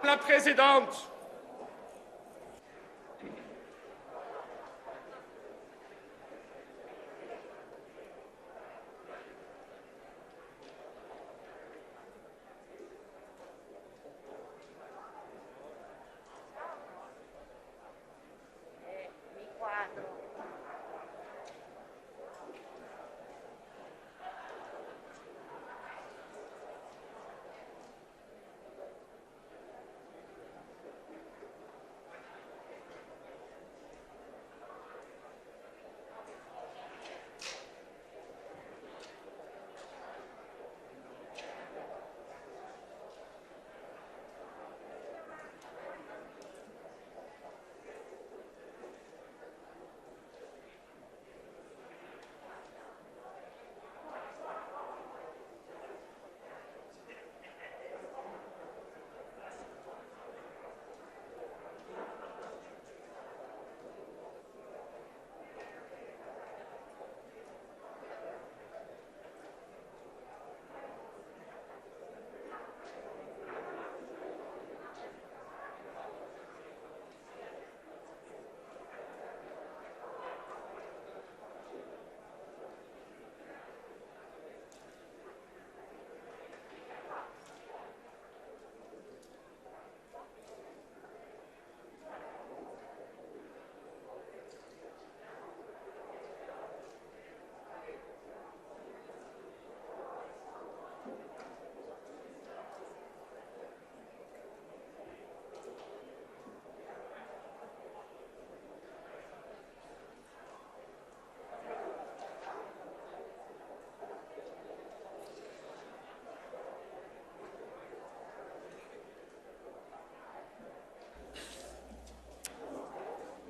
la présidente.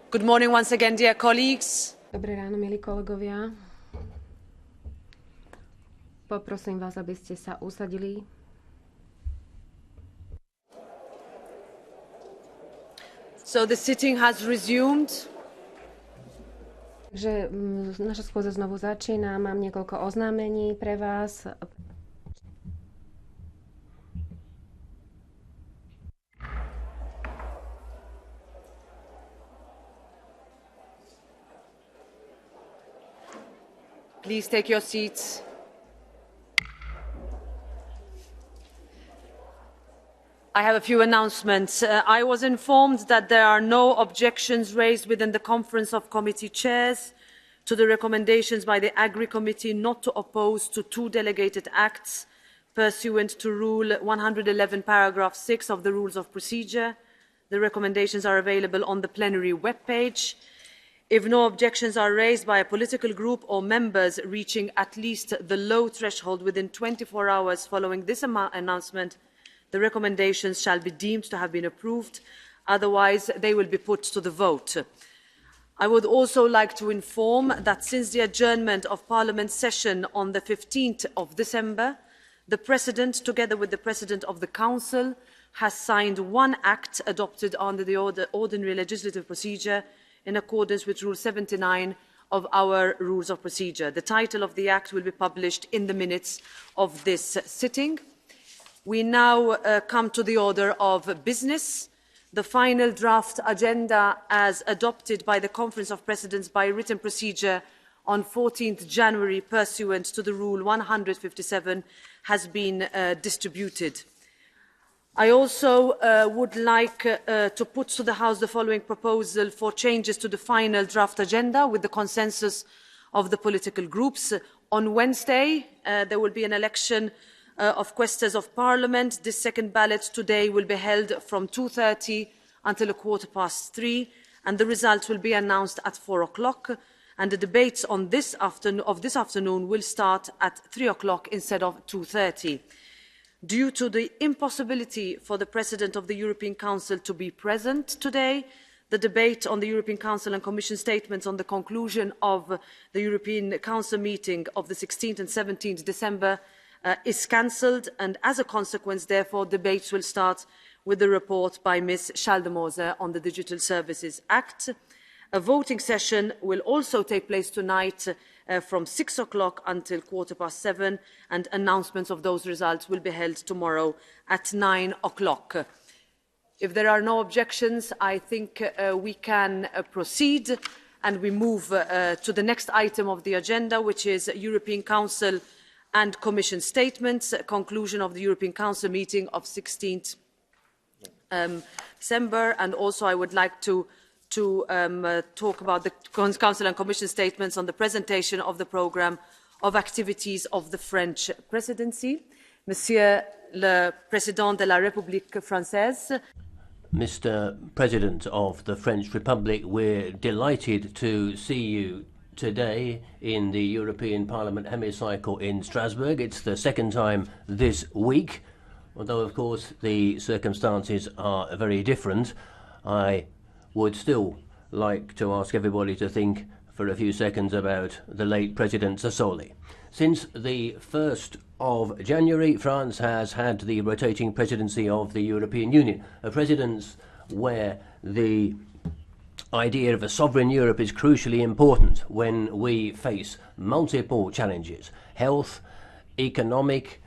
Good morning once again, dear colleagues. Dobré ráno, milí kolegovia. Poprosím vás, aby ste sa usadili. So the sitting has resumed. Takže naša schôdza znovu začína. Mám niekoľko oznámení pre vás. Please take your seats. I have a few announcements. I was informed that there are no objections raised within the Conference of Committee Chairs to the recommendations by the Agri Committee not to oppose to two delegated acts pursuant to Rule 111, paragraph 6 of the Rules of Procedure. The recommendations are available on the plenary webpage. If no objections are raised by a political group or members reaching at least the low threshold within 24 hours following this announcement, the recommendations shall be deemed to have been approved. Otherwise, they will be put to the vote. I would also like to inform that since the adjournment of Parliament's session on the 15th of December, the President, together with the President of the Council, has signed one act adopted under the ordinary legislative procedure in accordance with Rule 79 of our Rules of Procedure. The title of the Act will be published in the minutes of this sitting. We now come to the order of business. The final draft agenda as adopted by the Conference of Presidents by written procedure on 14th January pursuant to the Rule 157 has been distributed. I also would like to put to the House the following proposal for changes to the final draft agenda with the consensus of the political groups. On Wednesday, there will be an election of Quaestors of Parliament. This second ballot today will be held from 2:30 until 3:15, and the results will be announced at 4 o'clock. And the debates on this afternoon will start at 3 o'clock instead of 2:30. Due to the impossibility for the President of the European Council to be present today, the debate on the European Council and Commission statements on the conclusion of the European Council meeting of the 16th and 17th December is cancelled, and as a consequence, therefore, debates will start with the report by Ms. Schaldemose on the Digital Services Act. A voting session will also take place tonight from 6 o'clock until 7:15, and announcements of those results will be held tomorrow at 9 o'clock. If there are no objections, I think we can proceed, and we move to the next item of the agenda, which is European Council and Commission statements, conclusion of the European Council meeting of 16th December, and also I would like to talk about the Council and Commission statements on the presentation of the programme of activities of the French Presidency. Monsieur le Président de la République française. Mr. President of the French Republic, we're delighted to see you today in the European Parliament hemicycle in Strasbourg. It's the second time this week, although of course the circumstances are very different. I would still like to ask everybody to think for a few seconds about the late President Sassoli. Since the 1st of January, France has had the rotating presidency of the European Union, a presidency where the idea of a sovereign Europe is crucially important when we face multiple challenges: health, economic,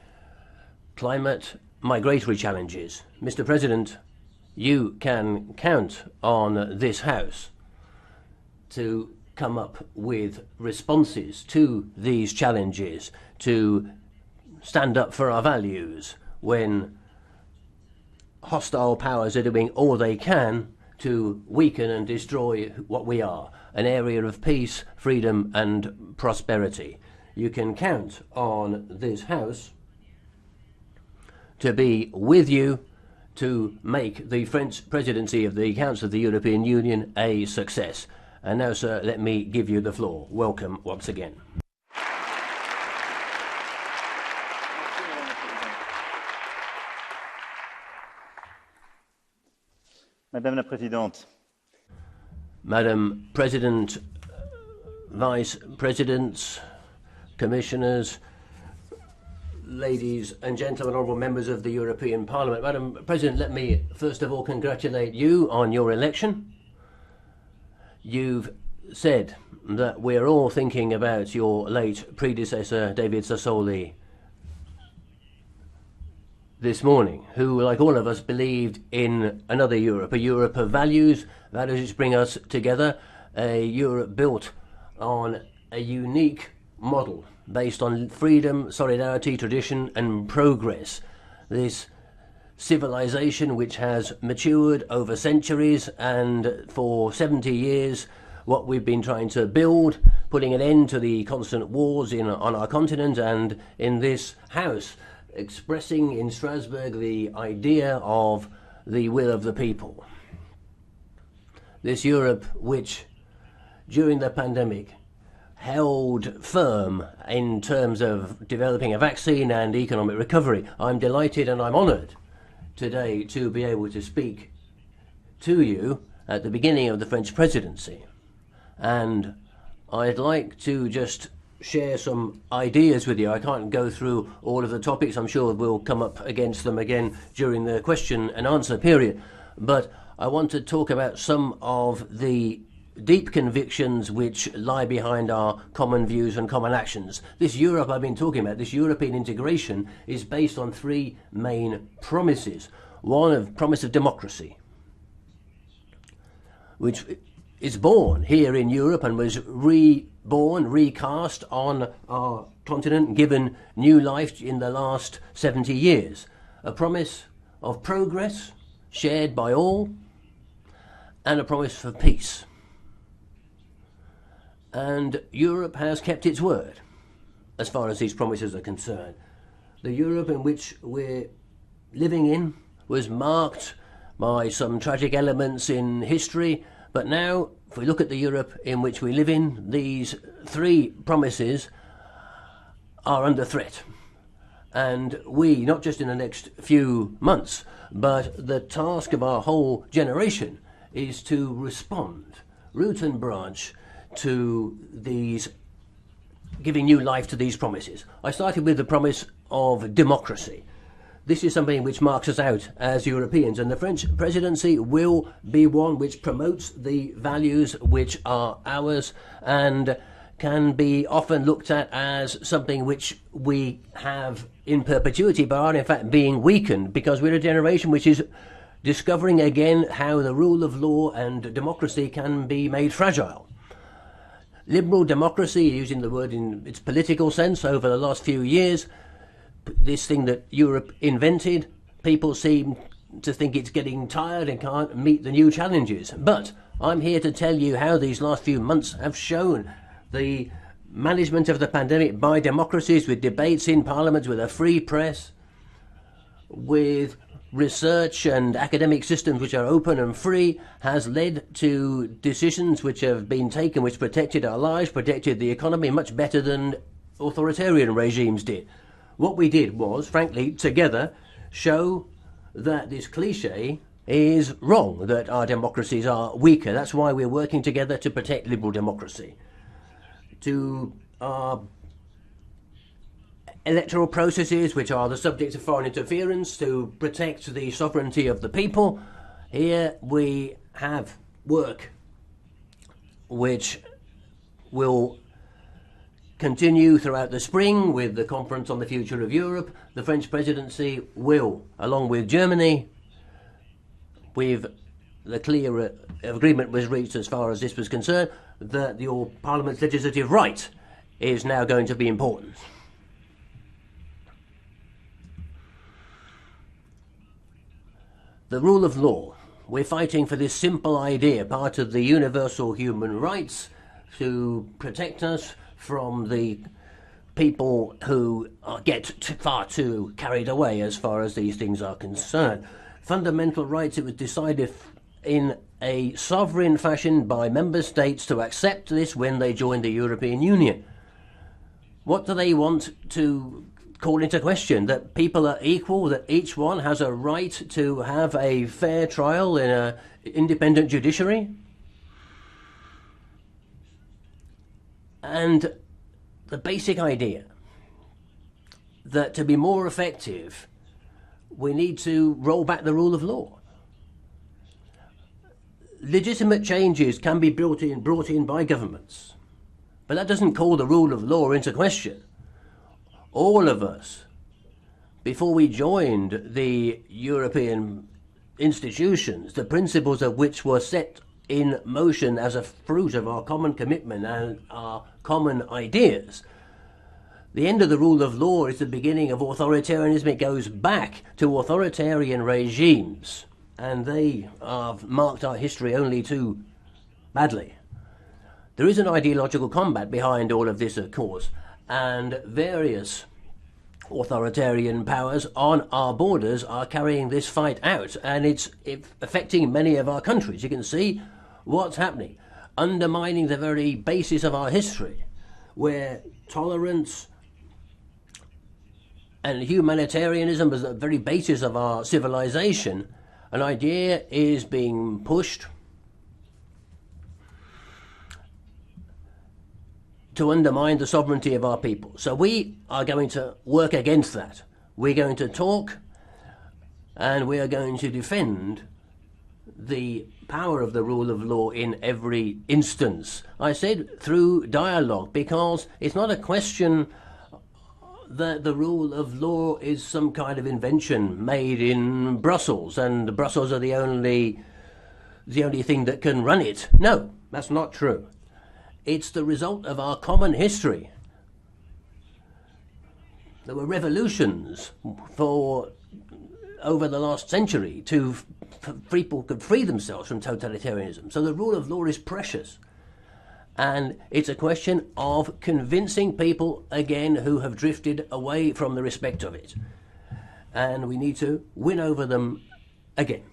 climate, migratory challenges. Mr. President, you can count on this House to come up with responses to these challenges, to stand up for our values when hostile powers are doing all they can to weaken and destroy what we are, an area of peace, freedom and prosperity. You can count on this House to be with you to make the French presidency of the Council of the European Union a success. And now, sir, let me give you the floor. Welcome once again. Madame la Présidente. Madam President, Vice Presidents, Commissioners, ladies and gentlemen, honourable members of the European Parliament. Madam President, let me first of all congratulate you on your election. You've said that we're all thinking about your late predecessor, David Sassoli, this morning, who, like all of us, believed in another Europe, a Europe of values which bring us together, a Europe built on a unique model based on freedom, solidarity, tradition and progress. This civilization which has matured over centuries, and for 70 years what we've been trying to build, putting an end to the constant wars on our continent, and in this House expressing in Strasbourg the idea of the will of the people. This Europe which during the pandemic held firm in terms of developing a vaccine and economic recovery. I'm delighted and I'm honoured today to be able to speak to you at the beginning of the French presidency. And I'd like to just share some ideas with you. I can't go through all of the topics. I'm sure we'll come up against them again during the question and answer period. But I want to talk about some of the deep convictions which lie behind our common views and common actions. This Europe I've been talking about, this European integration, is based on three main promises. One, of promise of democracy, which is born here in Europe and was reborn, recast on our continent, given new life in the last 70 years. A promise of progress shared by all, and a promise for peace. And Europe has kept its word as far as these promises are concerned. The Europe in which we're living in was marked by some tragic elements in history, but now, if we look at the Europe in which we live in, these three promises are under threat. And we, not just in the next few months, but the task of our whole generation is to respond, root and branch, to these, giving new life to these promises. I started with the promise of democracy. This is something which marks us out as Europeans, and the French presidency will be one which promotes the values which are ours and can be often looked at as something which we have in perpetuity, but are in fact being weakened because we're a generation which is discovering again how the rule of law and democracy can be made fragile. Liberal democracy, using the word in its political sense, over the last few years, this thing that Europe invented, people seem to think it's getting tired and can't meet the new challenges. But I'm here to tell you how these last few months have shown the management of the pandemic by democracies, with debates in parliaments, with a free press, with research and academic systems which are open and free, has led to decisions which have been taken which protected our lives, protected the economy much better than authoritarian regimes did. What we did was, frankly, together, show that this cliche is wrong, that our democracies are weaker. That's why we're working together to protect liberal democracy. To our electoral processes, which are the subject of foreign interference, to protect the sovereignty of the people. Here we have work which will continue throughout the spring with the conference on the future of Europe. The French presidency will, along with Germany, the clear agreement was reached as far as this was concerned, that your Parliament's legislative right is now going to be important. The rule of law. We're fighting for this simple idea, part of the universal human rights, to protect us from the people who get far too carried away as far as these things are concerned. Fundamental rights, it was decided in a sovereign fashion by member states to accept this when they joined the European Union. What do they want to call into question? That people are equal, that each one has a right to have a fair trial in an independent judiciary? And the basic idea that to be more effective, we need to roll back the rule of law. Legitimate changes can be brought in by governments, but that doesn't call the rule of law into question. All of us, before we joined the European institutions, the principles of which were set in motion as a fruit of our common commitment and our common ideas. The end of the rule of law is the beginning of authoritarianism. It goes back to authoritarian regimes, and they have marked our history only too badly. There is an ideological combat behind all of this, of course, and various authoritarian powers on our borders are carrying this fight out, and it's affecting many of our countries. You can see what's happening, undermining the very basis of our history, where tolerance and humanitarianism is the very basis of our civilization. An idea is being pushed to undermine the sovereignty of our people. So we are going to work against that. We're going to talk, and we are going to defend the power of the rule of law in every instance. I said through dialogue, because it's not a question that the rule of law is some kind of invention made in Brussels, and Brussels are the only thing that can run it. No, that's not true. It's the result of our common history. There were revolutions over the last century to people could free themselves from totalitarianism. So the rule of law is precious. And it's a question of convincing people again who have drifted away from the respect of it. And we need to win over them again.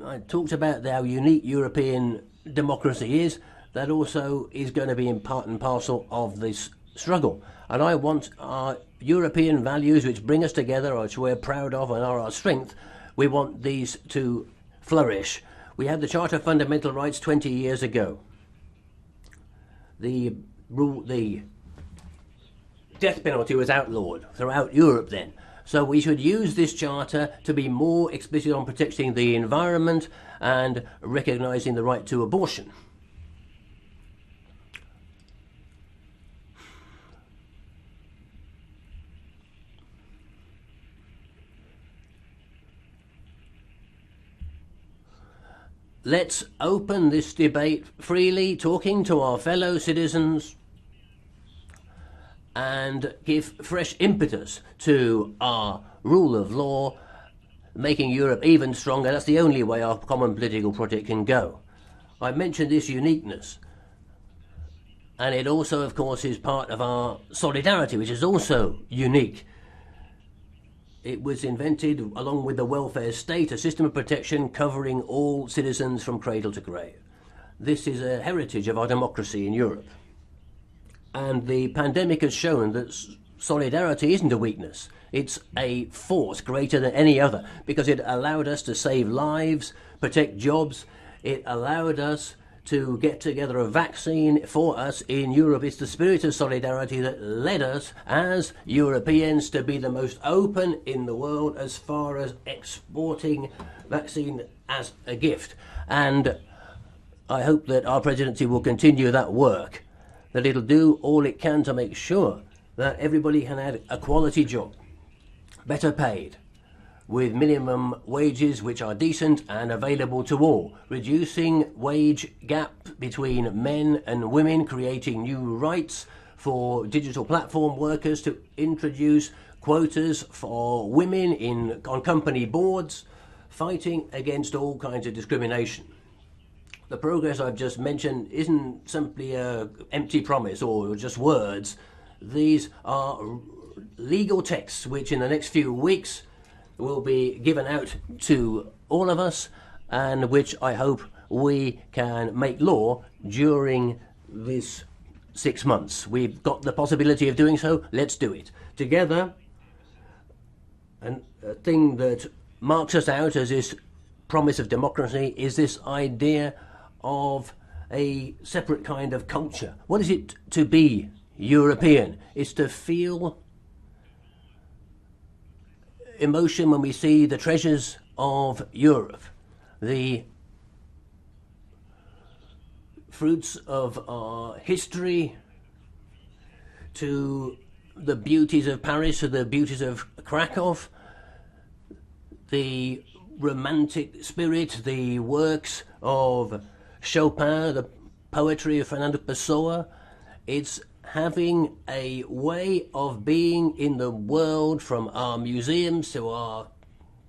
I talked about how unique European democracy is. That also is going to be in part and parcel of this struggle. And I want our European values, which bring us together, which we're proud of and are our strength, we want these to flourish. We had the Charter of Fundamental Rights 20 years ago. The death penalty was outlawed throughout Europe then. So we should use this charter to be more explicit on protecting the environment and recognising the right to abortion. let's open this debate freely, talking to our fellow citizens, and give fresh impetus to our rule of law, making Europe even stronger. That's the only way our common political project can go. I mentioned this uniqueness, and it also, of course, is part of our solidarity, which is also unique. It was invented, along with the welfare state, a system of protection covering all citizens from cradle to grave. This is a heritage of our democracy in Europe. And the pandemic has shown that solidarity isn't a weakness. It's a force greater than any other, because it allowed us to save lives, protect jobs. It allowed us to get together a vaccine for us in Europe. It's the spirit of solidarity that led us as Europeans to be the most open in the world as far as exporting vaccine as a gift. And I hope that our presidency will continue that work, that it'll do all it can to make sure that everybody can have a quality job, better paid, with minimum wages which are decent and available to all, reducing wage gap between men and women, creating new rights for digital platform workers, to introduce quotas for women on company boards, fighting against all kinds of discrimination. The progress I've just mentioned isn't simply an empty promise or just words. These are legal texts which in the next few weeks will be given out to all of us, and which I hope we can make law during this 6 months. We've got the possibility of doing so. Let's do it together. And a thing that marks us out as this promise of democracy is this idea of a separate kind of culture. What is it to be European? It's to feel emotion when we see the treasures of Europe, the fruits of our history, to the beauties of Paris, to the beauties of Krakow, the romantic spirit, the works of Chopin, the poetry of Fernando Pessoa. It's having a way of being in the world, from our museums to our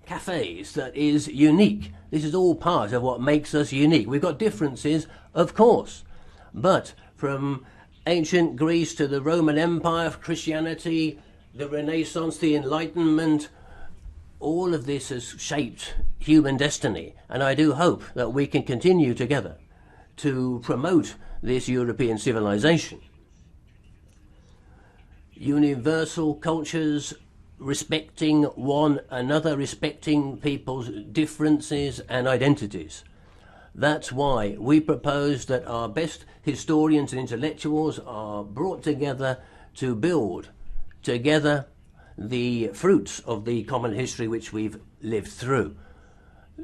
cafes, that is unique. This is all part of what makes us unique. We've got differences, of course, but from ancient Greece to the Roman Empire, Christianity, the Renaissance, the Enlightenment, all of this has shaped human destiny, and I do hope that we can continue together to promote this European civilization. Universal cultures, respecting one another, respecting people's differences and identities. That's why we propose that our best historians and intellectuals are brought together to build together the fruits of the common history which we've lived through.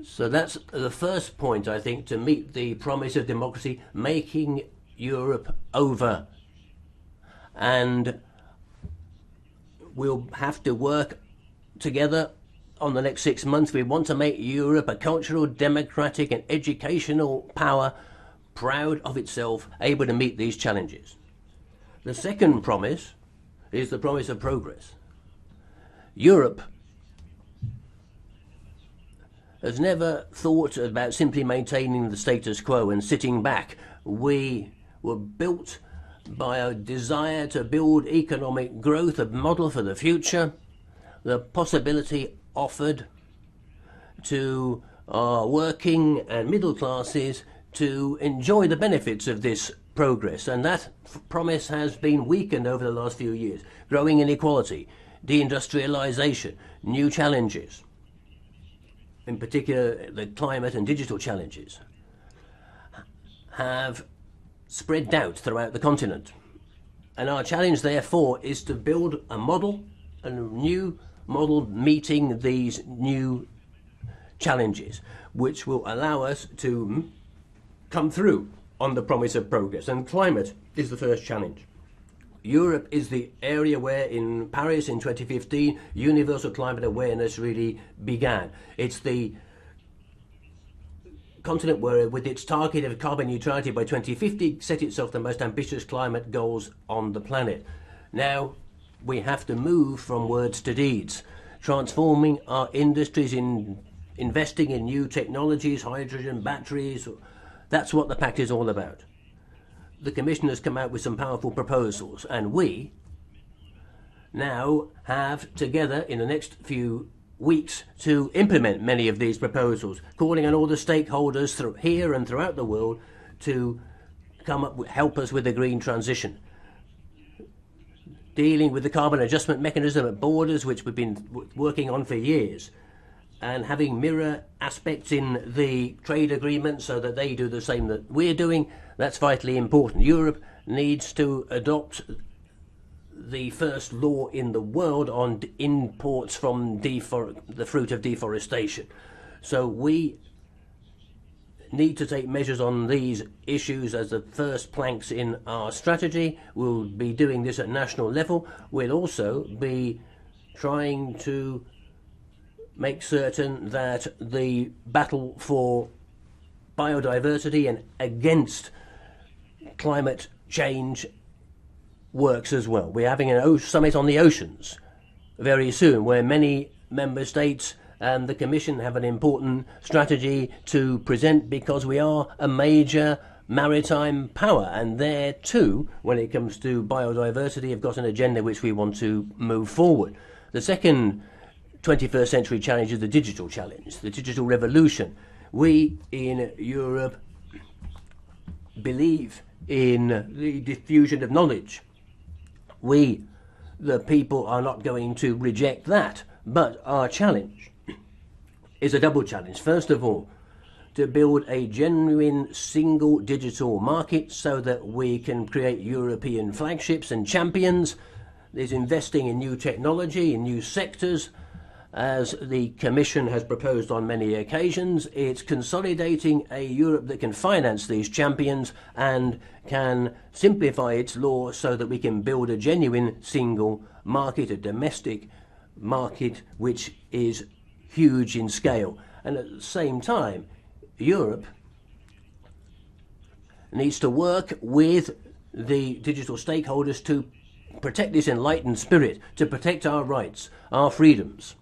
So that's the first point, I think, to meet the promise of democracy, making Europe over. And we'll have to work together on the next 6 months. We want to make Europe a cultural, democratic and educational power, proud of itself, able to meet these challenges. The second promise is the promise of progress. Europe has never thought about simply maintaining the status quo and sitting back. We were built by a desire to build economic growth, a model for the future, the possibility offered to our working and middle classes to enjoy the benefits of this progress. And that promise has been weakened over the last few years. Growing inequality, deindustrialization, new challenges, in particular the climate and digital challenges, have spread doubt throughout the continent. And our challenge, therefore, is to build a model, a new model meeting these new challenges, which will allow us to come through on the promise of progress. And climate is the first challenge. Europe is the area where in Paris in 2015 universal climate awareness really began. It's the continent where, with its target of carbon neutrality by 2050, set itself the most ambitious climate goals on the planet. Now, we have to move from words to deeds, transforming our industries, investing in new technologies, hydrogen, batteries. That's what the Pact is all about. The Commission has come out with some powerful proposals, and we now have together in the next few weeks to implement many of these proposals, calling on all the stakeholders here and throughout the world to help us with the green transition. Dealing with the carbon adjustment mechanism at borders, which we've been working on for years, and having mirror aspects in the trade agreement so that they do the same that we're doing, that's vitally important. Europe needs to adopt the first law in the world on imports from the fruit of deforestation. So we need to take measures on these issues as the first planks in our strategy. We'll be doing this at national level. We'll also be trying to make certain that the battle for biodiversity and against climate change works as well. We're having a summit on the oceans very soon, where many member states and the Commission have an important strategy to present, because we are a major maritime power, and there too, when it comes to biodiversity, have got an agenda which we want to move forward. The second 21st century challenge is the digital challenge, the digital revolution. We in Europe believe in the diffusion of knowledge. We, the people, are not going to reject that, but our challenge is a double challenge. First of all, to build a genuine single digital market so that we can create European flagships and champions. There's investing in new technology, in new sectors, as the Commission has proposed on many occasions. It's consolidating a Europe that can finance these champions and can simplify its law so that we can build a genuine single market, a domestic market which is huge in scale. And at the same time, Europe needs to work with the digital stakeholders to protect this enlightened spirit, to protect our rights, our freedoms,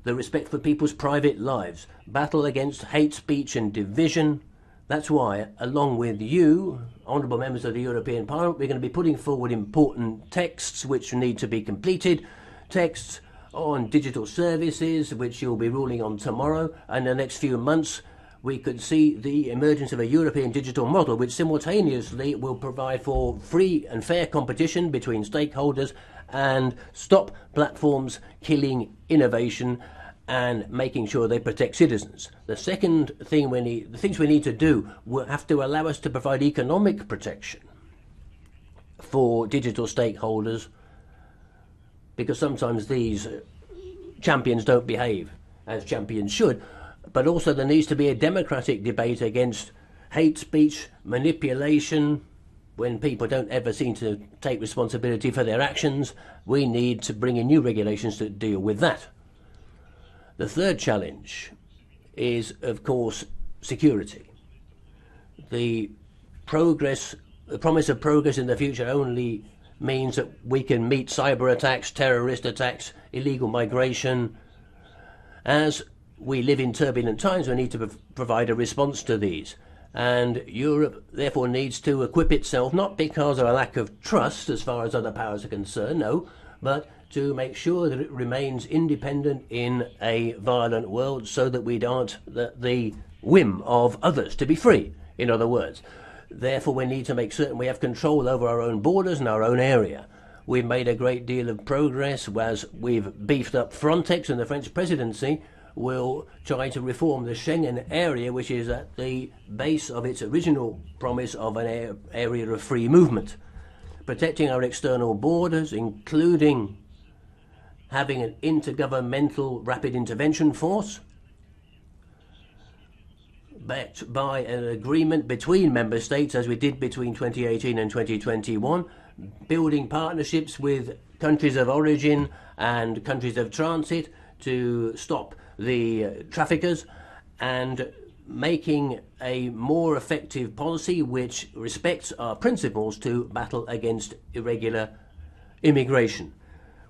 the respect for people's private lives, battle against hate speech and division. That's why, along with you, honourable members of the European Parliament, we're going to be putting forward important texts which need to be completed, texts on digital services, which you'll be ruling on tomorrow, and in the next few months we could see the emergence of a European digital model which simultaneously will provide for free and fair competition between stakeholders and stop platforms killing innovation and making sure they protect citizens. The second thing the things we need to do will have to allow us to provide economic protection for digital stakeholders, because sometimes these champions don't behave as champions should. But also there needs to be a democratic debate against hate speech, manipulation. When people don't ever seem to take responsibility for their actions, we need to bring in new regulations to deal with that. The third challenge is, of course, security. The promise of progress in the future only means that we can meet cyber attacks, terrorist attacks, illegal migration. As we live in turbulent times, we need to provide a response to these. And Europe, therefore, needs to equip itself, not because of a lack of trust as far as other powers are concerned, no, but to make sure that it remains independent in a violent world so that we aren't the whim of others to be free, in other words. Therefore, we need to make certain we have control over our own borders and our own area. We've made a great deal of progress as we've beefed up Frontex, and the French Presidency will try to reform the Schengen area, which is at the base of its original promise of an area of free movement. Protecting our external borders, including having an intergovernmental rapid intervention force, backed by an agreement between member states, as we did between 2018 and 2021, building partnerships with countries of origin and countries of transit to stop the traffickers, and making a more effective policy which respects our principles to battle against irregular immigration.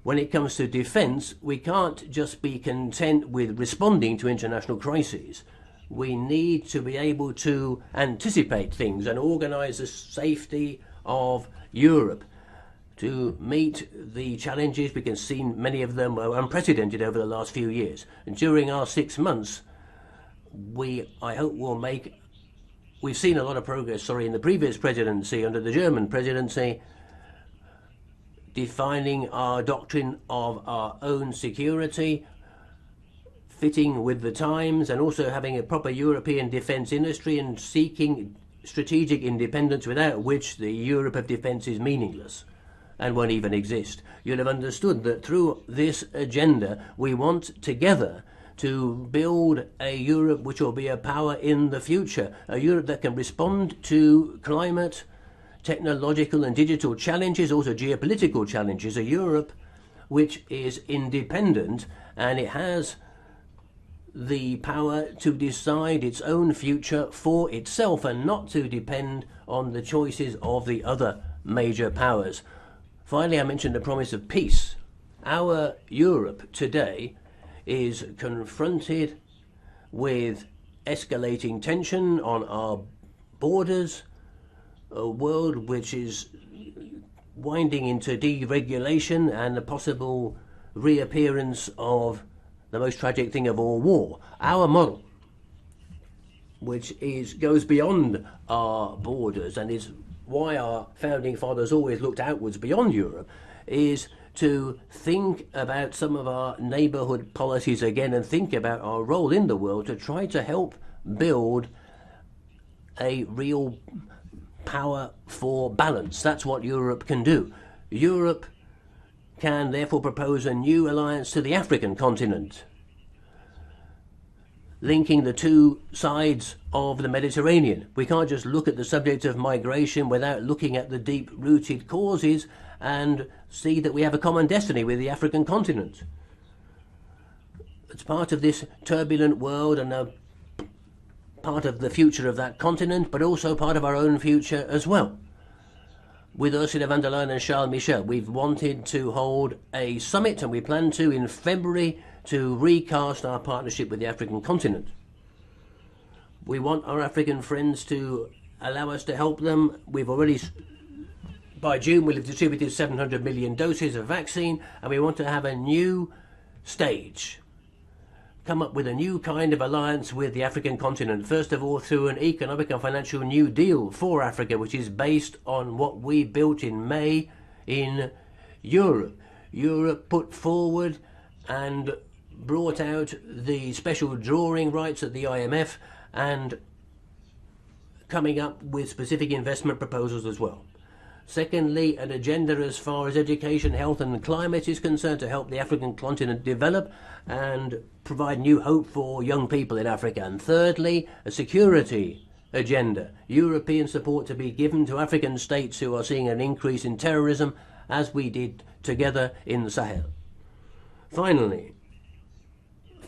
When it comes to defence, we can't just be content with responding to international crises. We need to be able to anticipate things and organise the safety of Europe to meet the challenges. We can see many of them were unprecedented over the last few years. And during our 6 months, I hope we've seen a lot of progress, in the previous presidency, under the German presidency, defining our doctrine of our own security, fitting with the times, and also having a proper European defence industry and seeking strategic independence, without which the Europe of defence is meaningless and won't even exist. You'll have understood that through this agenda we want together to build a Europe which will be a power in the future, a Europe that can respond to climate, technological and digital challenges, also geopolitical challenges, a Europe which is independent and it has the power to decide its own future for itself and not to depend on the choices of the other major powers. Finally, I mentioned the promise of peace. Our Europe today is confronted with escalating tension on our borders, a world which is winding into deregulation and the possible reappearance of the most tragic thing of all, war. Our model, which goes beyond our borders and is why our founding fathers always looked outwards beyond Europe, is to think about some of our neighbourhood policies again and think about our role in the world to try to help build a real power for balance. That's what Europe can do. Europe can therefore propose a new alliance to the African continent, linking the two sides of the Mediterranean. We can't just look at the subject of migration without looking at the deep-rooted causes and see that we have a common destiny with the African continent. It's part of this turbulent world and a part of the future of that continent, but also part of our own future as well. With Ursula von der Leyen and Charles Michel, we've wanted to hold a summit, and we plan to in February, to recast our partnership with the African continent. We want our African friends to allow us to help them. We've already, by June, we'll have distributed 700 million doses of vaccine, and we want to have a new stage, come up with a new kind of alliance with the African continent, first of all through an economic and financial new deal for Africa, which is based on what we built in May in Europe. Europe put forward and brought out the special drawing rights at the IMF and coming up with specific investment proposals as well. Secondly, an agenda as far as education, health and climate is concerned to help the African continent develop and provide new hope for young people in Africa. And thirdly, a security agenda. European support to be given to African states who are seeing an increase in terrorism, as we did together in the Sahel. Finally,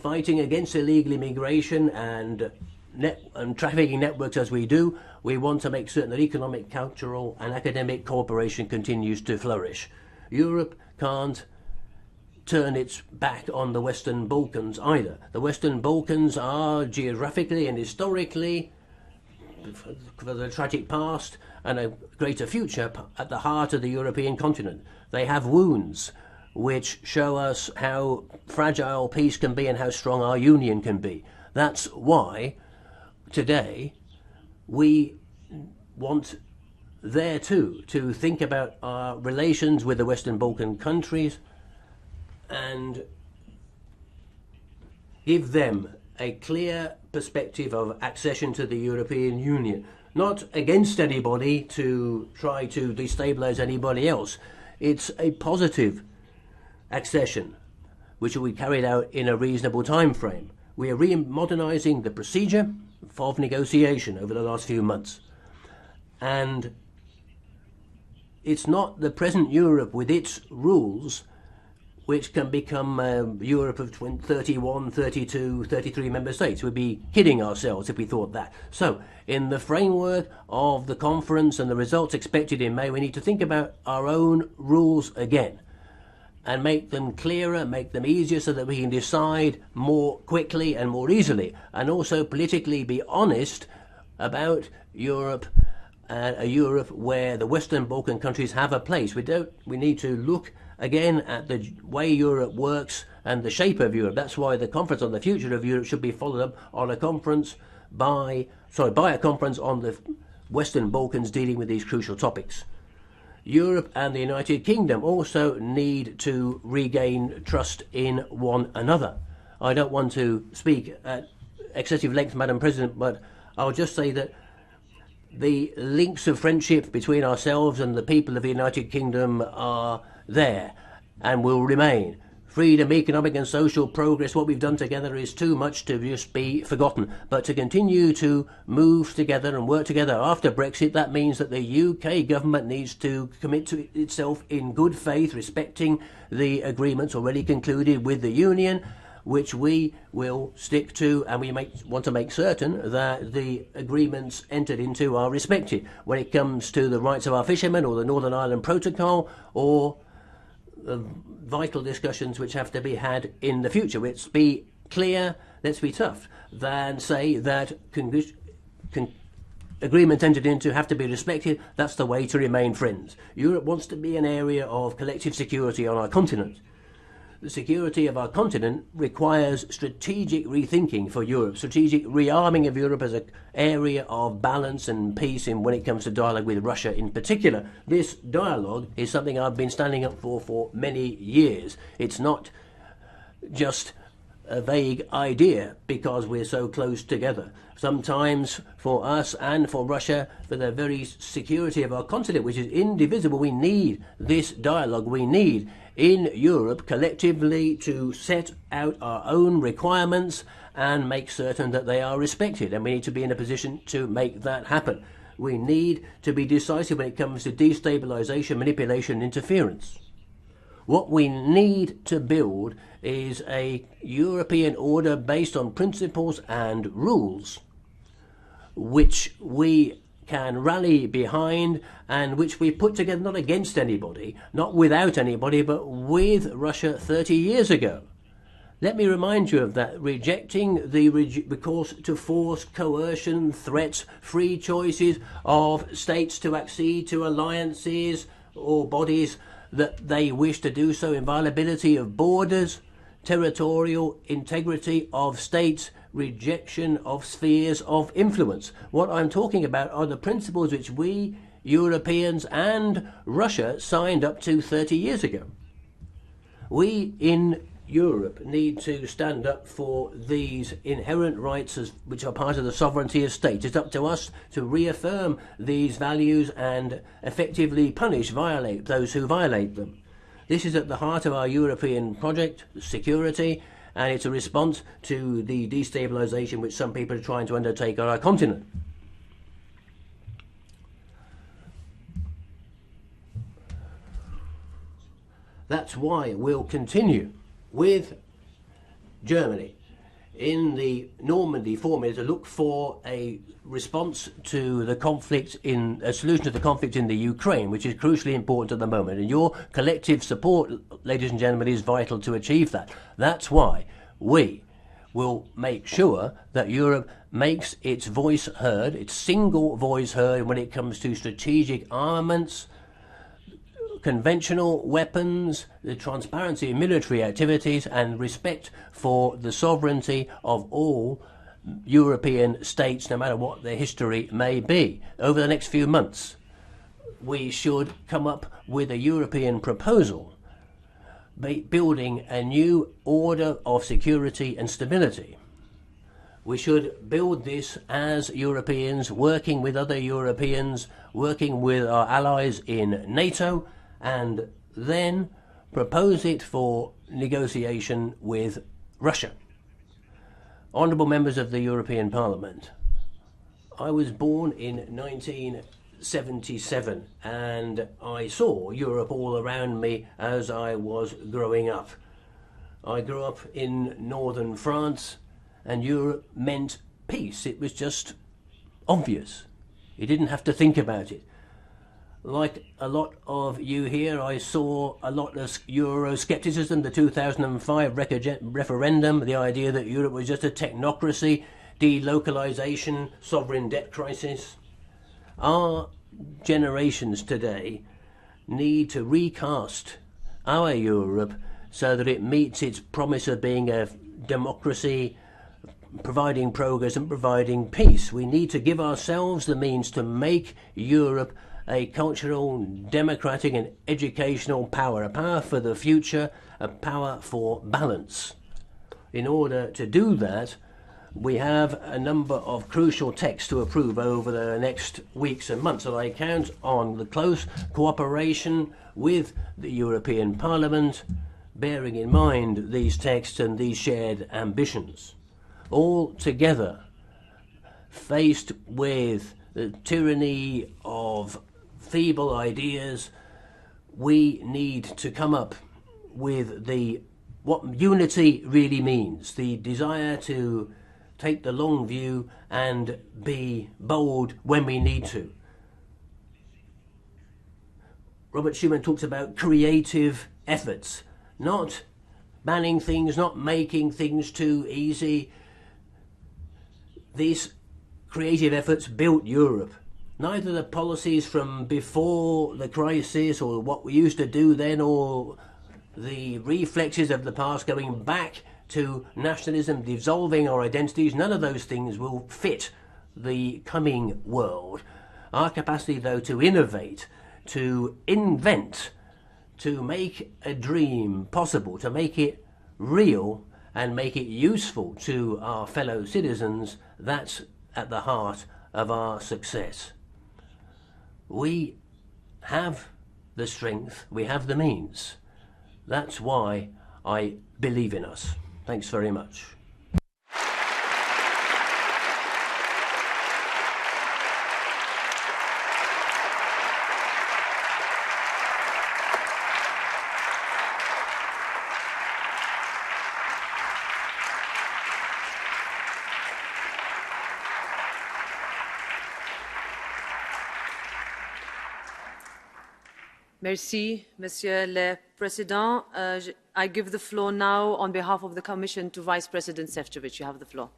fighting against illegal immigration and trafficking networks as we do, we want to make certain that economic, cultural and academic cooperation continues to flourish. Europe can't turn its back on the Western Balkans either. The Western Balkans are geographically and historically, for the tragic past and a greater future, at the heart of the European continent. They have wounds which show us how fragile peace can be and how strong our union can be. That's why today we want there too to think about our relations with the Western Balkan countries and give them a clear perspective of accession to the European Union. Not against anybody to try to destabilise anybody else. It's a positive accession which will be carried out in a reasonable time frame. We are modernising the procedure of negotiation over the last few months. And it's not the present Europe with its rules which can become Europe of 31, 32, 33 member states. We'd be kidding ourselves if we thought that. So, in the framework of the conference and the results expected in May, we need to think about our own rules again and make them clearer, make them easier so that we can decide more quickly and more easily, and also politically be honest about Europe, a Europe where the Western Balkan countries have a place. We need to look again at the way Europe works and the shape of Europe. That's why the conference on the future of Europe should be followed up on a conference by a conference on the Western Balkans dealing with these crucial topics. Europe and the United Kingdom also need to regain trust in one another. I don't want to speak at excessive length, Madam President, but I'll just say that the links of friendship between ourselves and the people of the United Kingdom are there and will remain. Freedom, economic and social progress, what we've done together is too much to just be forgotten. But to continue to move together and work together after Brexit, that means that the UK government needs to commit to itself in good faith, respecting the agreements already concluded with the Union, which we will stick to, and we want to make certain that the agreements entered into are respected. When it comes to the rights of our fishermen or the Northern Ireland Protocol or vital discussions which have to be had in the future. Let's be clear, let's be tough, than say that agreements entered into have to be respected. That's the way to remain friends. Europe wants to be an area of collective security on our continent. The security of our continent requires strategic rethinking for Europe, strategic rearming of Europe as an area of balance and peace when it comes to dialogue with Russia in particular. This dialogue is something I've been standing up for many years. It's not just a vague idea because we're so close together. Sometimes for us and for Russia, for the very security of our continent, which is indivisible, we need this dialogue. We need in Europe collectively to set out our own requirements and make certain that they are respected, and we need to be in a position to make that happen. We need to be decisive when it comes to destabilisation, manipulation and interference. What we need to build is a European order based on principles and rules which we can rally behind and which we put together not against anybody, not without anybody, but with Russia 30 years ago. Let me remind you of that. Rejecting the recourse to force, coercion, threats, free choices of states to accede to alliances or bodies that they wish to do so, inviolability of borders, territorial integrity of states, rejection of spheres of influence. What I'm talking about are the principles which we, Europeans and Russia, signed up to 30 years ago. We in Europe need to stand up for these inherent rights which are part of the sovereignty of states. It's up to us to reaffirm these values and effectively violate those who violate them. This is at the heart of our European project, security, and it's a response to the destabilisation which some people are trying to undertake on our continent. That's why we'll continue with Germany in the Normandy formula to look for a response to the conflict a solution to the conflict in the Ukraine, which is crucially important at the moment. And your collective support, ladies and gentlemen, is vital to achieve that. That's why we will make sure that Europe makes its voice heard, its single voice heard when it comes to strategic armaments, conventional weapons, the transparency of military activities, and respect for the sovereignty of all European states, no matter what their history may be. Over the next few months, we should come up with a European proposal building a new order of security and stability. We should build this as Europeans, working with other Europeans, working with our allies in NATO, and then propose it for negotiation with Russia. Honourable members of the European Parliament, I was born in 19 77, and I saw Europe all around me as I was growing up. I grew up in northern France, and Europe meant peace. It was just obvious. You didn't have to think about it. Like a lot of you here, I saw a lot of Euroscepticism, the 2005 referendum, the idea that Europe was just a technocracy, delocalization, sovereign debt crisis. Our generations today need to recast our Europe so that it meets its promise of being a democracy, providing progress and providing peace. We need to give ourselves the means to make Europe a cultural, democratic and educational power, a power for the future, a power for balance. In order to do that, we have a number of crucial texts to approve over the next weeks and months, and I count on the close cooperation with the European Parliament, bearing in mind these texts and these shared ambitions. All together, faced with the tyranny of feeble ideas, we need to come up with what unity really means, the desire to take the long view and be bold when we need to. Robert Schuman talks about creative efforts, not banning things, not making things too easy. These creative efforts built Europe. Neither the policies from before the crisis or what we used to do then or the reflexes of the past going back to nationalism, dissolving our identities, none of those things will fit the coming world. Our capacity, though, to innovate, to invent, to make a dream possible, to make it real and make it useful to our fellow citizens, that's at the heart of our success. We have the strength, we have the means. That's why I believe in us. Thanks very much. Merci, Monsieur le Président. I give the floor now on behalf of the Commission to Vice President Šefčovič. You have the floor.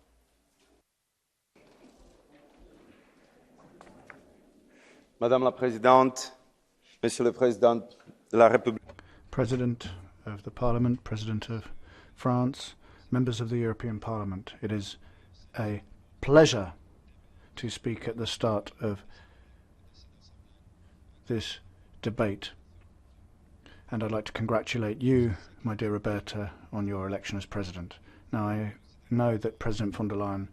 Madame la Présidente, Monsieur le Président de la République. President of the Parliament, President of France, members of the European Parliament, it is a pleasure to speak at the start of this debate. And I'd like to congratulate you, my dear Roberta, on your election as President. Now, I know that President von der Leyen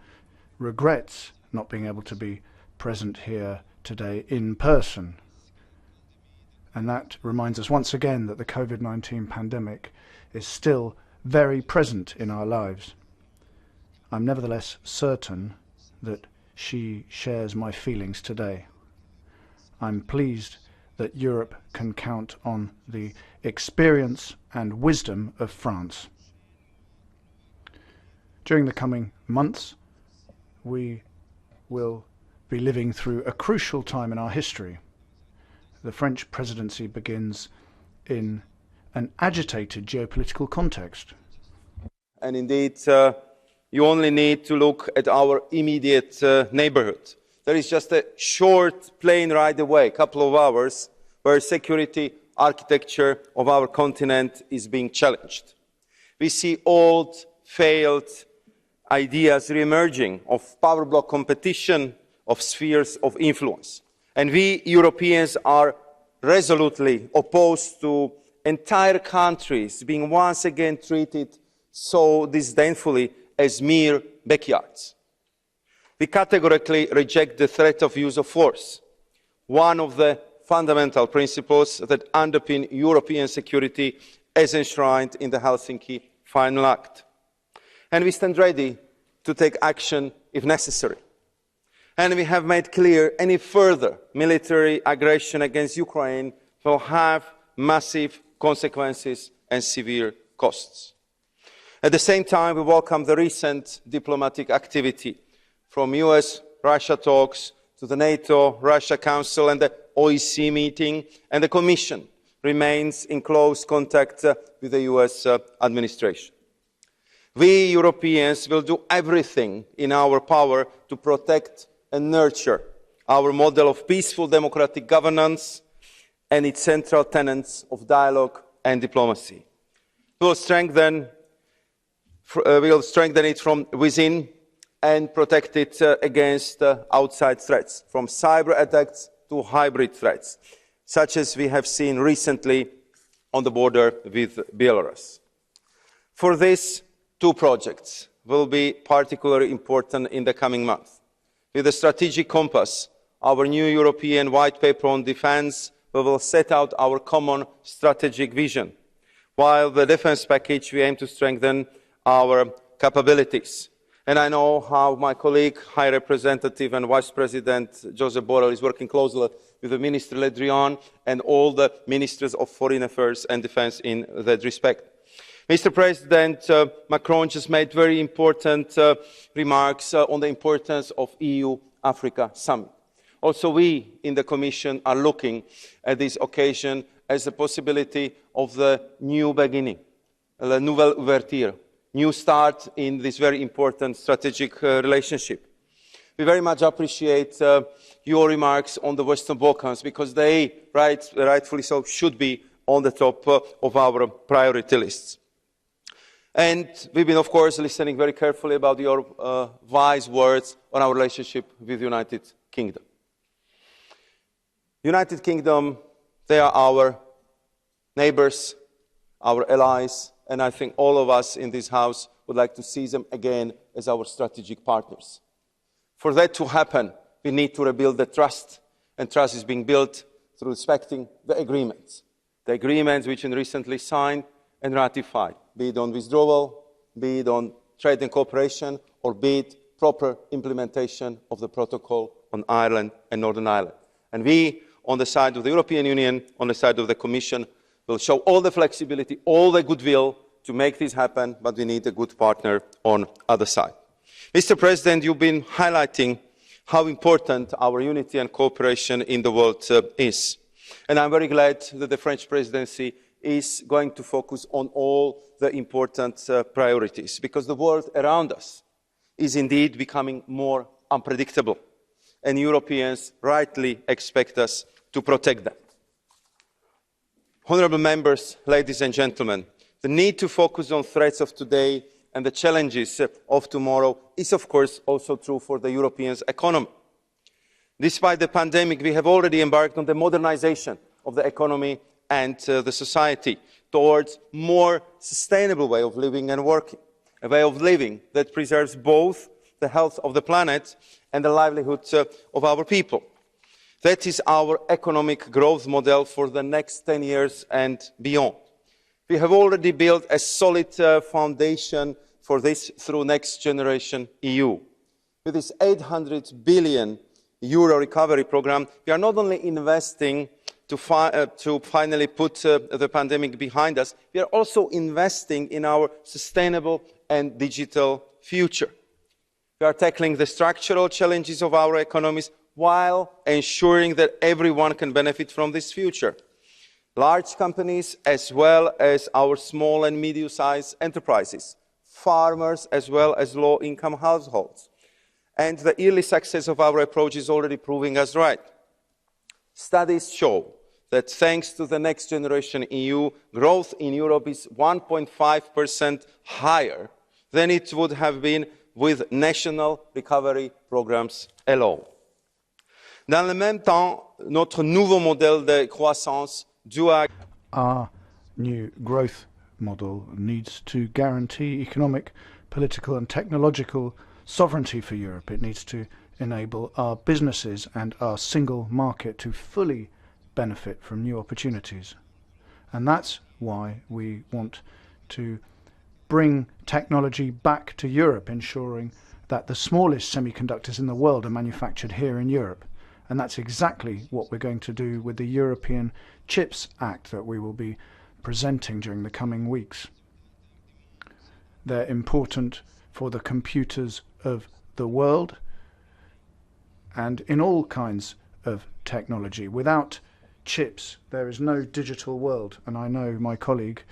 regrets not being able to be present here today in person. And that reminds us once again that the COVID-19 pandemic is still very present in our lives. I'm nevertheless certain that she shares my feelings today. I'm pleased that Europe can count on the experience and wisdom of France. During the coming months, we will be living through a crucial time in our history. The French presidency begins in an agitated geopolitical context. And indeed, you only need to look at our immediate neighborhood. There is just a short plane ride away, a couple of hours, where security architecture of our continent is being challenged. We see old, failed ideas re-emerging of power block competition, of spheres of influence. And we Europeans are resolutely opposed to entire countries being once again treated so disdainfully as mere backyards. We categorically reject the threat of use of force, one of the fundamental principles that underpin European security as enshrined in the Helsinki Final Act. And we stand ready to take action if necessary. And we have made clear any further military aggression against Ukraine will have massive consequences and severe costs. At the same time, we welcome the recent diplomatic activity from US-Russia talks to the NATO-Russia Council and the OEC meeting, and the Commission remains in close contact with the US administration. We Europeans will do everything in our power to protect and nurture our model of peaceful democratic governance and its central tenets of dialogue and diplomacy. We will strengthen it from within and protect it against outside threats, from cyber attacks to hybrid threats, such as we have seen recently on the border with Belarus. For this, two projects will be particularly important in the coming months. With the strategic compass, our new European white paper on defence, we will set out our common strategic vision. While the defence package, we aim to strengthen our capabilities. And I know how my colleague, High Representative and Vice President Josep Borrell is working closely with the Minister Le Drian and all the Ministers of Foreign Affairs and Defence in that respect. Mr. President Macron just made very important remarks on the importance of EU-Africa summit. Also, we in the Commission are looking at this occasion as a possibility of the new beginning, la nouvelle ouverture, new start in this very important strategic relationship. We very much appreciate your remarks on the Western Balkans, because they, rightfully so, should be on the top of our priority lists. And we've been, of course, listening very carefully about your wise words on our relationship with the United Kingdom. United Kingdom, they are our neighbours, our allies, and I think all of us in this House would like to see them again as our strategic partners. For that to happen, we need to rebuild the trust, and trust is being built through respecting the agreements which have been recently signed and ratified, be it on withdrawal, be it on trade and cooperation, or be it proper implementation of the protocol on Ireland and Northern Ireland. And we, on the side of the European Union, on the side of the Commission, will show all the flexibility, all the goodwill to make this happen, but we need a good partner on the other side. Mr. President, you've been highlighting how important our unity and cooperation in the world is. And I'm very glad that the French presidency is going to focus on all the important priorities, because the world around us is indeed becoming more unpredictable, and Europeans rightly expect us to protect them. Honourable members, ladies and gentlemen, the need to focus on threats of today and the challenges of tomorrow is, of course, also true for the European economy. Despite the pandemic, we have already embarked on the modernisation of the economy and the society towards a more sustainable way of living and working, a way of living that preserves both the health of the planet and the livelihoods of our people. That is our economic growth model for the next 10 years and beyond. We have already built a solid foundation for this through Next Generation EU. With this €800 billion recovery programme, we are not only investing to finally put the pandemic behind us, we are also investing in our sustainable and digital future. We are tackling the structural challenges of our economies while ensuring that everyone can benefit from this future. Large companies, as well as our small and medium-sized enterprises, farmers, as well as low-income households. And the early success of our approach is already proving us right. Studies show that thanks to the Next Generation EU, growth in Europe is 1.5% higher than it would have been with national recovery programmes alone. Dans le même temps, notre nouveau modèle de croissance doit... Our new growth model needs to guarantee economic, political and technological sovereignty for Europe. It needs to enable our businesses and our single market to fully benefit from new opportunities. And that's why we want to bring technology back to Europe, ensuring that the smallest semiconductors in the world are manufactured here in Europe. And that's exactly what we're going to do with the European Chips Act that we will be presenting during the coming weeks. They're important for the computers of the world and in all kinds of technology. Without chips, there is no digital world. And I know my colleague,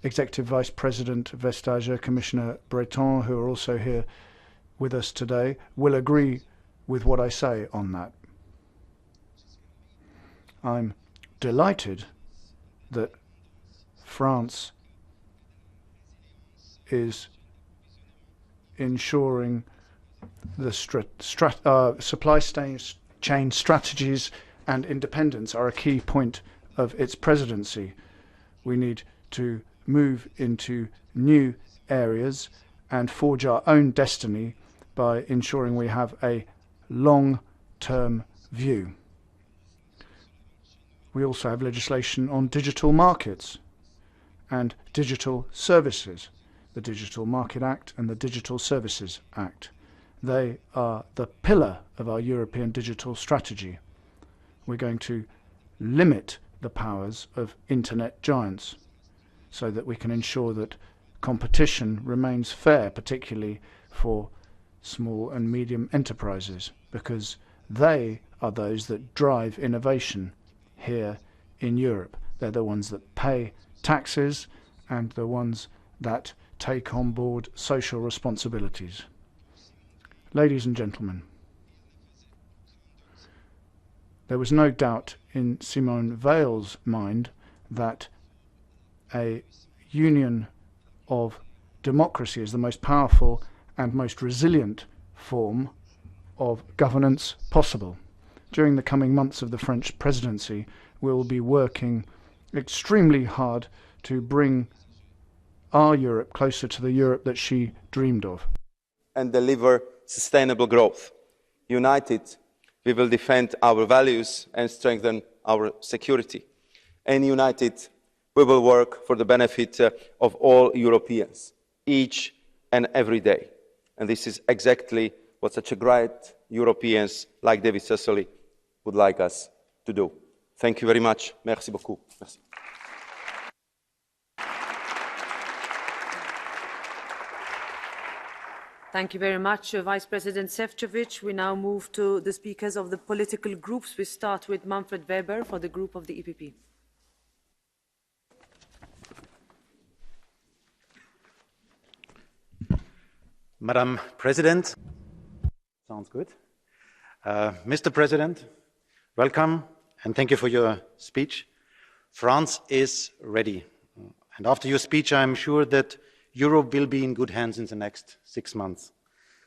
Executive Vice President Vestager, Commissioner Breton, who are also here with us today, will agree with what I say on that. I'm delighted that France is ensuring the supply chain strategies and independence are a key point of its presidency. We need to move into new areas and forge our own destiny by ensuring we have a long-term view. We also have legislation on digital markets and digital services, the Digital Market Act and the Digital Services Act. They are the pillar of our European digital strategy. We're going to limit the powers of internet giants so that we can ensure that competition remains fair, particularly for small and medium enterprises, because they are those that drive innovation here in Europe. They're the ones that pay taxes and the ones that take on board social responsibilities. Ladies and gentlemen, there was no doubt in Simone Veil's mind that a union of democracy is the most powerful and most resilient form of governance possible. During the coming months of the French presidency, we will be working extremely hard to bring our Europe closer to the Europe that she dreamed of. And deliver sustainable growth. United, we will defend our values and strengthen our security. And united, we will work for the benefit of all Europeans, each and every day. And this is exactly what such a great Europeans like David Sassoli would like us to do. Thank you very much. Merci beaucoup. Merci. Thank you very much, Vice President Šefčovič. We now move to the speakers of the political groups. We start with Manfred Weber for the group of the EPP. Madam President, sounds good. Mr. President, welcome and thank you for your speech. France is ready. And after your speech, I am sure that Europe will be in good hands in the next 6 months.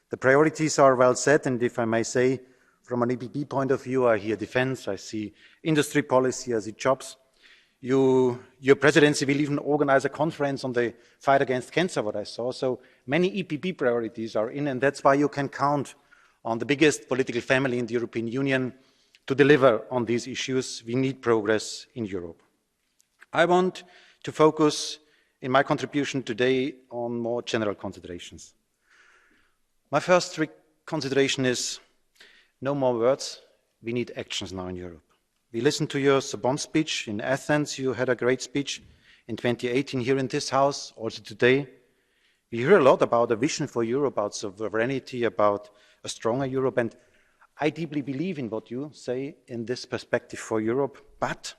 The priorities are well set, and if I may say, from an EPP point of view, I hear defence, I see industry policy, I see jobs. Your presidency will even organise a conference on the fight against cancer, what I saw. So many EPP priorities are in, and that's why you can count on the biggest political family in the European Union to deliver on these issues. We need progress in Europe. I want to focus in my contribution today on more general considerations. My first consideration is no more words, we need actions now in Europe. We listened to your Sorbonne speech in Athens, you had a great speech in 2018 here in this House, also today. We hear a lot about a vision for Europe, about sovereignty, about a stronger Europe, and I deeply believe in what you say in this perspective for Europe, but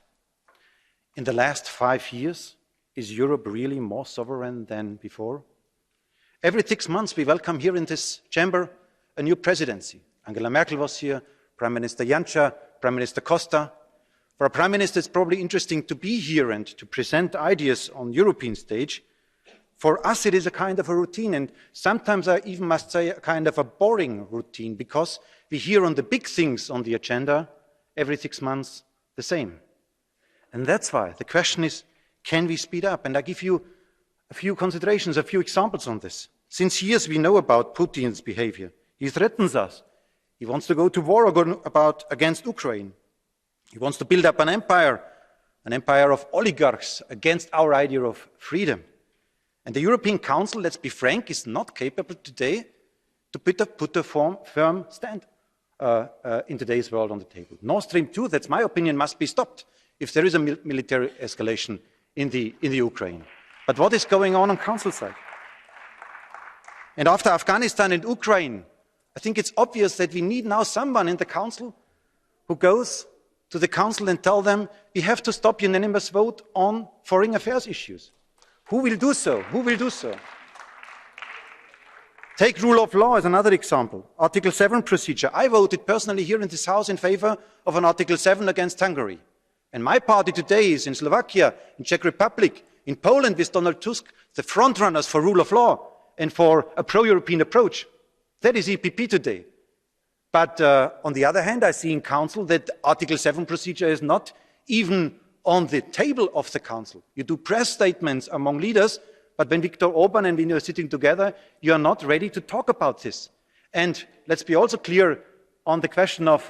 in the last 5 years, is Europe really more sovereign than before? Every 6 months we welcome here in this chamber a new presidency. Angela Merkel was here, Prime Minister Janša, Prime Minister Costa. For a Prime Minister it's probably interesting to be here and to present ideas on European stage. For us it is a kind of a routine, and sometimes I even must say a kind of a boring routine, because we hear on the big things on the agenda every 6 months the same. And that's why the question is, can we speed up? And I give you a few considerations, a few examples on this. Since years we know about Putin's behavior. He threatens us. He wants to go to war against Ukraine. He wants to build up an empire of oligarchs against our idea of freedom. And the European Council, let's be frank, is not capable today to put a firm stand in today's world on the table. Nord Stream 2, that's my opinion, must be stopped if there is a military escalation in the Ukraine. But what is going on Council side? And after Afghanistan and Ukraine, I think it's obvious that we need now someone in the Council who goes to the Council and tell them we have to stop unanimous vote on foreign affairs issues. Who will do so? Who will do so? Take rule of law as another example. Article 7 procedure. I voted personally here in this House in favour of an Article 7 against Hungary. And my party today is in Slovakia, in Czech Republic, in Poland with Donald Tusk, the front runners for rule of law and for a pro-European approach. That is EPP today. But on the other hand, I see in Council that Article 7 procedure is not even on the table of the Council. You do press statements among leaders, but when Viktor Orban and when you are sitting together, you are not ready to talk about this. And let's be also clear on the question of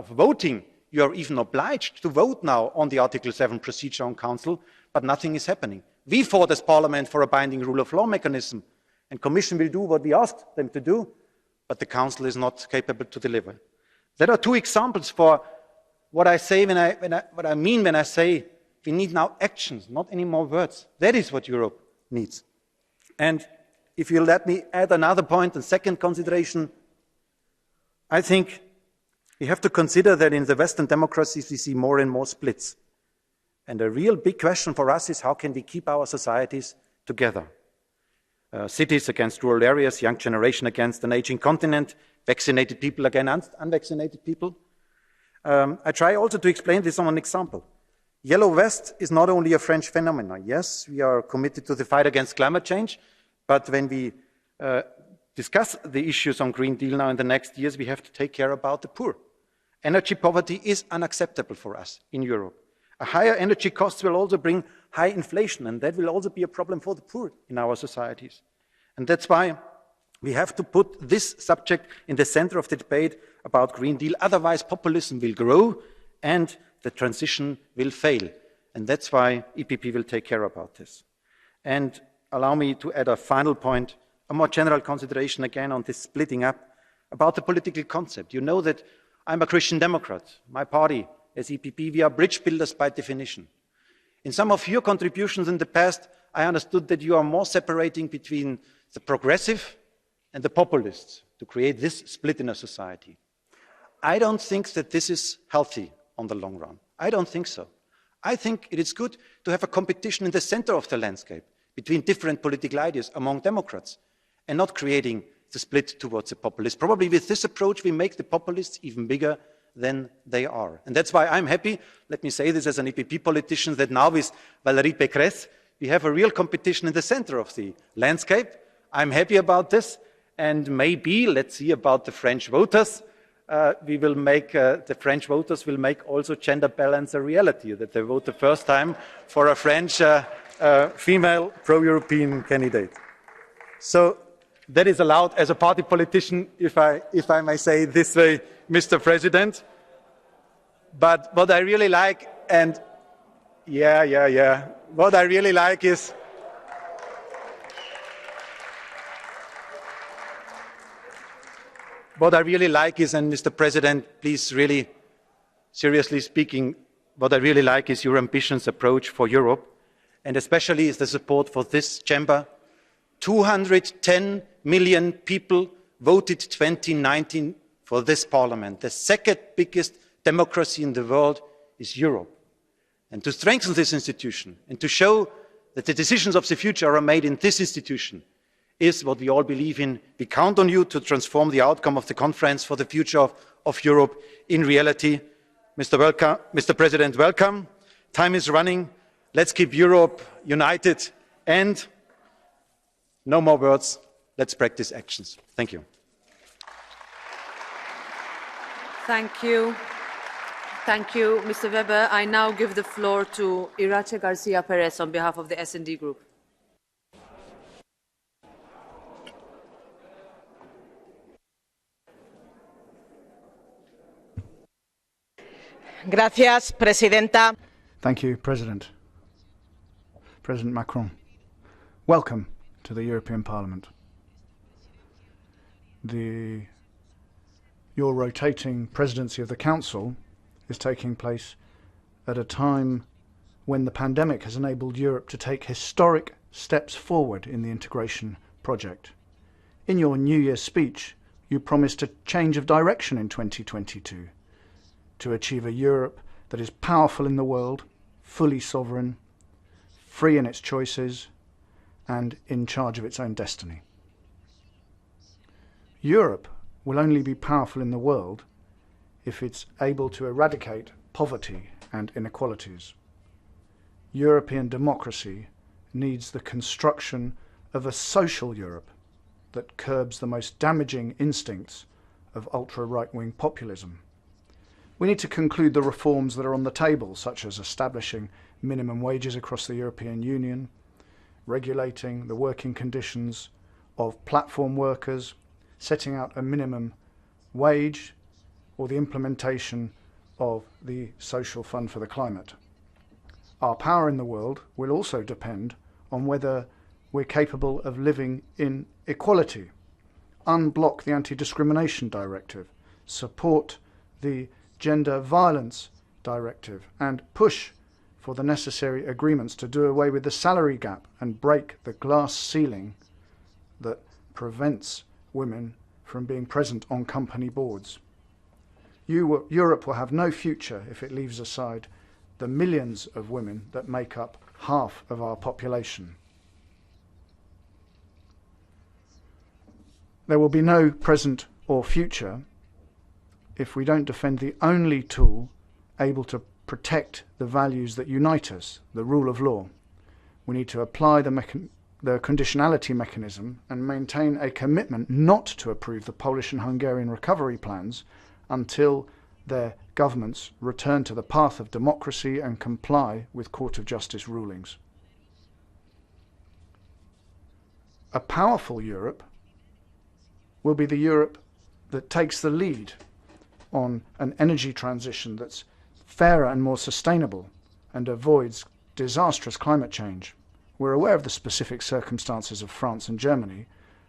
voting. You are even obliged to vote now on the Article 7 procedure on Council, but nothing is happening. We fought as Parliament for a binding rule of law mechanism, and Commission will do what we asked them to do, but the Council is not capable to deliver. There are two examples for what I say what I mean when I say we need now actions, not any more words. That is what Europe needs. And if you let me add another point, a second consideration, I think we have to consider that in the Western democracies we see more and more splits. And a real big question for us is how can we keep our societies together? Cities against rural areas, young generation against an aging continent, vaccinated people against unvaccinated people. I try also to explain this on an example. Yellow vest is not only a French phenomenon. Yes, we are committed to the fight against climate change, but when we discuss the issues on Green Deal now in the next years, we have to take care about the poor. Energy poverty is unacceptable for us in Europe. A higher energy costs will also bring high inflation, and that will also be a problem for the poor in our societies. And that's why we have to put this subject in the center of the debate about Green Deal. Otherwise, populism will grow and the transition will fail. And that's why EPP will take care about this. And allow me to add a final point, a more general consideration again on this splitting up about the political concept. You know that I'm a Christian Democrat. My party, as EPP, we are bridge builders by definition. In some of your contributions in the past, I understood that you are more separating between the progressive and the populists to create this split in a society. I don't think that this is healthy on the long run. I don't think so. I think it is good to have a competition in the center of the landscape between different political ideas among Democrats and not creating the split towards the populists. Probably with this approach we make the populists even bigger than they are. And that's why I'm happy, let me say this as an EPP politician, that now with Valérie Pécresse we have a real competition in the center of the landscape. I'm happy about this, and maybe, let's see about the French voters, the French voters will make also gender balance a reality, that they vote the first time for a French female pro-European candidate. So that is allowed as a party politician, if I may say it this way, Mr. President. But what I really like, and what I really like is and Mr. President, please really, seriously speaking, what I really like is your ambitious approach for Europe, and especially is the support for this chamber. 210 million people voted 2019 for this parliament. The second biggest democracy in the world is Europe. And to strengthen this institution and to show that the decisions of the future are made in this institution is what we all believe in. We count on you to transform the outcome of the conference for the future of Europe in reality. Mr. President, welcome. Time is running. Let's keep Europe united, and no more words. Let's practice actions. Thank you. Thank you. Thank you, Mr. Weber. I now give the floor to Irache Garcia Perez on behalf of the S&D Group. Gracias, Presidenta. Thank you, President. President Macron, welcome to the European Parliament. Your rotating presidency of the Council is taking place at a time when the pandemic has enabled Europe to take historic steps forward in the integration project. In your New Year's speech, you promised a change of direction in 2022 to achieve a Europe that is powerful in the world, fully sovereign, free in its choices, and in charge of its own destiny. Europe will only be powerful in the world if it's able to eradicate poverty and inequalities. European democracy needs the construction of a social Europe that curbs the most damaging instincts of ultra-right-wing populism. We need to conclude the reforms that are on the table, such as establishing minimum wages across the European Union, regulating the working conditions of platform workers, setting out a minimum wage, or the implementation of the Social Fund for the Climate. Our power in the world will also depend on whether we're capable of living in equality, unblock the Anti-Discrimination Directive, support the Gender Violence Directive, and push for the necessary agreements to do away with the salary gap and break the glass ceiling that prevents women from being present on company boards. Europe will have no future if it leaves aside the millions of women that make up half of our population. There will be no present or future if we don't defend the only tool able to protect the values that unite us, the rule of law. We need to apply the conditionality mechanism and maintain a commitment not to approve the Polish and Hungarian recovery plans until their governments return to the path of democracy and comply with Court of Justice rulings. A powerful Europe will be the Europe that takes the lead on an energy transition that's fairer and more sustainable and avoids disastrous climate change. We're aware of the specific circumstances of France and Germany,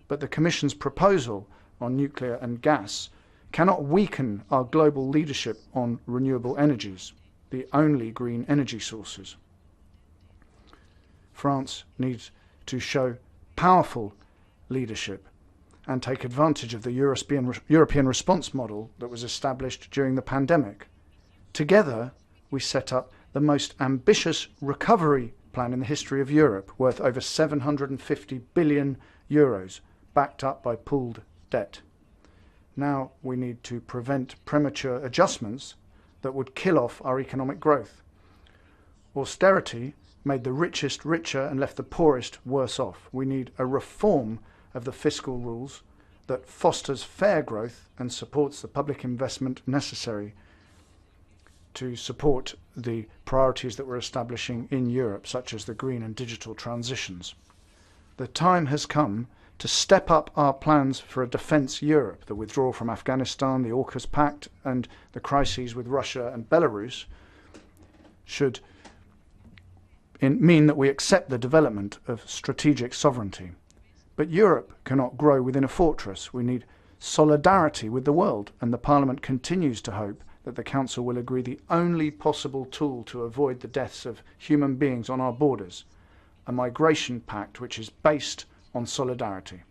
but the Commission's proposal on nuclear and gas cannot weaken our global leadership on renewable energies, the only green energy sources. France needs to show powerful leadership and take advantage of the European response model that was established during the pandemic. Together, we set up the most ambitious recovery plan in the history of Europe, worth over 750 billion euros, backed up by pooled debt. Now we need to prevent premature adjustments that would kill off our economic growth. Austerity made the richest richer and left the poorest worse off. We need a reform of the fiscal rules that fosters fair growth and supports the public investment necessary to support the priorities that we're establishing in Europe, such as the green and digital transitions. The time has come to step up our plans for a defence Europe. The withdrawal from Afghanistan, the Growth Pact, and the crises with Russia and Belarus should mean that we accept the development of strategic sovereignty. But Europe cannot grow within a fortress. We need solidarity with the world, and the Parliament continues to hope that the Council will agree the only possible tool to avoid the deaths of human beings on our borders, a migration pact which is based on solidarity.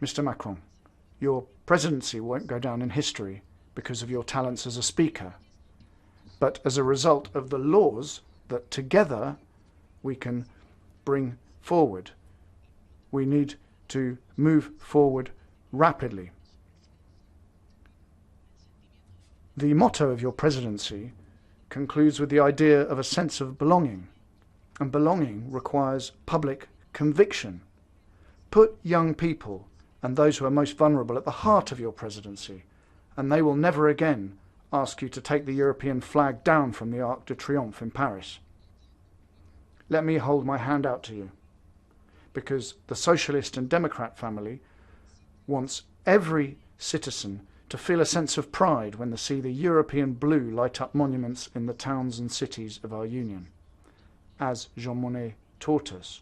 Mr. Macron, your presidency won't go down in history because of your talents as a speaker, but as a result of the laws that together we can bring forward. We need to move forward rapidly. The motto of your presidency concludes with the idea of a sense of belonging, and belonging requires public conviction. Put young people and those who are most vulnerable at the heart of your presidency, and they will never again ask you to take the European flag down from the Arc de Triomphe in Paris. Let me hold my hand out to you, because the Socialist and Democrat family wants every citizen to feel a sense of pride when they see the European blue light up monuments in the towns and cities of our Union. As Jean Monnet taught us,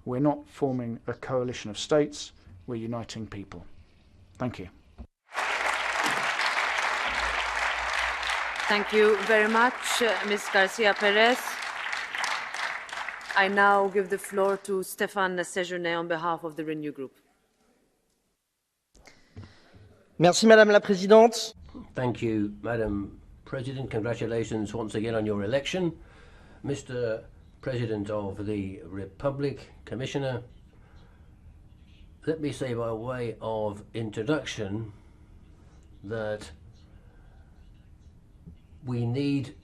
we're not forming a coalition of states, We're uniting people. Thank you. Thank you very much, Ms. Garcia Perez. I now give the floor to Stéphane Séjourné on behalf of the Renew Group. Merci, Madame la Présidente. Thank you, Madam President. Congratulations once again on your election. Mr. President of the Republic, Commissioner, let me say by way of introduction that we need,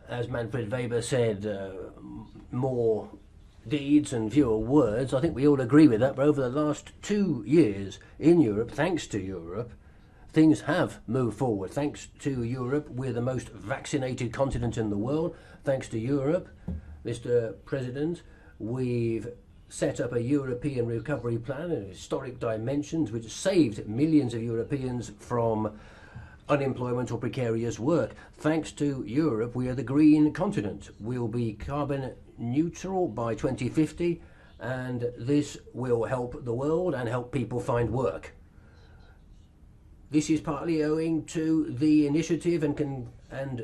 as Manfred Weber said, more deeds and fewer words. I think we all agree with that, but over the last 2 years in Europe, thanks to Europe, things have moved forward. Thanks to Europe, we're the most vaccinated continent in the world. Thanks to Europe, Mr. President, we've set up a European recovery plan in historic dimensions which saved millions of Europeans from unemployment or precarious work. Thanks to Europe, we are the green continent. We'll be carbon neutral by 2050, and this will help the world and help people find work. This is partly owing to the initiative and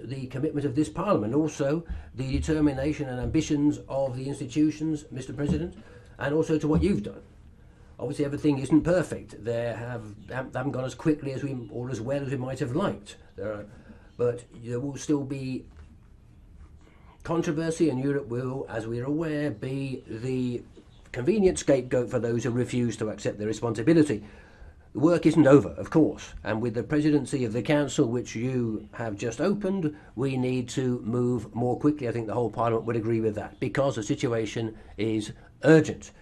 the commitment of this Parliament, also the determination and ambitions of the institutions, Mr. President, and also to what you've done. Obviously, everything isn't perfect. They haven't gone as quickly as or as well as we might have liked. But there will still be controversy, and Europe will, as we're aware, be the convenient scapegoat for those who refuse to accept their responsibility. The work isn't over, of course, and with the presidency of the Council, which you have just opened, we need to move more quickly. I think the whole Parliament would agree with that, because the situation is urgent.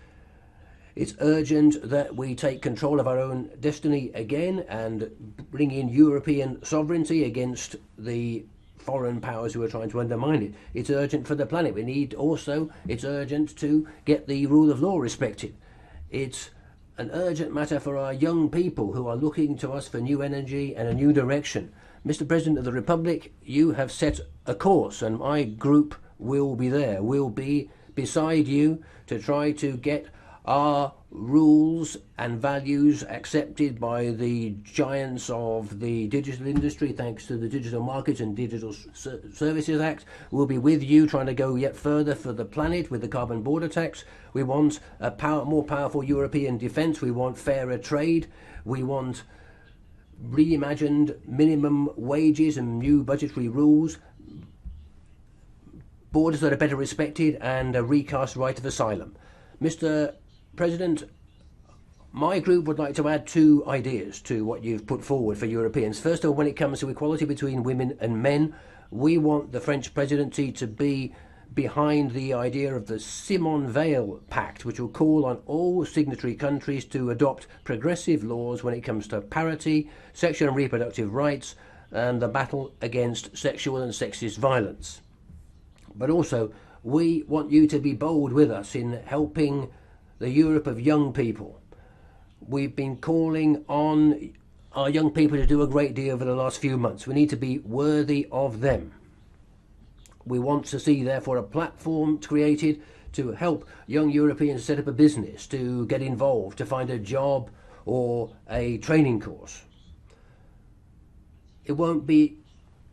It's urgent that we take control of our own destiny again and bring in European sovereignty against the foreign powers who are trying to undermine it. It's urgent for the planet. It's urgent to get the rule of law respected. It's an urgent matter for our young people who are looking to us for new energy and a new direction. Mr. President of the Republic, you have set a course, and my group will be there. We'll be beside you to try to get our rules and values accepted by the giants of the digital industry, thanks to the Digital Markets and Digital Services Act. We'll be with you trying to go yet further for the planet with the carbon border tax. We want a more powerful European defence. We want fairer trade. We want reimagined minimum wages and new budgetary rules, borders that are better respected, and a recast right of asylum. Mr. President, my group would like to add 2 ideas to what you've put forward for Europeans. First of all, when it comes to equality between women and men, we want the French presidency to be behind the idea of the Simone Veil Pact, which will call on all signatory countries to adopt progressive laws when it comes to parity, sexual and reproductive rights, and the battle against sexual and sexist violence. But also, we want you to be bold with us in helping the Europe of young people. We've been calling on our young people to do a great deal over the last few months. We need to be worthy of them. We want to see, therefore, a platform created to help young Europeans set up a business, to get involved, to find a job or a training course. It won't be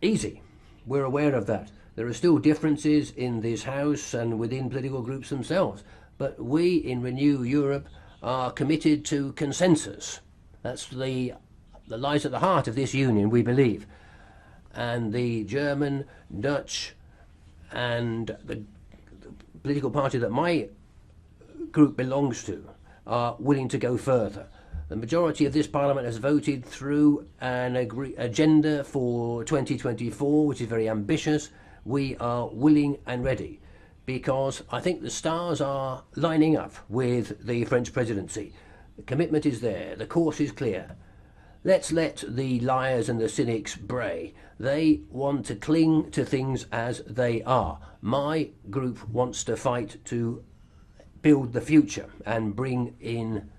easy. We're aware of that. There are still differences in this House and within political groups themselves. But we in Renew Europe are committed to consensus. That's the lies at the heart of this union, we believe. And the German, Dutch, and the political party that my group belongs to are willing to go further. The majority of this Parliament has voted through an agenda for 2024, which is very ambitious. We are willing and ready, because I think the stars are lining up with the French presidency. The commitment is there. The course is clear. Let's let the liars and the cynics bray. They want to cling to things as they are. My group wants to fight to build the future and bring in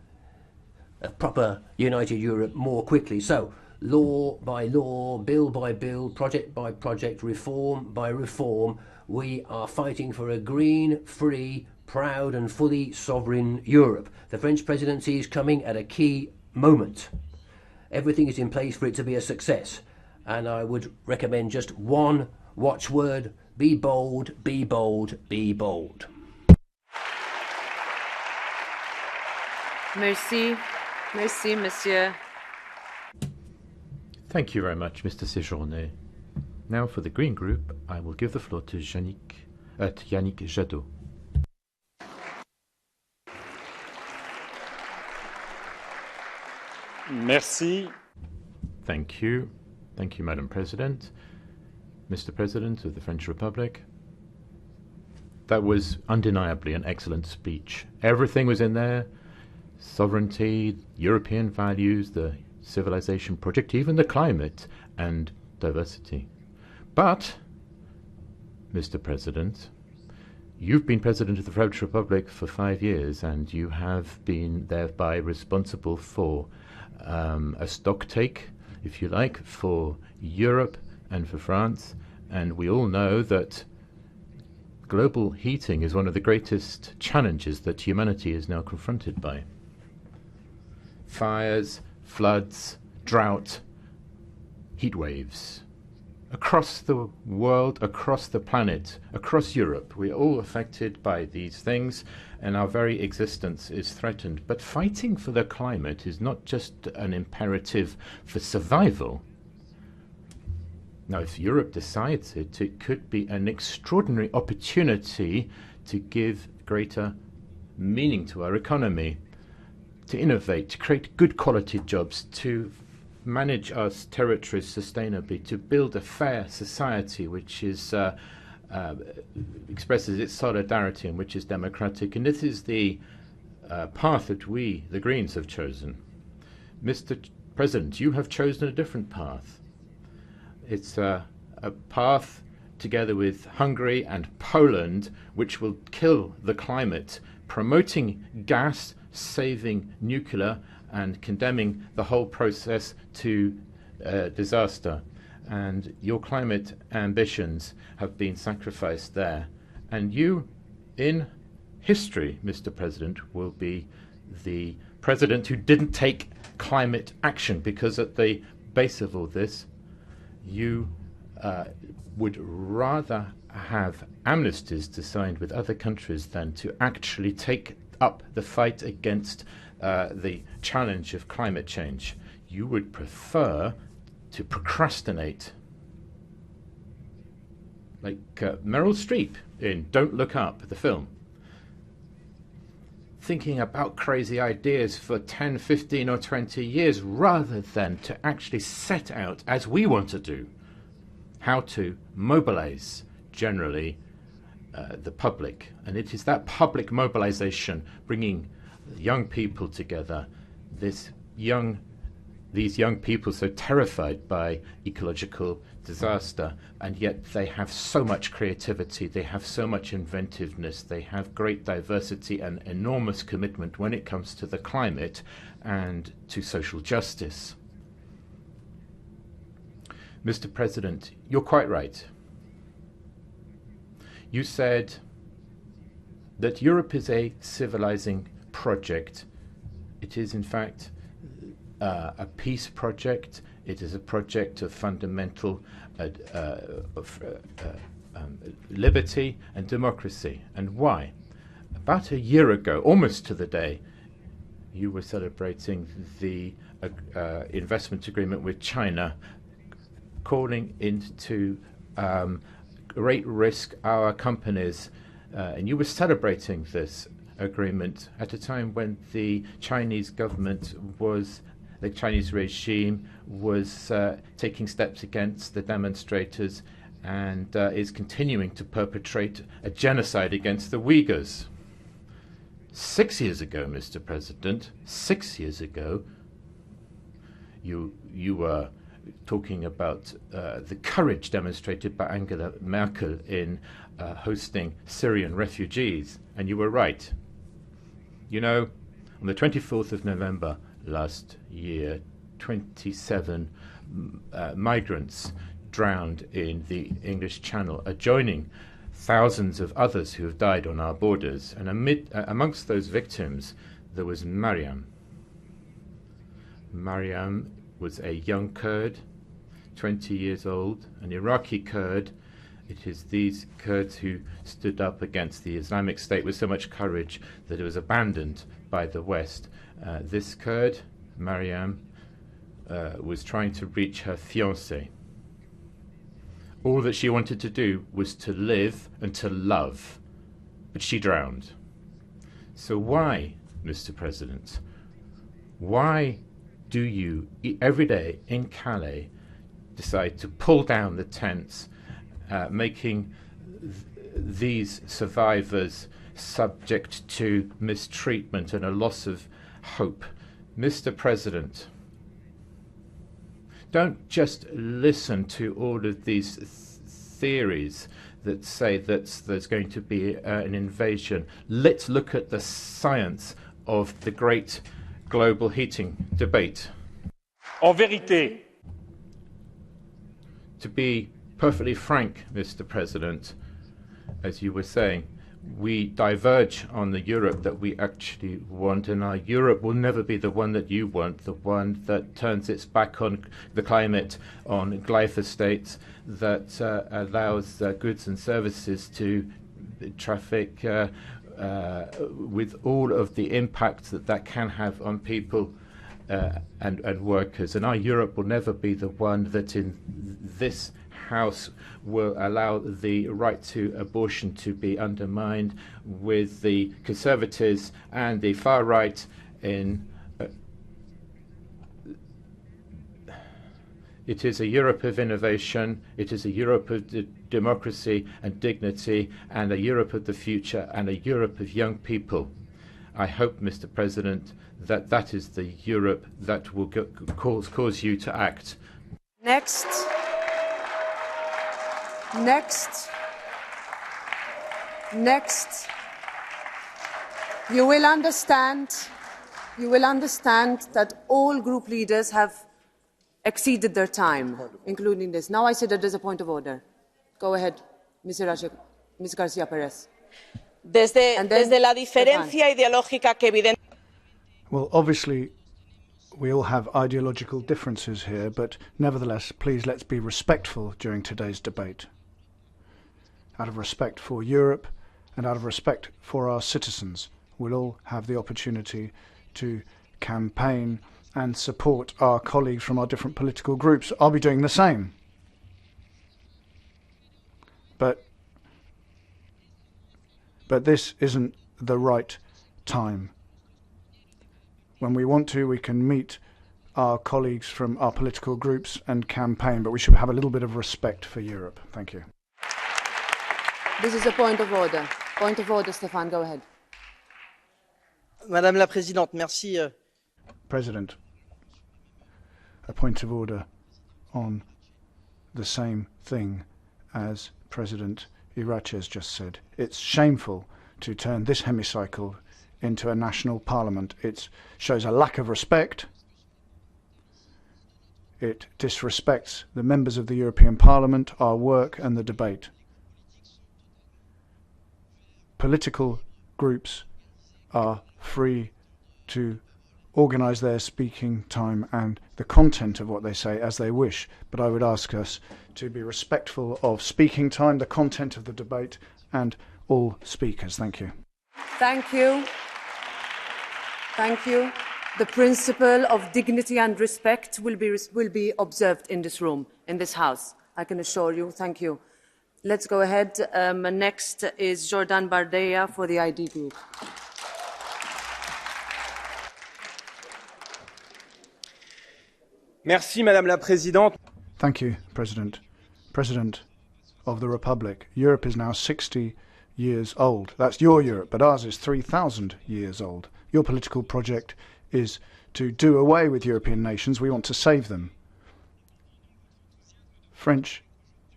a proper united Europe more quickly. So, law by law, bill by bill, project by project, reform by reform, we are fighting for a green, free, proud and fully sovereign Europe. The French presidency is coming at a key moment. Everything is in place for it to be a success. And I would recommend just one watchword: be bold, be bold, be bold. Merci. Merci, Monsieur. Thank you very much, Mr. Séjourné. Now for the Green Group, I will give the floor to Yannick Jadot. Merci. Thank you. Thank you, Madam President. Mr. President of the French Republic. That was undeniably an excellent speech. Everything was in there. Sovereignty, European values, the civilization project, even the climate and diversity. But, Mr. President, you've been President of the French Republic for 5 years, and you have been thereby responsible for a stock take, if you like, for Europe and for France. And we all know that global heating is one of the greatest challenges that humanity is now confronted by. Fires, floods, drought, heat waves. Across the world, across the planet, across Europe, we're all affected by these things, and our very existence is threatened. But fighting for the climate is not just an imperative for survival. Now, if Europe decides it, it could be an extraordinary opportunity to give greater meaning to our economy, to innovate, to create good quality jobs, to manage our territories sustainably, to build a fair society which is expresses its solidarity and which is democratic. And this is the path that we, the Greens, have chosen. Mr. President, you have chosen a different path. It's a path together with Hungary and Poland which will kill the climate, promoting gas, saving nuclear, and condemning the whole process to disaster. And your climate ambitions have been sacrificed there. And you, in history, Mr. President, will be the president who didn't take climate action, because at the base of all this, you would rather have amnesties to sign with other countries than to actually take up the fight against the challenge of climate change. You would prefer to procrastinate, like Meryl Streep in Don't Look Up, the film, thinking about crazy ideas for 10, 15 or 20 years rather than to actually set out, as we want to do, how to mobilize generally the public. And it is that public mobilization, bringing young people together, these young people so terrified by ecological disaster, and yet they have so much creativity, they have so much inventiveness, they have great diversity and enormous commitment when it comes to the climate and to social justice. Mr. President, you're quite right. You said that Europe is a civilizing project. It is, in fact, a peace project. It is a project of fundamental liberty and democracy. And why? About a year ago, almost to the day, you were celebrating the investment agreement with China, calling into great risk our companies. And you were celebrating this agreement at a time when the Chinese government the Chinese regime was taking steps against the demonstrators and is continuing to perpetrate a genocide against the Uyghurs. 6 years ago, Mr. President, 6 years ago, you were talking about the courage demonstrated by Angela Merkel in hosting Syrian refugees, and you were right. You know, on the 24th of November last year, 27 migrants drowned in the English Channel, adjoining thousands of others who have died on our borders. And amongst those victims, there was Mariam. Mariam was a young Kurd, 20 years old, an Iraqi Kurd. It is these Kurds who stood up against the Islamic State with so much courage that it was abandoned by the West. This Kurd, Mariam, was trying to reach her fiancé. All that she wanted to do was to live and to love, but she drowned. So why, Mr. President, why do you every day in Calais decide to pull down the tents, making these survivors subject to mistreatment and a loss of hope? Mr. President, don't just listen to all of these theories that say that there's going to be an invasion. Let's look at the science of the great global heating debate. En vérité, to be perfectly frank, Mr. President, as you were saying, we diverge on the Europe that we actually want, and our Europe will never be the one that you want, the one that turns its back on the climate, on glyphosate, that allows goods and services to traffic with all of the impact that can have on people and workers. And our Europe will never be the one that in this House will allow the right to abortion to be undermined, with the Conservatives and the far right in it is a Europe of innovation, it is a Europe of democracy and dignity, and a Europe of the future, and a Europe of young people. I hope, Mr. President, that that is the Europe that will cause you to act. Next. You will understand that all group leaders have exceeded their time, including this. Now I see that there's a point of order. Go ahead, Ms. Garcia Perez. Desde la diferencia ideológica que evidentemente. Well, obviously, we all have ideological differences here, but nevertheless, please let's be respectful during today's debate. Out of respect for Europe and out of respect for our citizens, we'll all have the opportunity to campaign and support our colleagues from our different political groups. I'll be doing the same. But this isn't the right time. When we want to, we can meet our colleagues from our political groups and campaign, but we should have a little bit of respect for Europe. Thank you. This is a point of order. Point of order, Stéphane, go ahead. Madame la Présidente, merci. President, a point of order on the same thing as President Irache just said. It's shameful to turn this hemicycle into a national parliament. It shows a lack of respect. It disrespects the members of the European Parliament, our work and the debate. Political groups are free to organise their speaking time and the content of what they say as they wish, but I would ask us to be respectful of speaking time, the content of the debate, and all speakers. Thank you. Thank you. Thank you. The principle of dignity and respect will be observed in this room, in this House. I can assure you. Thank you. Let's go ahead. Next is Jordan Bardea for the ID Group. merci Madame la Présidente. Thank you, President. President of the Republic. Europe is now 60 years old. That's your Europe, but ours is 3,000 years old. Your political project is to do away with European nations. We want to save them. French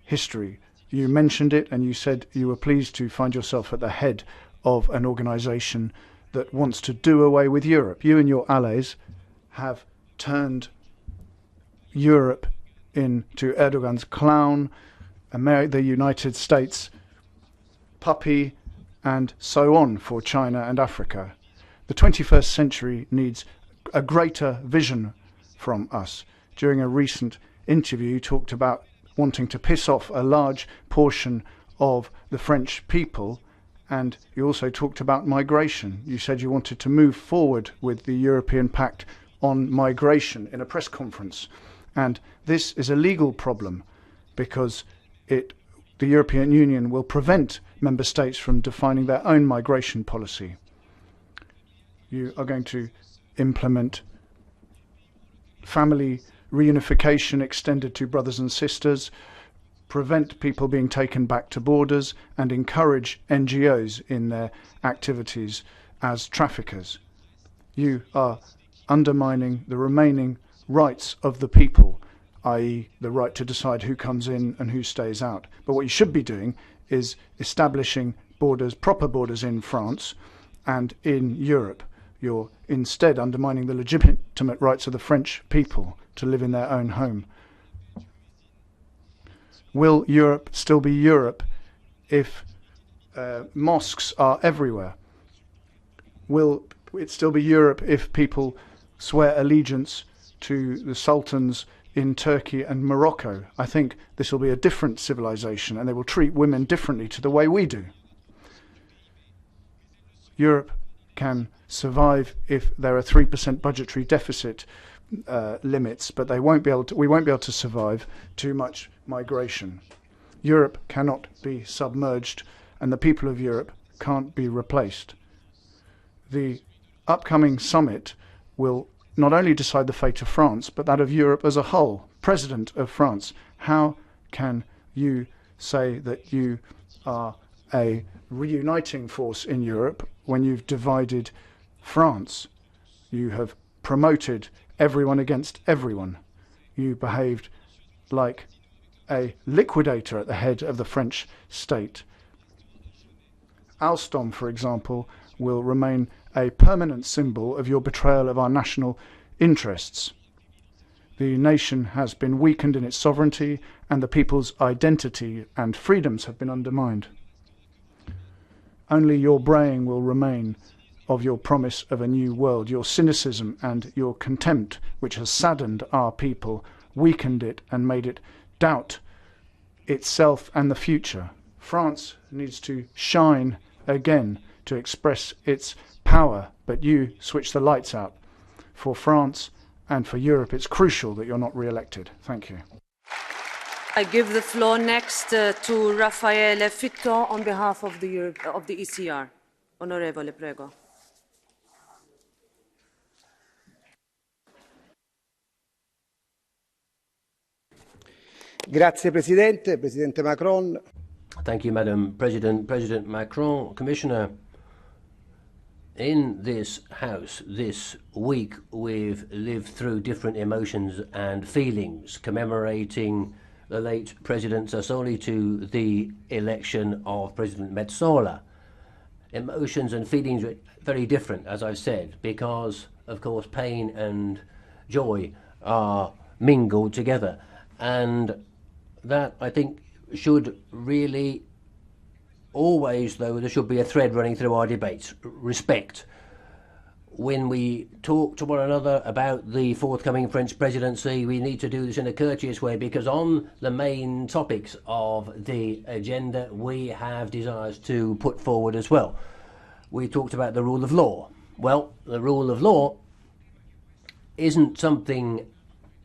history. You mentioned it and you said you were pleased to find yourself at the head of an organisation that wants to do away with Europe. You and your allies have turned Europe into Erdogan's clown. The United States puppy, and so on for China and Africa. The 21st century needs a greater vision from us. During a recent interview, you talked about wanting to piss off a large portion of the French people, and you also talked about migration. You said you wanted to move forward with the European Pact on migration in a press conference. And this is a legal problem because the European Union will prevent member states from defining their own migration policy. You are going to implement family reunification extended to brothers and sisters, prevent people being taken back to borders, and encourage NGOs in their activities as traffickers. You are undermining the remaining rights of the people, i.e. the right to decide who comes in and who stays out. But what you should be doing is establishing borders, proper borders in France and in Europe. You're instead undermining the legitimate rights of the French people to live in their own home. Will Europe still be Europe if mosques are everywhere? Will it still be Europe if people swear allegiance to the sultans in Turkey and Morocco? I think this will be a different civilization, and they will treat women differently to the way we do. Europe can survive if there are 3% budgetary deficit limits, but we won't be able to survive too much migration. Europe cannot be submerged, and the people of Europe can't be replaced. The upcoming summit will not only decide the fate of France, but that of Europe as a whole. President of France, how can you say that you are a reuniting force in Europe when you've divided France? You have promoted everyone against everyone. You behaved like a liquidator at the head of the French state. Alstom, for example, will remain a permanent symbol of your betrayal of our national interests. The nation has been weakened in its sovereignty, and the people's identity and freedoms have been undermined. Only your braying will remain of your promise of a new world. Your cynicism and your contempt, which has saddened our people, weakened it and made it doubt itself and the future. France needs to shine again to express its power, but you switch the lights out. For France and for Europe, it's crucial that you're not re-elected. Thank you. I give the floor next to Raffaele Fitto on behalf of the ECR. Onorevole, prego. Grazie Presidente, Presidente Macron. Thank you, Madam President, President Macron, Commissioner. In this House this week, we've lived through different emotions and feelings, commemorating the late President Sassoli to the election of President Metsola. Emotions and feelings are very different, as I've said, because, of course, pain and joy are mingled together. And that, I think, should really always, though, there should be a thread running through our debates. Respect. When we talk to one another about the forthcoming French presidency, we need to do this in a courteous way, because on the main topics of the agenda, we have desires to put forward as well. We talked about the rule of law. Well, the rule of law isn't something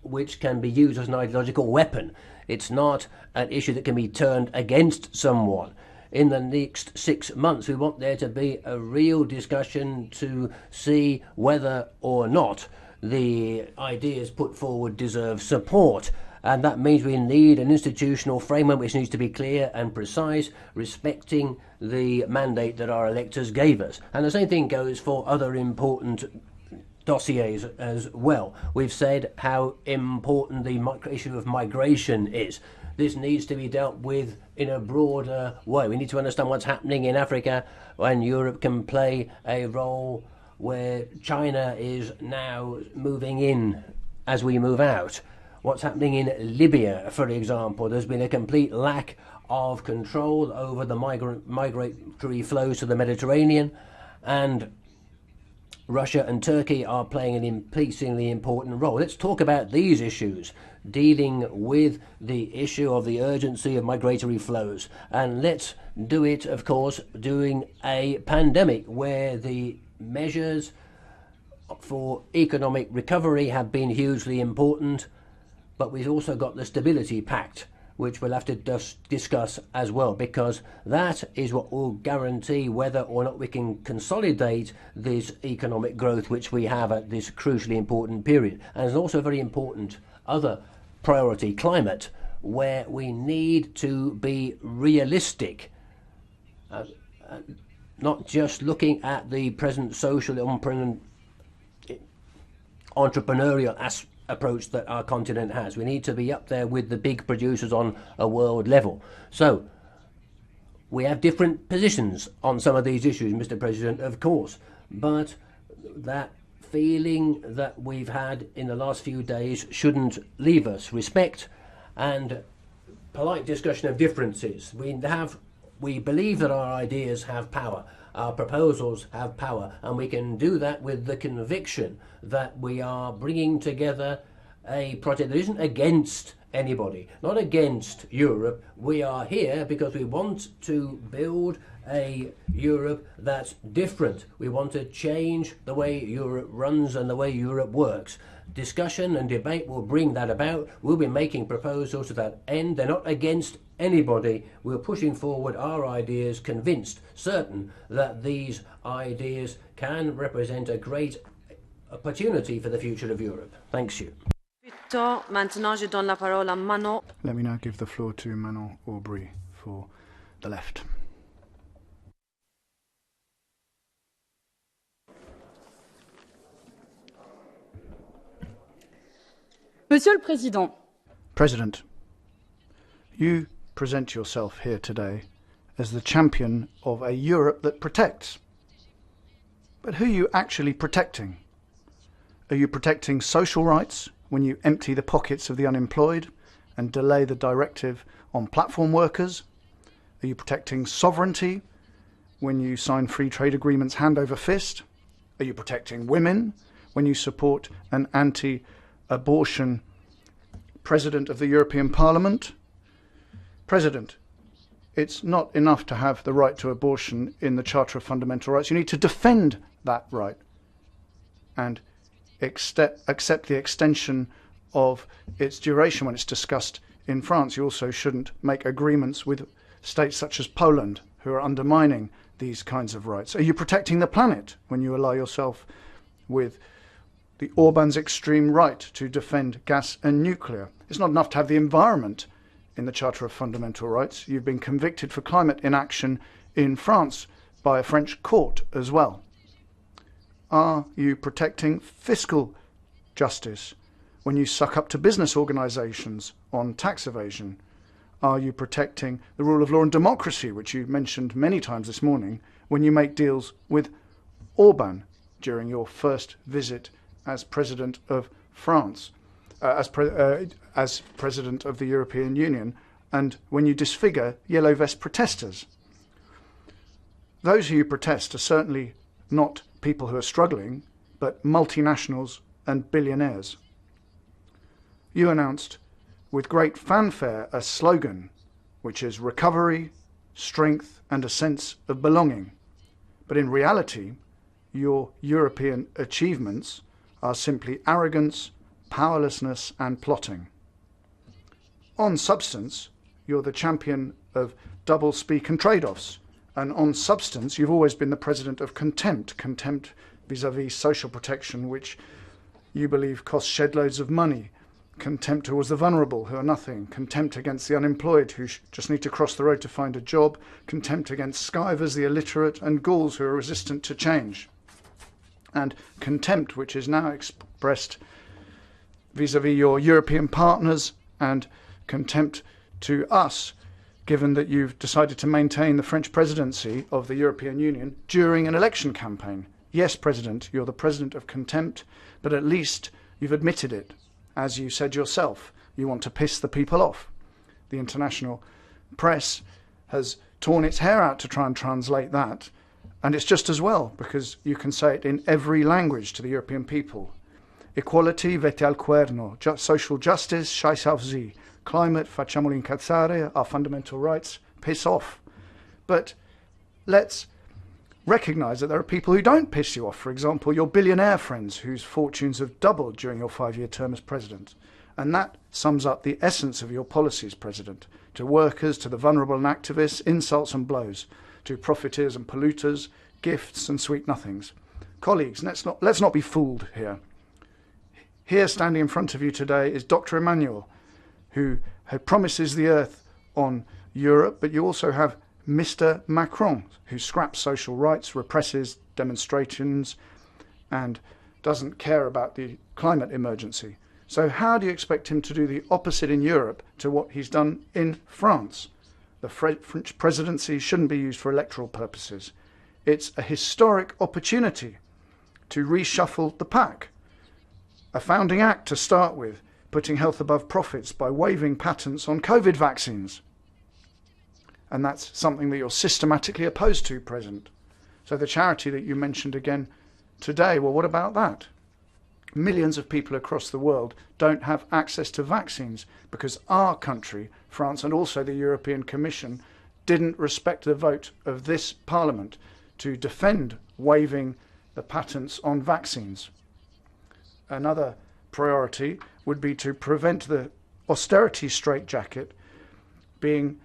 which can be used as an ideological weapon. It's not an issue that can be turned against someone. In the next 6 months, we want there to be a real discussion to see whether or not the ideas put forward deserve support. And that means we need an institutional framework which needs to be clear and precise, respecting the mandate that our electors gave us. And the same thing goes for other important dossiers as well. We've said how important the issue of migration is. This needs to be dealt with in a broader way. We need to understand what's happening in Africa, and Europe can play a role where China is now moving in as we move out. What's happening in Libya, for example, there's been a complete lack of control over the migratory flows to the Mediterranean, and Russia and Turkey are playing an increasingly important role. Let's talk about these issues, dealing with the issue of the urgency of migratory flows. And let's do it, of course, during a pandemic where the measures for economic recovery have been hugely important, but we've also got the Stability Pact, which we'll have to discuss as well, because that is what will guarantee whether or not we can consolidate this economic growth which we have at this crucially important period. And there's also a very important other priority, climate, where we need to be realistic, not just looking at the present social entrepreneurial approach that our continent has. We need to be up there with the big producers on a world level. So we have different positions on some of these issues, Mr. President, of course, but that feeling that we've had in the last few days shouldn't leave us. Respect and polite discussion of differences. We believe that our ideas have power. Our proposals have power, and we can do that with the conviction that we are bringing together a project that isn't against anybody, not against Europe. We are here because we want to build a Europe that's different. We want to change the way Europe runs and the way Europe works. Discussion and debate will bring that about. We'll be making proposals to that end. They're not against anybody. We're pushing forward our ideas, convinced, certain that these ideas can represent a great opportunity for the future of Europe. Thanks you. Let me now give the floor to Manon Aubry for the left. Monsieur le Président. President, you present yourself here today as the champion of a Europe that protects. But who are you actually protecting? Are you protecting social rights when you empty the pockets of the unemployed and delay the directive on platform workers? Are you protecting sovereignty when you sign free trade agreements hand over fist? Are you protecting women when you support an anti-abortion President of the European Parliament? President, it's not enough to have the right to abortion in the Charter of Fundamental Rights. You need to defend that right and accept the extension of its duration when it's discussed in France. You also shouldn't make agreements with states such as Poland who are undermining these kinds of rights. Are you protecting the planet when you ally yourself with the Orban's extreme right to defend gas and nuclear? It's not enough to have the environment in the Charter of Fundamental Rights. You've been convicted for climate inaction in France by a French court as well. Are you protecting fiscal justice when you suck up to business organisations on tax evasion? Are you protecting the rule of law and democracy, which you mentioned many times this morning, when you make deals with Orban during your first visit as President of France, as President of the European Union, and when you disfigure yellow vest protesters? Those who you protest are certainly not people who are struggling, but multinationals and billionaires. You announced with great fanfare a slogan, which is recovery, strength, and a sense of belonging. But in reality, your European achievements are simply arrogance, powerlessness, and plotting. On substance, you're the champion of double-speak and trade-offs. And on substance, you've always been the president of contempt vis-à-vis social protection, which you believe costs shed loads of money, contempt towards the vulnerable who are nothing, contempt against the unemployed who just need to cross the road to find a job, contempt against skivers, the illiterate, and ghouls who are resistant to change. And contempt, which is now expressed vis-à-vis your European partners, and contempt to us, given that you've decided to maintain the French presidency of the European Union during an election campaign. Yes, President, you're the president of contempt, but at least you've admitted it. As you said yourself, you want to piss the people off. The international press has torn its hair out to try and translate that, and it's just as well, because you can say it in every language to the European people. Equality, vete al cuerno. Social justice, scheiß auf Sie. Climate, facciamolo incazzare. Our fundamental rights, piss off. But let's recognise that there are people who don't piss you off. For example, your billionaire friends whose fortunes have doubled during your 5-year term as president. And that sums up the essence of your policies, President. To workers, to the vulnerable and activists, insults and blows. To profiteers and polluters, gifts and sweet nothings. Colleagues, let's not be fooled here. Here, standing in front of you today, is Dr. Emmanuel, who promises the earth on Europe, but you also have Mr. Macron, who scraps social rights, represses demonstrations, and doesn't care about the climate emergency. So how do you expect him to do the opposite in Europe to what he's done in France? The French presidency shouldn't be used for electoral purposes. It's a historic opportunity to reshuffle the pack. A founding act to start with, putting health above profits by waiving patents on COVID vaccines. And that's something that you're systematically opposed to, President. So the charity that you mentioned again today, well, what about that? Millions of people across the world don't have access to vaccines because our country, France, and also the European Commission didn't respect the vote of this Parliament to defend waiving the patents on vaccines. Another priority would be to prevent the austerity straitjacket being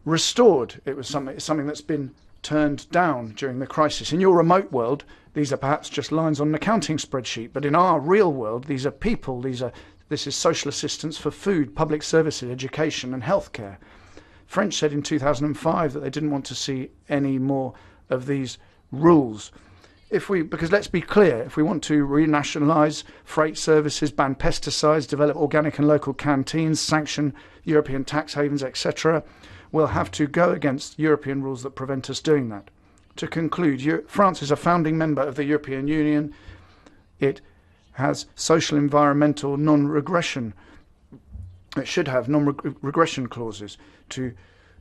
restored. It was something that's been turned down during the crisis. In your remote world, these are perhaps just lines on an accounting spreadsheet, but in our real world, these are people. This is social assistance for food, public services, education and healthcare. French said in 2005 that they didn't want to see any more of these rules. Because let's be clear, if we want to renationalise freight services, ban pesticides, develop organic and local canteens, sanction European tax havens, etc., we'll have to go against European rules that prevent us doing that. To conclude, France is a founding member of the European Union. It has social, environmental, non-regression. It should have non-regression clauses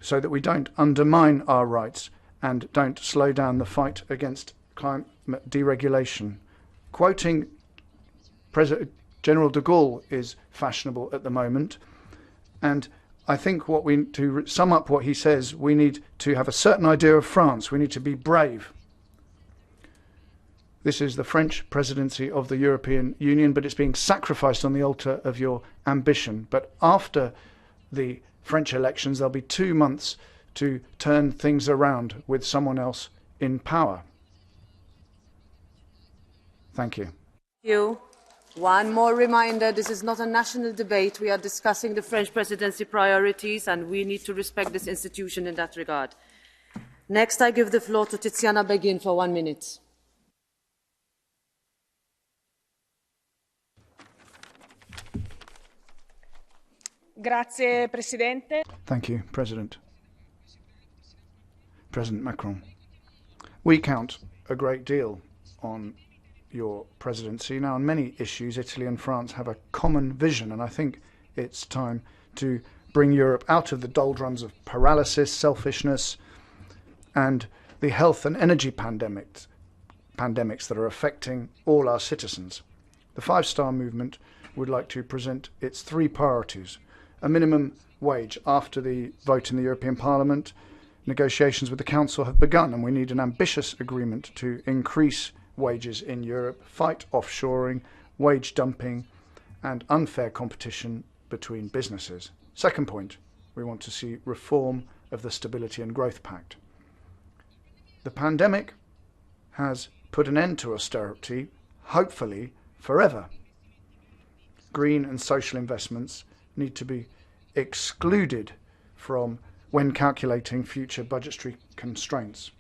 so that we don't undermine our rights and don't slow down the fight against climate deregulation. Quoting General de Gaulle is fashionable at the moment, and I think to sum up what he says, we need to have a certain idea of France. We need to be brave. This is the French presidency of the European Union, but it's being sacrificed on the altar of your ambition. But after the French elections, there'll be 2 months to turn things around with someone else in power. Thank you. Thank you. One more reminder, this is not a national debate. We are discussing the French presidency priorities and we need to respect this institution in that regard. Next, I give the floor to Tiziana Beghin for 1 minute. Grazie, Presidente. Thank you, President. President Macron. We count a great deal on your presidency. Now, on many issues, Italy and France have a common vision, and I think it's time to bring Europe out of the doldrums of paralysis, selfishness, and the health and energy pandemics that are affecting all our citizens. The Five Star Movement would like to present its 3 priorities. A minimum wage. After the vote in the European Parliament, negotiations with the Council have begun, and we need an ambitious agreement to increase wages in Europe, fight offshoring, wage dumping, and unfair competition between businesses. Second point, we want to see reform of the Stability and Growth Pact. The pandemic has put an end to austerity, hopefully forever. Green and social investments need to be excluded from when calculating future budgetary constraints.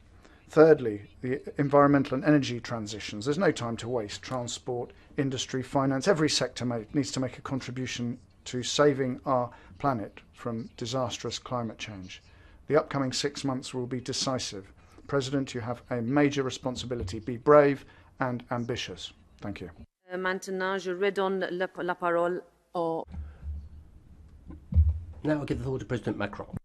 Thirdly, the environmental and energy transitions. There's no time to waste. Transport, industry, finance, every sector needs to make a contribution to saving our planet from disastrous climate change. The upcoming 6 months will be decisive. President, you have a major responsibility. Be brave and ambitious. Thank you. Maintenant, je redonne la parole au... Now I'll give the floor to President Macron.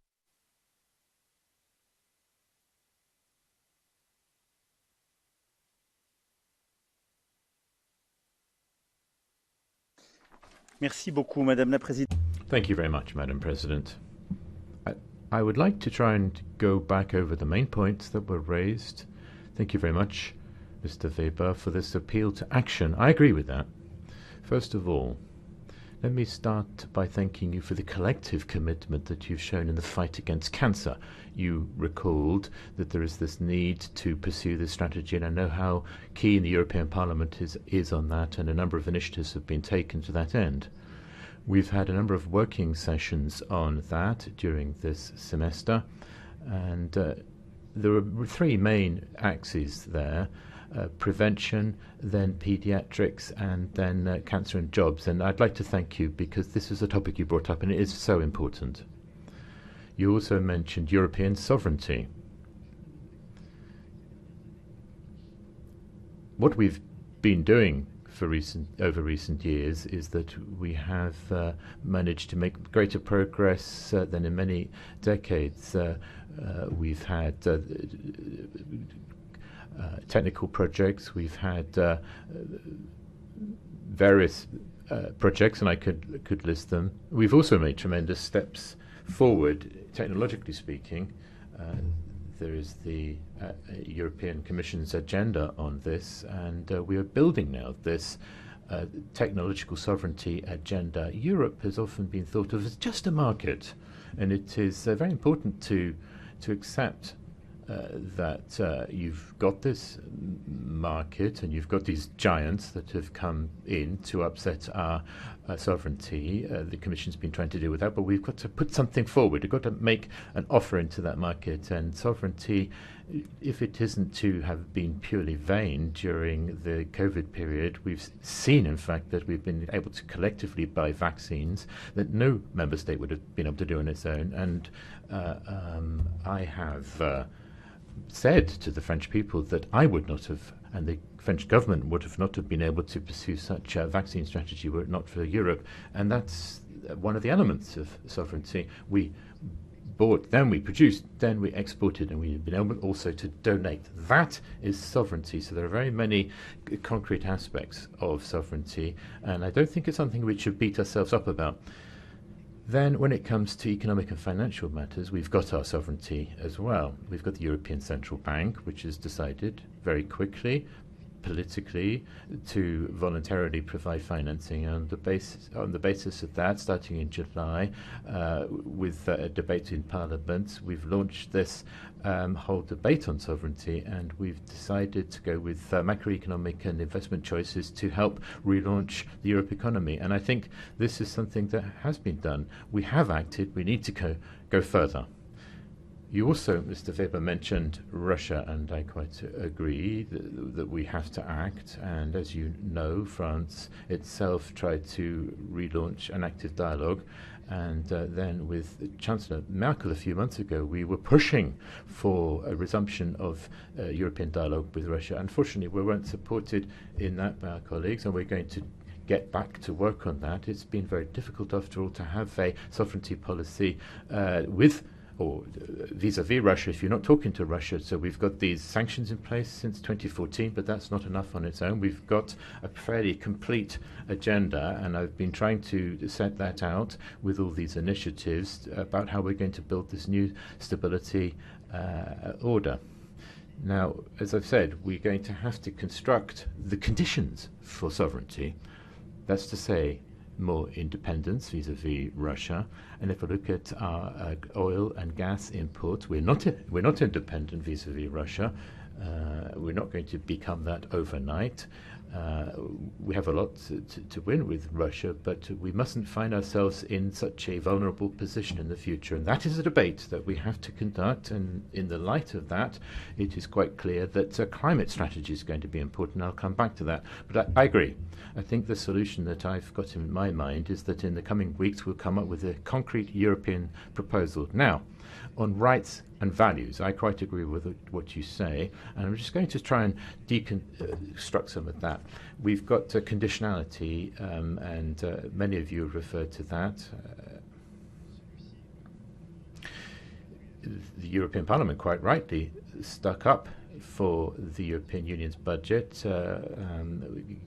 Merci beaucoup, Madame la Présidente. Thank you very much, Madam President. I would like to try and go back over the main points that were raised. Thank you very much, Mr. Weber, for this appeal to action. I agree with that. First of all, let me start by thanking you for the collective commitment that you've shown in the fight against cancer. You recalled that there is this need to pursue this strategy, and I know how keen the European Parliament is on that, and a number of initiatives have been taken to that end. We've had a number of working sessions on that during this semester, and there were three main axes there. Prevention, then pediatrics, and then cancer and jobs. And I'd like to thank you because this is a topic you brought up and it is so important. You also mentioned European sovereignty. What we've been doing for over recent years is that we have managed to make greater progress than in many decades. We've had technical projects, we've had various projects, and I could list them. We've also made tremendous steps forward, technologically speaking. There is the European Commission's agenda on this, and we are building now this technological sovereignty agenda. Europe has often been thought of as just a market, and it is very important to accept that you've got this market and you've got these giants that have come in to upset our sovereignty. The Commission's been trying to deal with that, but we've got to put something forward. We've got to make an offer into that market, and sovereignty, if it isn't to have been purely vain during the COVID period, we've seen, in fact, that we've been able to collectively buy vaccines that no member state would have been able to do on its own. And I have said to the French people that I would not have, and the French government would have not have been able to pursue such a vaccine strategy were it not for Europe. And that's one of the elements of sovereignty. We bought, then we produced, then we exported, and we've been able also to donate. That is sovereignty. So there are very many concrete aspects of sovereignty, and I don't think it's something we should beat ourselves up about. Then, when it comes to economic and financial matters, we've got our sovereignty as well. We've got the European Central Bank, which has decided very quickly, politically, to voluntarily provide financing on the basis of that, starting in July, with a debate in Parliament. We've launched this whole debate on sovereignty, and we've decided to go with macroeconomic and investment choices to help relaunch the Europe economy. And I think this is something that has been done. We have acted. We need to go further. You also, Mr. Weber, mentioned Russia, and I quite agree that we have to act. And as you know, France itself tried to relaunch an active dialogue. And then with Chancellor Merkel a few months ago, we were pushing for a resumption of European dialogue with Russia. Unfortunately, we weren't supported in that by our colleagues, and we're going to get back to work on that. It's been very difficult, after all, to have a sovereignty policy vis-à-vis Russia if you're not talking to Russia. So we've got these sanctions in place since 2014, but that's not enough on its own. We've got a fairly complete agenda, and I've been trying to set that out with all these initiatives about how we're going to build this new stability order. Now, as I've said, we're going to have to construct the conditions for sovereignty. That's to say, more independence vis-à-vis Russia. And if I look at our oil and gas imports, we're not independent vis-à-vis Russia. We're not going to become that overnight. We have a lot to win with Russia, but we mustn't find ourselves in such a vulnerable position in the future. And that is a debate that we have to conduct. And in the light of that, it is quite clear that a climate strategy is going to be important. I'll come back to that. But I agree. I think the solution that I've got in my mind is that in the coming weeks we'll come up with a concrete European proposal. Now, on rights and values, I quite agree with what you say, and I'm just going to try and deconstruct some of that. We've got conditionality, and many of you have referred to that. The European Parliament quite rightly stuck up for the European Union's budget,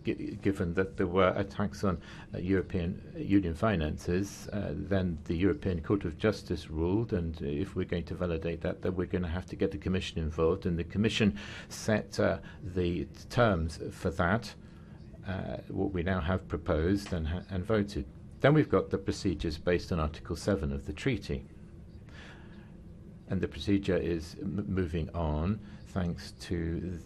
given that there were attacks on European Union finances. Then the European Court of Justice ruled, and if we're going to validate that, then we're going to have to get the Commission involved, and the Commission set the terms for that, what we now have proposed and voted. Then we've got the procedures based on Article 7 of the treaty. And the procedure is moving on thanks to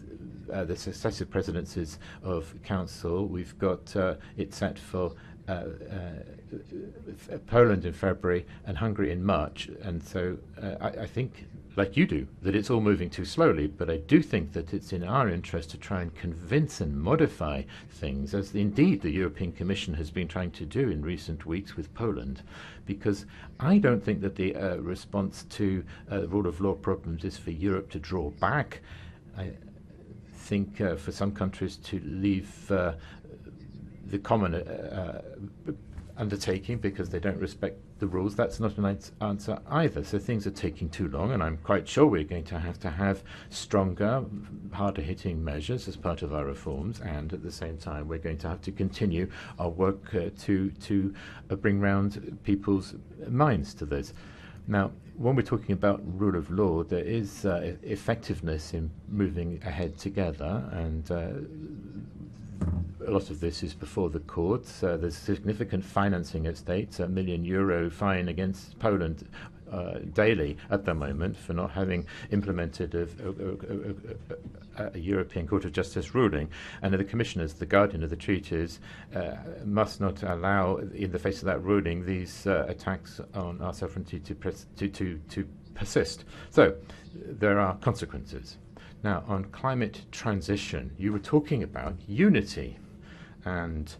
the successive presidencies of Council. We've got it set for Poland in February and Hungary in March. And so I think, like you do, that it's all moving too slowly, but I do think that it's in our interest to try and convince and modify things, as indeed the European Commission has been trying to do in recent weeks with Poland, because I don't think that the response to rule of law problems is for Europe to draw back. I think for some countries to leave the common undertaking because they don't respect the rules, that's not an answer either. So things are taking too long, and I'm quite sure we're going to have stronger, harder-hitting measures as part of our reforms, and at the same time we're going to have to continue our work to bring round people's minds to this. Now, when we're talking about rule of law, there is effectiveness in moving ahead together, and a lot of this is before the courts. There's significant financing at stake, €1 million fine against Poland daily at the moment for not having implemented a European Court of Justice ruling. And the Commission, as the guardian of the treaties, must not allow, in the face of that ruling, these attacks on our sovereignty to persist. So there are consequences. Now, on climate transition, you were talking about unity, and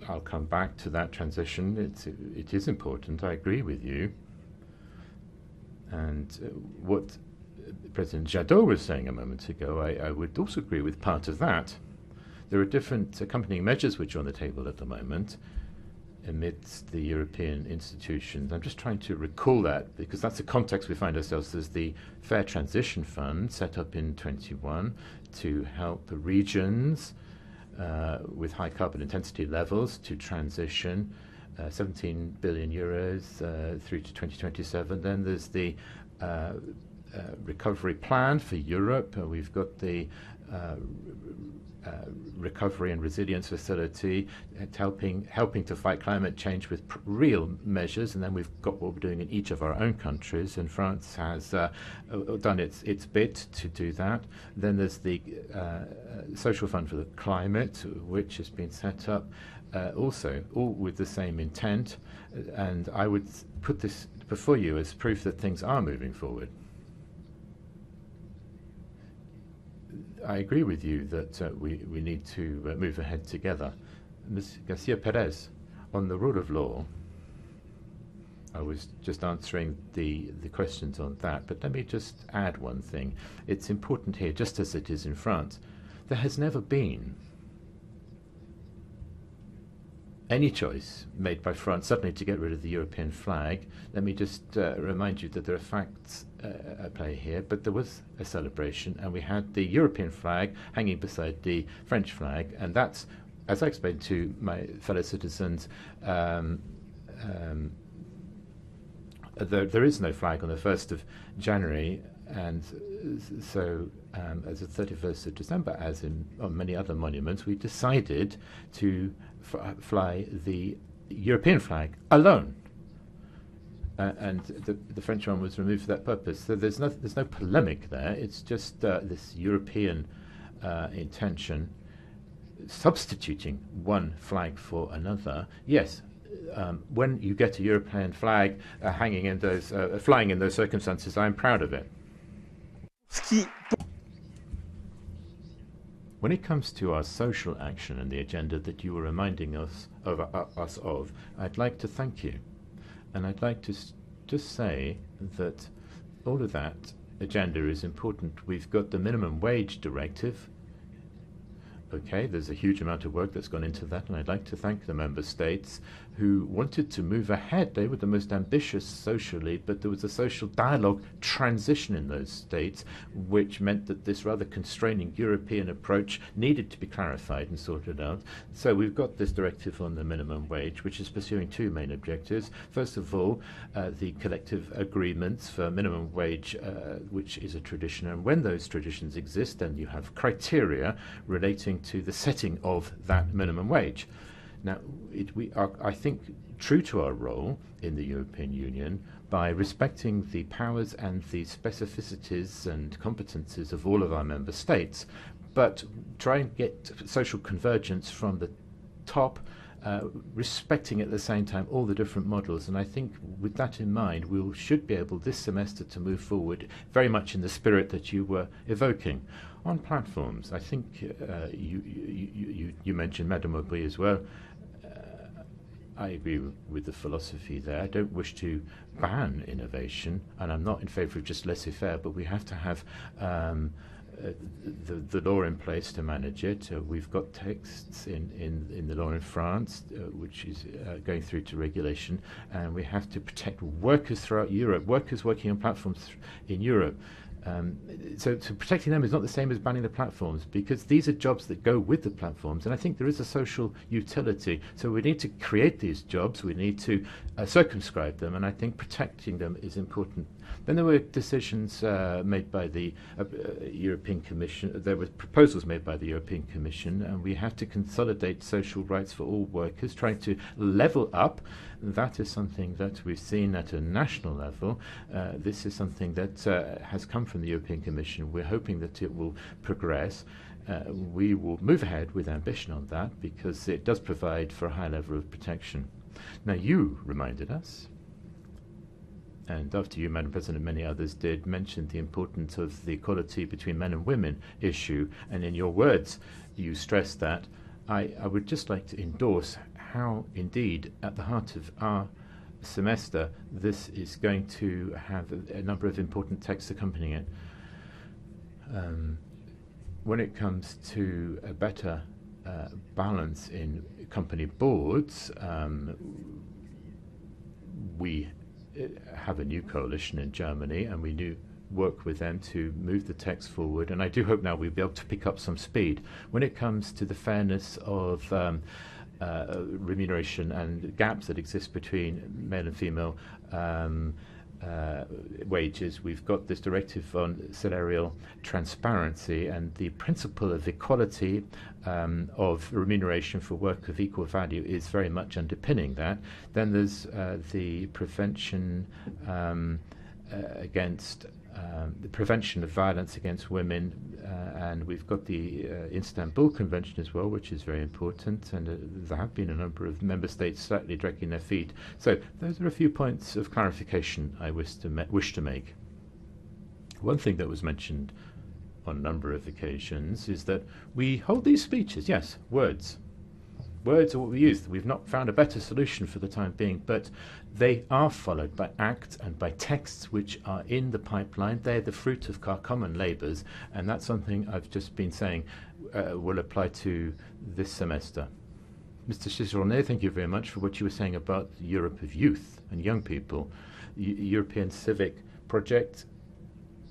I'll come back to that transition. It is important, I agree with you. And what President Jadot was saying a moment ago, I would also agree with part of that. There are different accompanying measures which are on the table at the moment amidst the European institutions. I'm just trying to recall that, because that's the context we find ourselves. There's the Fair Transition Fund set up in 21 to help the regions with high carbon intensity levels to transition, 17 billion euros through to 2027. Then there's the recovery plan for Europe. We've got the recovery and resilience facility, helping to fight climate change with real measures, and then we've got what we're doing in each of our own countries, and France has done its bit to do that. Then there's the social fund for the climate, which has been set up also, all with the same intent, and I would put this before you as proof that things are moving forward. I agree with you that we need to move ahead together. Ms. Garcia Perez, on the rule of law, I was just answering the questions on that, but let me just add one thing. It's important here, just as it is in France. There has never been any choice made by France suddenly to get rid of the European flag. Let me just remind you that there are facts at play here, but there was a celebration, and we had the European flag hanging beside the French flag, and that's, as I explained to my fellow citizens, there is no flag on the 1st of January, and so as the 31st of December, as on many other monuments, we decided to fly the European flag alone. And the French one was removed for that purpose. So there's no polemic there. It's just this European intention, substituting one flag for another. Yes, when you get a European flag hanging in those, flying in those circumstances, I'm proud of it. When it comes to our social action and the agenda that you were reminding us of, I'd like to thank you. And I'd like to just say that all of that agenda is important. We've got the minimum wage directive. Okay, there's a huge amount of work that's gone into that, and I'd like to thank the member states who wanted to move ahead. They were the most ambitious socially, but there was a social dialogue transition in those states, which meant that this rather constraining European approach needed to be clarified and sorted out. So we've got this directive on the minimum wage, which is pursuing two main objectives. First of all, the collective agreements for minimum wage, which is a tradition, and when those traditions exist, then you have criteria relating to the setting of that minimum wage. Now, we are, I think, true to our role in the European Union by respecting the powers and the specificities and competences of all of our member states, but try and get social convergence from the top, respecting at the same time all the different models. And I think with that in mind, we should be able this semester to move forward very much in the spirit that you were evoking. On platforms, I think you mentioned Madame Aubry as well. I agree with the philosophy there. I don't wish to ban innovation, and I'm not in favour of just laissez-faire, but we have to have the law in place to manage it. We've got texts in the law in France, which is going through to regulation, and we have to protect workers throughout Europe, workers working on platforms in Europe. So protecting them is not the same as banning the platforms, because these are jobs that go with the platforms, and I think there is a social utility. So we need to create these jobs, we need to circumscribe them, and I think protecting them is important. Then there were decisions made by the European Commission. There were proposals made by the European Commission, and we have to consolidate social rights for all workers, trying to level up. That is something that we've seen at a national level. This is something that has come from the European Commission. We're hoping that it will progress. We will move ahead with ambition on that, because it does provide for a high level of protection. Now, you reminded us, and after you, Madam President, many others did, mention the importance of the equality between men and women issue, and in your words you stressed that. I would just like to endorse how, indeed, at the heart of our semester, this is going to have a number of important texts accompanying it. When it comes to a better balance in company boards, we have a new coalition in Germany, and we do work with them to move the text forward, and I do hope now we'll be able to pick up some speed. When it comes to the fairness of remuneration and gaps that exist between male and female wages, we've got this directive on Celerial transparency, and the principle of equality of remuneration for work of equal value is very much underpinning that. Then there's the prevention against the prevention of violence against women, and we've got the Istanbul Convention as well, which is very important, and there have been a number of member states slightly dragging their feet. So those are a few points of clarification I wish to make. One thing that was mentioned on a number of occasions is that we hold these speeches, yes, words. Words are what we use. We've not found a better solution for the time being, but they are followed by acts and by texts which are in the pipeline. They're the fruit of our common labours, and that's something I've just been saying will apply to this semester. Mr. Cicerone, thank you very much for what you were saying about the Europe of youth and young people. European civic project,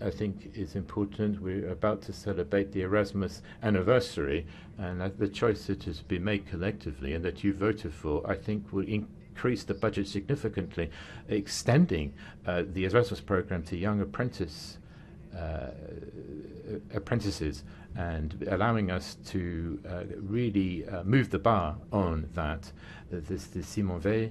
I think, is important. We're about to celebrate the Erasmus anniversary, and the choice that has been made collectively and that you voted for, I think, will increase the budget significantly, extending the Erasmus program to young apprentices and allowing us to really move the bar on that. There's the Simon Veil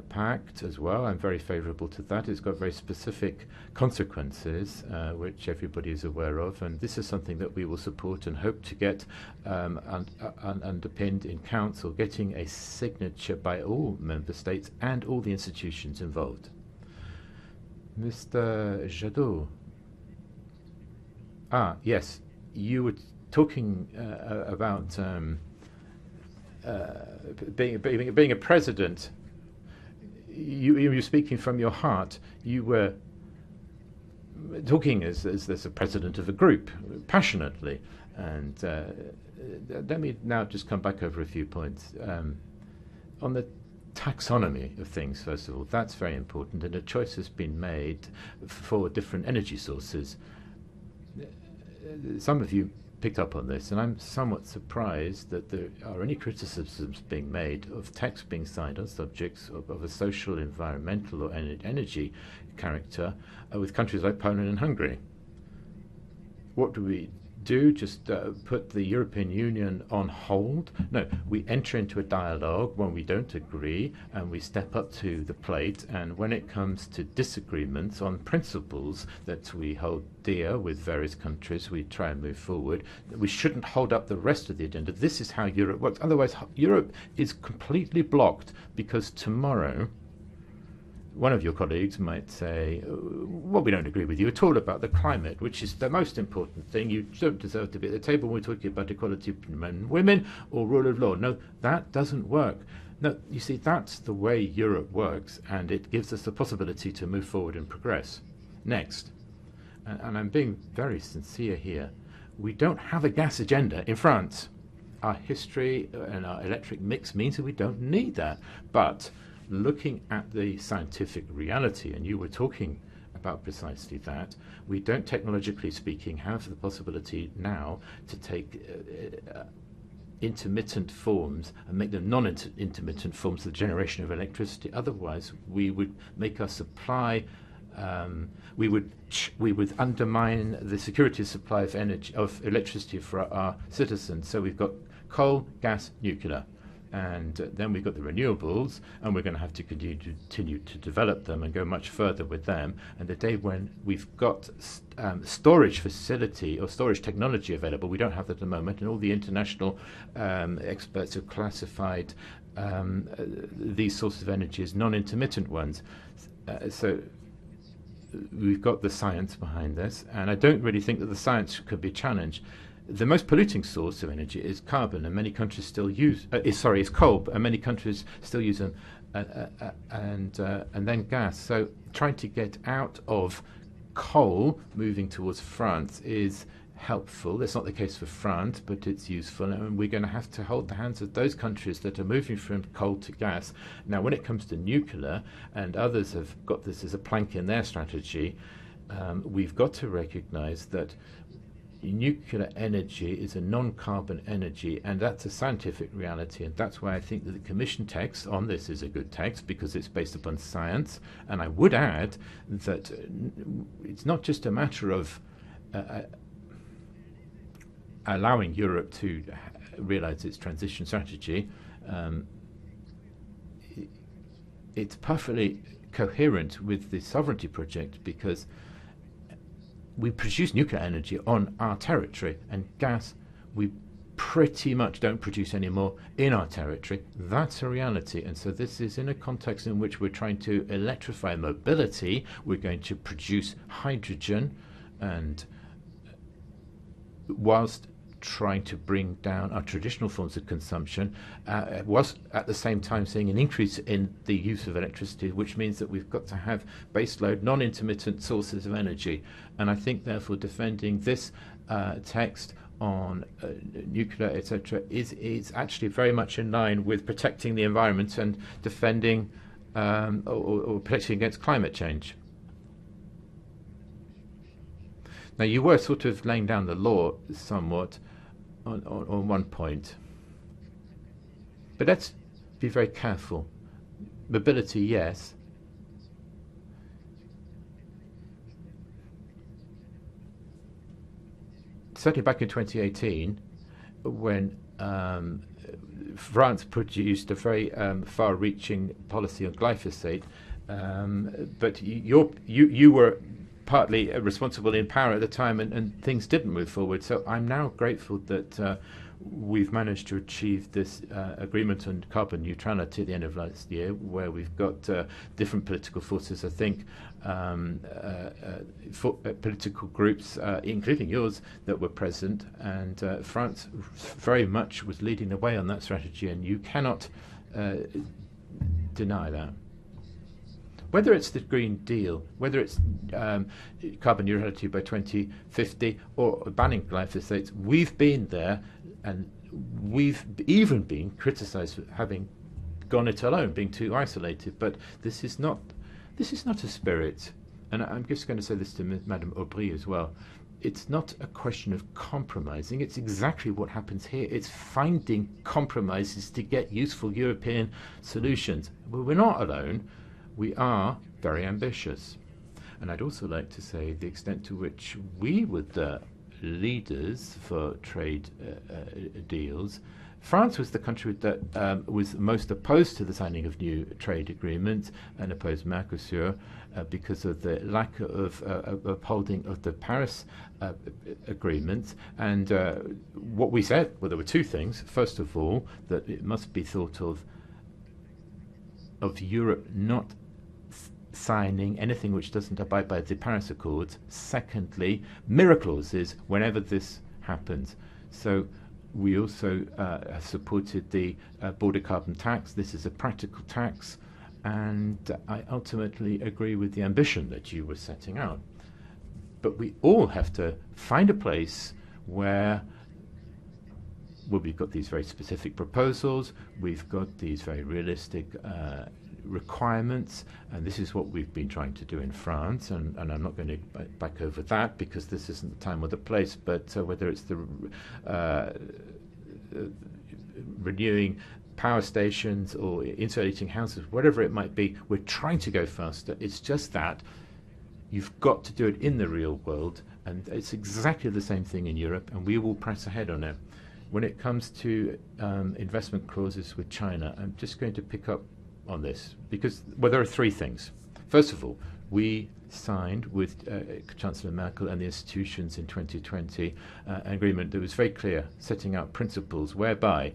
Pact as well. I'm very favourable to that. It's got very specific consequences, which everybody is aware of, and this is something that we will support and hope to get underpinned in Council, getting a signature by all member states and all the institutions involved. Mr. Jadot. Yes, you were talking about being a president. You're speaking from your heart. You were talking as a president of a group, passionately. And let me now just come back over a few points. On the taxonomy of things, first of all. That's very important, and a choice has been made for different energy sources. Some of you picked up on this, and I'm somewhat surprised that there are any criticisms being made of text being signed on subjects of a social, environmental, or energy character with countries like Poland and Hungary. What do we do? Just put the European Union on hold? No, we enter into a dialogue when we don't agree, and we step up to the plate, and when it comes to disagreements on principles that we hold dear with various countries, we try and move forward. We shouldn't hold up the rest of the agenda. This is how Europe works. Otherwise, Europe is completely blocked, because tomorrow one of your colleagues might say, well, we don't agree with you at all about the climate, which is the most important thing. You don't deserve to be at the table when we're talking about equality between men and women or rule of law. No, that doesn't work. No, you see, that's the way Europe works, and it gives us the possibility to move forward and progress. Next, and I'm being very sincere here, we don't have a gas agenda in France. Our history and our electric mix means that we don't need that. But looking at the scientific reality, and you were talking about precisely that, we don't, technologically speaking, have the possibility now to take intermittent forms and make them non-intermittent forms of the generation of electricity. Otherwise, we would make our supply, we would undermine the security of supply of energy, of electricity for our citizens. So we've got coal, gas, nuclear. And then we've got the renewables, and we're going to have to continue to develop them and go much further with them. And the day when we've got storage facility or storage technology available, we don't have that at the moment, and all the international experts have classified these sources of energy as non-intermittent ones. So we've got the science behind this, and I don't really think that the science could be challenged. The most polluting source of energy is carbon, and many countries still use. Is coal, and many countries still use them, and then gas. So trying to get out of coal, moving towards France, is helpful. That's not the case for France, but it's useful, and we're going to have to hold the hands of those countries that are moving from coal to gas. Now, when it comes to nuclear, and others have got this as a plank in their strategy, we've got to recognise that nuclear energy is a non-carbon energy, and that's a scientific reality, and that's why I think that the Commission text on this is a good text, because it's based upon science. And I would add that it's not just a matter of allowing Europe to realise its transition strategy. It's perfectly coherent with the sovereignty project, because we produce nuclear energy on our territory, and gas we pretty much don't produce anymore in our territory. That's a reality, and so this is in a context in which we're trying to electrify mobility. We're going to produce hydrogen, and whilst trying to bring down our traditional forms of consumption, was at the same time seeing an increase in the use of electricity, which means that we've got to have baseload, non-intermittent sources of energy. And I think, therefore, defending this text on nuclear, etc., is actually very much in line with protecting the environment and defending or protecting against climate change. Now, you were sort of laying down the law somewhat on one point, but let's be very careful. Mobility, yes. Certainly back in 2018, when France produced a very far-reaching policy on glyphosate, but you were partly responsible in power at the time, and things didn't move forward. So I'm now grateful that we've managed to achieve this agreement on carbon neutrality at the end of last year, where we've got different political forces, I think, political groups, including yours, that were present, and France very much was leading the way on that strategy, and you cannot deny that. Whether it's the Green Deal, whether it's carbon neutrality by 2050 or banning glyphosate, we've been there, and we've even been criticised for having gone it alone, being too isolated. But this is not a spirit. And I'm just going to say this to Madame Aubry as well. It's not a question of compromising. It's exactly what happens here. It's finding compromises to get useful European solutions. Well, we're not alone. We are very ambitious. And I'd also like to say the extent to which we were the leaders for trade deals. France was the country that was most opposed to the signing of new trade agreements and opposed Mercosur because of the lack of upholding of the Paris agreement. And what we said, well, there were two things. First of all, that it must be thought of Europe not signing anything which doesn't abide by the Paris Accords. Secondly, mirror clauses whenever this happens. So we also have supported the border carbon tax. This is a practical tax, and I ultimately agree with the ambition that you were setting out. But we all have to find a place where, well, we've got these very specific proposals, we've got these very realistic requirements, and this is what we've been trying to do in France, and I'm not going to back over that because this isn't the time or the place, but whether it's the renewing power stations or insulating houses, whatever it might be, we're trying to go faster. It's just that you've got to do it in the real world, and it's exactly the same thing in Europe, and we will press ahead on it. When it comes to investment clauses with China, I'm just going to pick up on this because, well, there are three things. First of all, we signed with Chancellor Merkel and the institutions in 2020 an agreement that was very clear, setting out principles whereby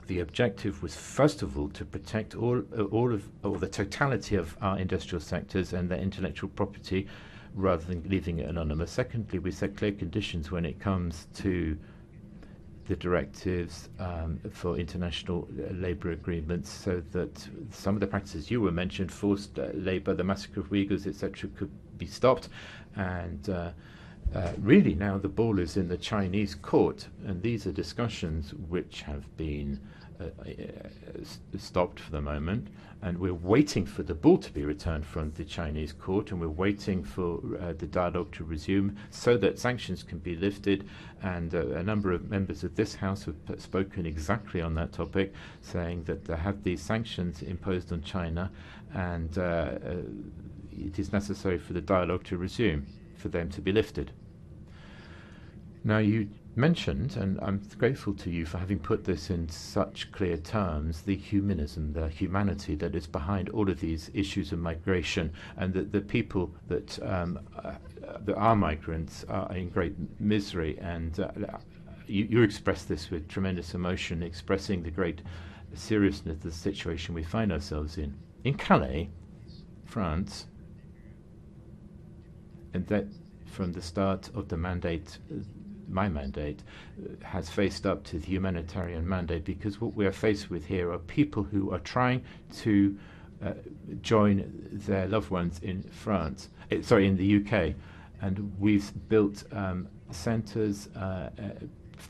the objective was, first of all, to protect all the totality of our industrial sectors and their intellectual property rather than leaving it anonymous. Secondly, we set clear conditions when it comes to the directives for international labour agreements, so that some of the practices you were mentioned, forced labour, the massacre of Uyghurs, etc., could be stopped. And really now the ball is in the Chinese court, and these are discussions which have been stopped for the moment, and we're waiting for the ball to be returned from the Chinese court, and we're waiting for the dialogue to resume so that sanctions can be lifted. And a number of members of this House have spoken exactly on that topic, saying that they have these sanctions imposed on China, and it is necessary for the dialogue to resume, for them to be lifted. Now, you mentioned, and I'm grateful to you for having put this in such clear terms, the humanism, the humanity that is behind all of these issues of migration, and that the people that are migrants are in great misery. And you expressed this with tremendous emotion, expressing the great seriousness of the situation we find ourselves in. In Calais, France, and that from the start of the mandate, my mandate, has faced up to the humanitarian mandate, because what we are faced with here are people who are trying to join their loved ones in France, in the UK, and we've built centres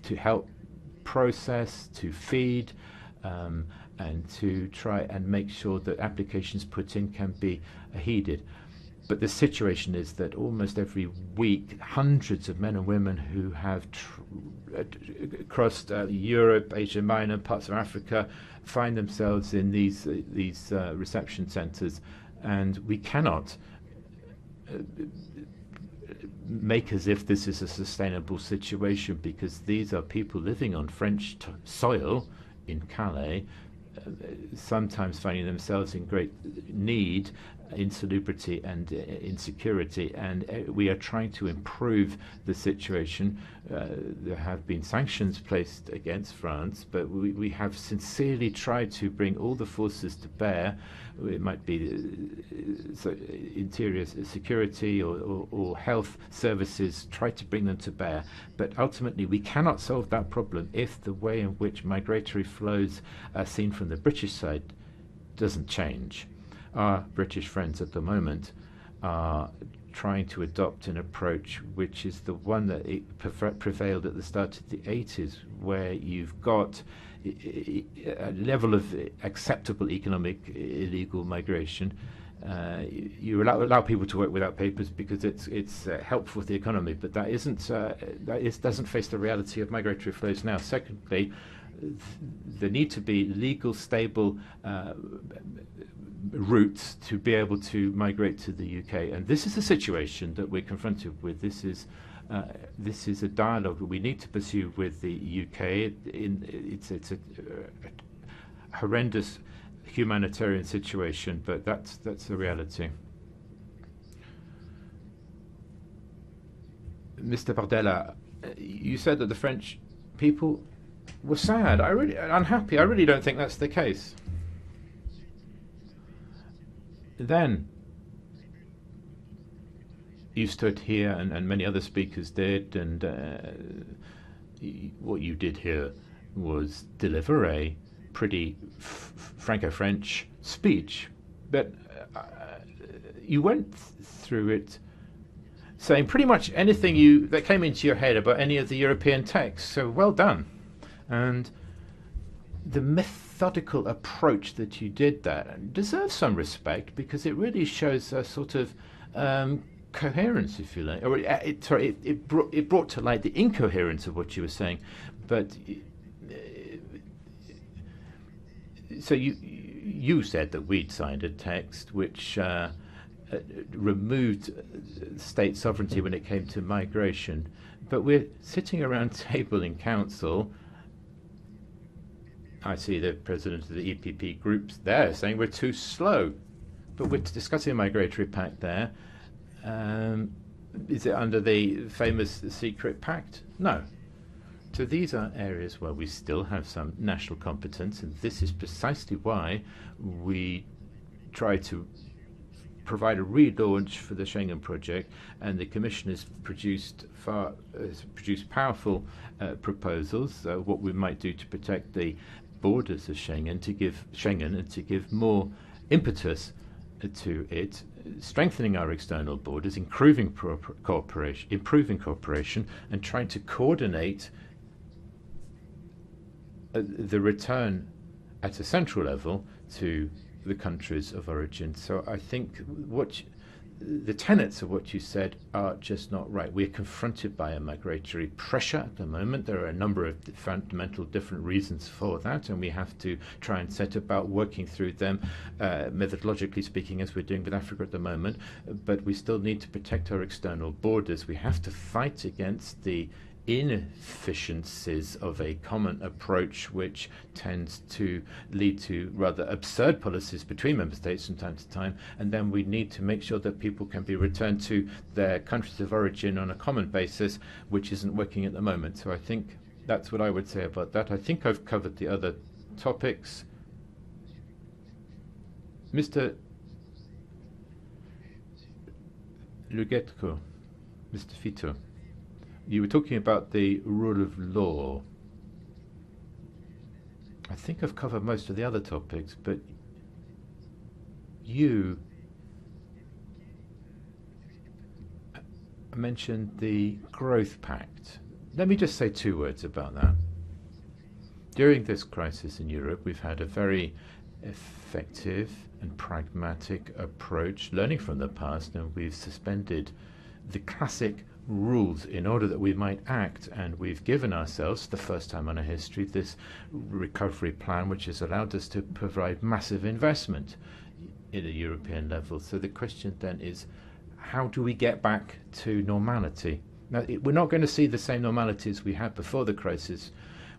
to help process, to feed, and to try and make sure that applications put in can be heeded. But the situation is that almost every week, hundreds of men and women who have crossed Europe, Asia Minor, parts of Africa, find themselves in these reception centres, and we cannot make as if this is a sustainable situation, because these are people living on French soil in Calais, sometimes finding themselves in great need, insalubrity and insecurity, and we are trying to improve the situation. There have been sanctions placed against France, but we have sincerely tried to bring all the forces to bear. It might be interior security or health services, try to bring them to bear. But ultimately we cannot solve that problem if the way in which migratory flows are seen from the British side doesn't change. Our British friends at the moment are trying to adopt an approach which is the one that prevailed at the start of the 80s, where you've got a level of acceptable economic illegal migration. You allow people to work without papers because it's helpful for the economy, but that doesn't face the reality of migratory flows now. Secondly, there need to be legal, stable routes to be able to migrate to the UK, and this is a situation that we're confronted with. This is a dialogue that we need to pursue with the UK. It's a horrendous humanitarian situation, but that's the reality. Mr. Bardella, you said that the French people were sad, unhappy. I really don't think that's the case. Then you stood here, and many other speakers did, and what you did here was deliver a pretty Franco-French speech, but you went through it saying pretty much anything that came into your head about any of the European texts. So well done. And the methodical approach that you did that deserves some respect, because it really shows a sort of coherence, if you like. Or it brought to light the incoherence of what you were saying. But so you said that we'd signed a text which removed state sovereignty when it came to migration, but we're sitting around a table in council. I see the president of the EPP groups there saying we're too slow, but we're discussing a migratory pact there. Is it under the famous secret pact? No. So these are areas where we still have some national competence, and this is precisely why we try to provide a relaunch for the Schengen project, and the Commission has produced powerful proposals, what we might do to protect the borders of Schengen, and to give more impetus to it, strengthening our external borders, improving cooperation, and trying to coordinate the return at a central level to the countries of origin. So I think the tenets of what you said are just not right. We're confronted by a migratory pressure at the moment. There are a number of fundamental different reasons for that, and we have to try and set about working through them, methodologically speaking, as we're doing with Africa at the moment. But we still need to protect our external borders. We have to fight against the inefficiencies of a common approach, which tends to lead to rather absurd policies between member states from time to time, and then we need to make sure that people can be returned to their countries of origin on a common basis, which isn't working at the moment. So I think that's what I would say about that. I think I've covered the other topics. Mr. Lugetko, Mr. Fito, you were talking about the rule of law. I think I've covered most of the other topics, but you mentioned the Growth Pact. Let me just say 2 words about that. During this crisis in Europe, we've had a very effective and pragmatic approach, learning from the past, and we've suspended the classic rules in order that we might act, and we've given ourselves, the first time in our history, this recovery plan which has allowed us to provide massive investment at a European level. So the question then is, how do we get back to normality? Now, we're not going to see the same normality as we had before the crisis.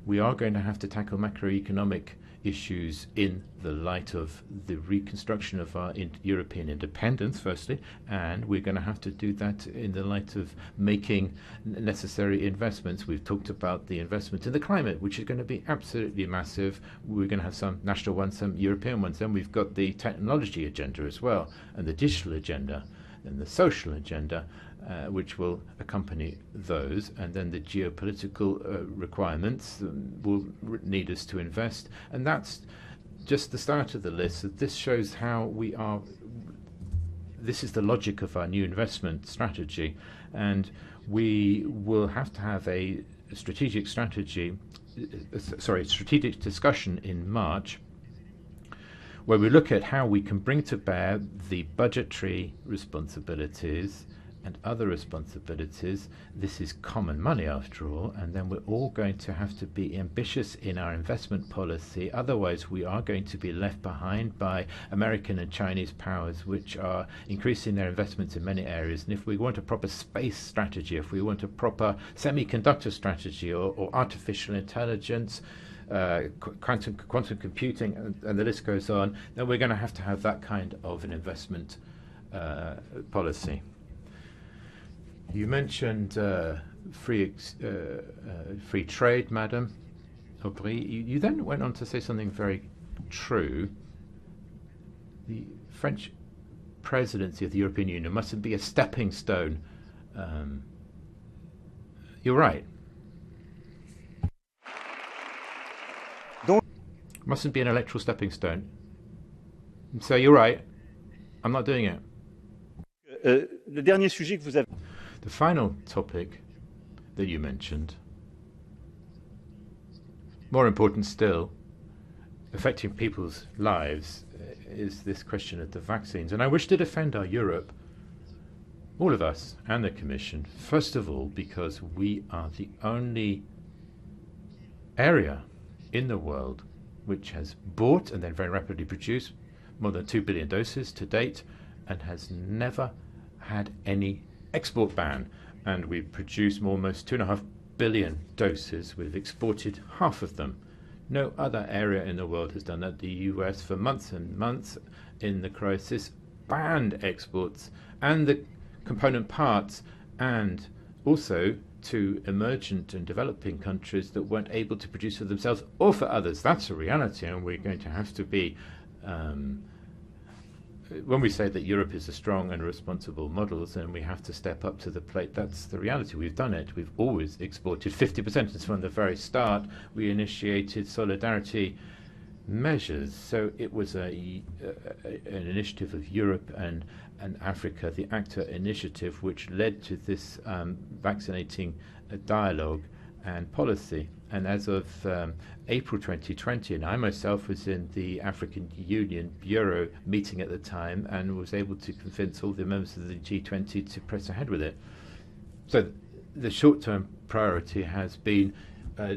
We are going to have to tackle macroeconomic issues in the light of the reconstruction of our European independence, firstly, and we're going to have to do that in the light of making necessary investments. We've talked about the investment in the climate, which is going to be absolutely massive. We're going to have some national ones, some European ones. Then we've got the technology agenda as well, and the digital agenda, and the social agenda, which will accompany those, and then the geopolitical requirements will need us to invest, and that's just the start of the list. So this shows how we are this is the logic of our new investment strategy, and we will have to have a strategic discussion in March, where we look at how we can bring to bear the budgetary responsibilities and other responsibilities. This is common money after all, and then we're all going to have to be ambitious in our investment policy. Otherwise, we are going to be left behind by American and Chinese powers, which are increasing their investments in many areas. And if we want a proper space strategy, if we want a proper semiconductor strategy or artificial intelligence, quantum computing, and the list goes on, then we're going to have that kind of an investment policy. You mentioned free trade, Madame Aubry. You then went on to say something very true. The French presidency of the European Union mustn't be a stepping stone. You're right. Mustn't be an electoral stepping stone. So you're right. I'm not doing it. Le dernier sujet que vous avez... The final topic that you mentioned, more important still, affecting people's lives, is this question of the vaccines. And I wish to defend our Europe, all of us and the Commission, first of all, because we are the only area in the world which has bought and then very rapidly produced more than 2 billion doses to date and has never had any export ban. And we've produced almost 2.5 billion doses. We've exported half of them. No other area in the world has done that. The US, for months and months in the crisis, banned exports and the component parts, and also to emergent and developing countries that weren't able to produce for themselves or for others. That's a reality, and we're going to have to be when we say that Europe is a strong and responsible model, then we have to step up to the plate. That's the reality. We've done it. We've always exported 50%. And from the very start, we initiated solidarity measures. So it was an initiative of Europe and Africa, the ACTA initiative, which led to this vaccinating dialogue and policy. And as of April 2020, and I myself was in the African Union Bureau meeting at the time and was able to convince all the members of the G20 to press ahead with it. So the short-term priority has been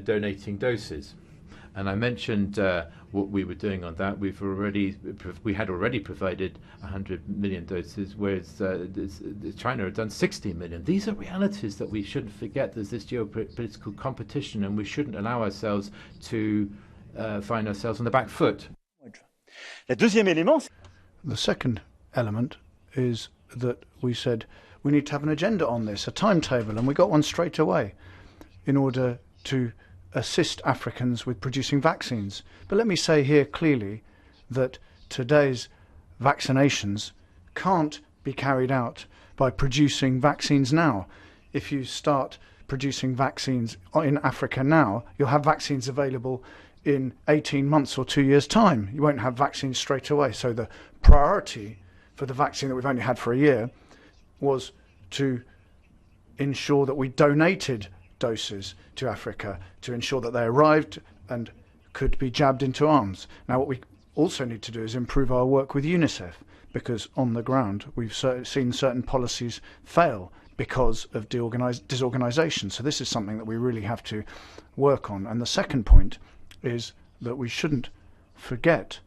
donating doses. And I mentioned what we were doing on that. We had already provided 100 million doses, whereas China had done 60 million. These are realities that we shouldn't forget. There's this geopolitical competition, and we shouldn't allow ourselves to find ourselves on the back foot. The second element is that we said we need to have an agenda on this, a timetable, and we got one straight away in order to assist Africans with producing vaccines. But let me say here clearly that today's vaccinations can't be carried out by producing vaccines now. If you start producing vaccines in Africa now, you'll have vaccines available in 18 months or 2 years' time. You won't have vaccines straight away. So the priority for the vaccine that we've only had for a year was to ensure that we donated doses to Africa to ensure that they arrived and could be jabbed into arms. Now, what we also need to do is improve our work with UNICEF, because on the ground we've seen certain policies fail because of disorganisation. So this is something that we really have to work on. And the second point is that we shouldn't forget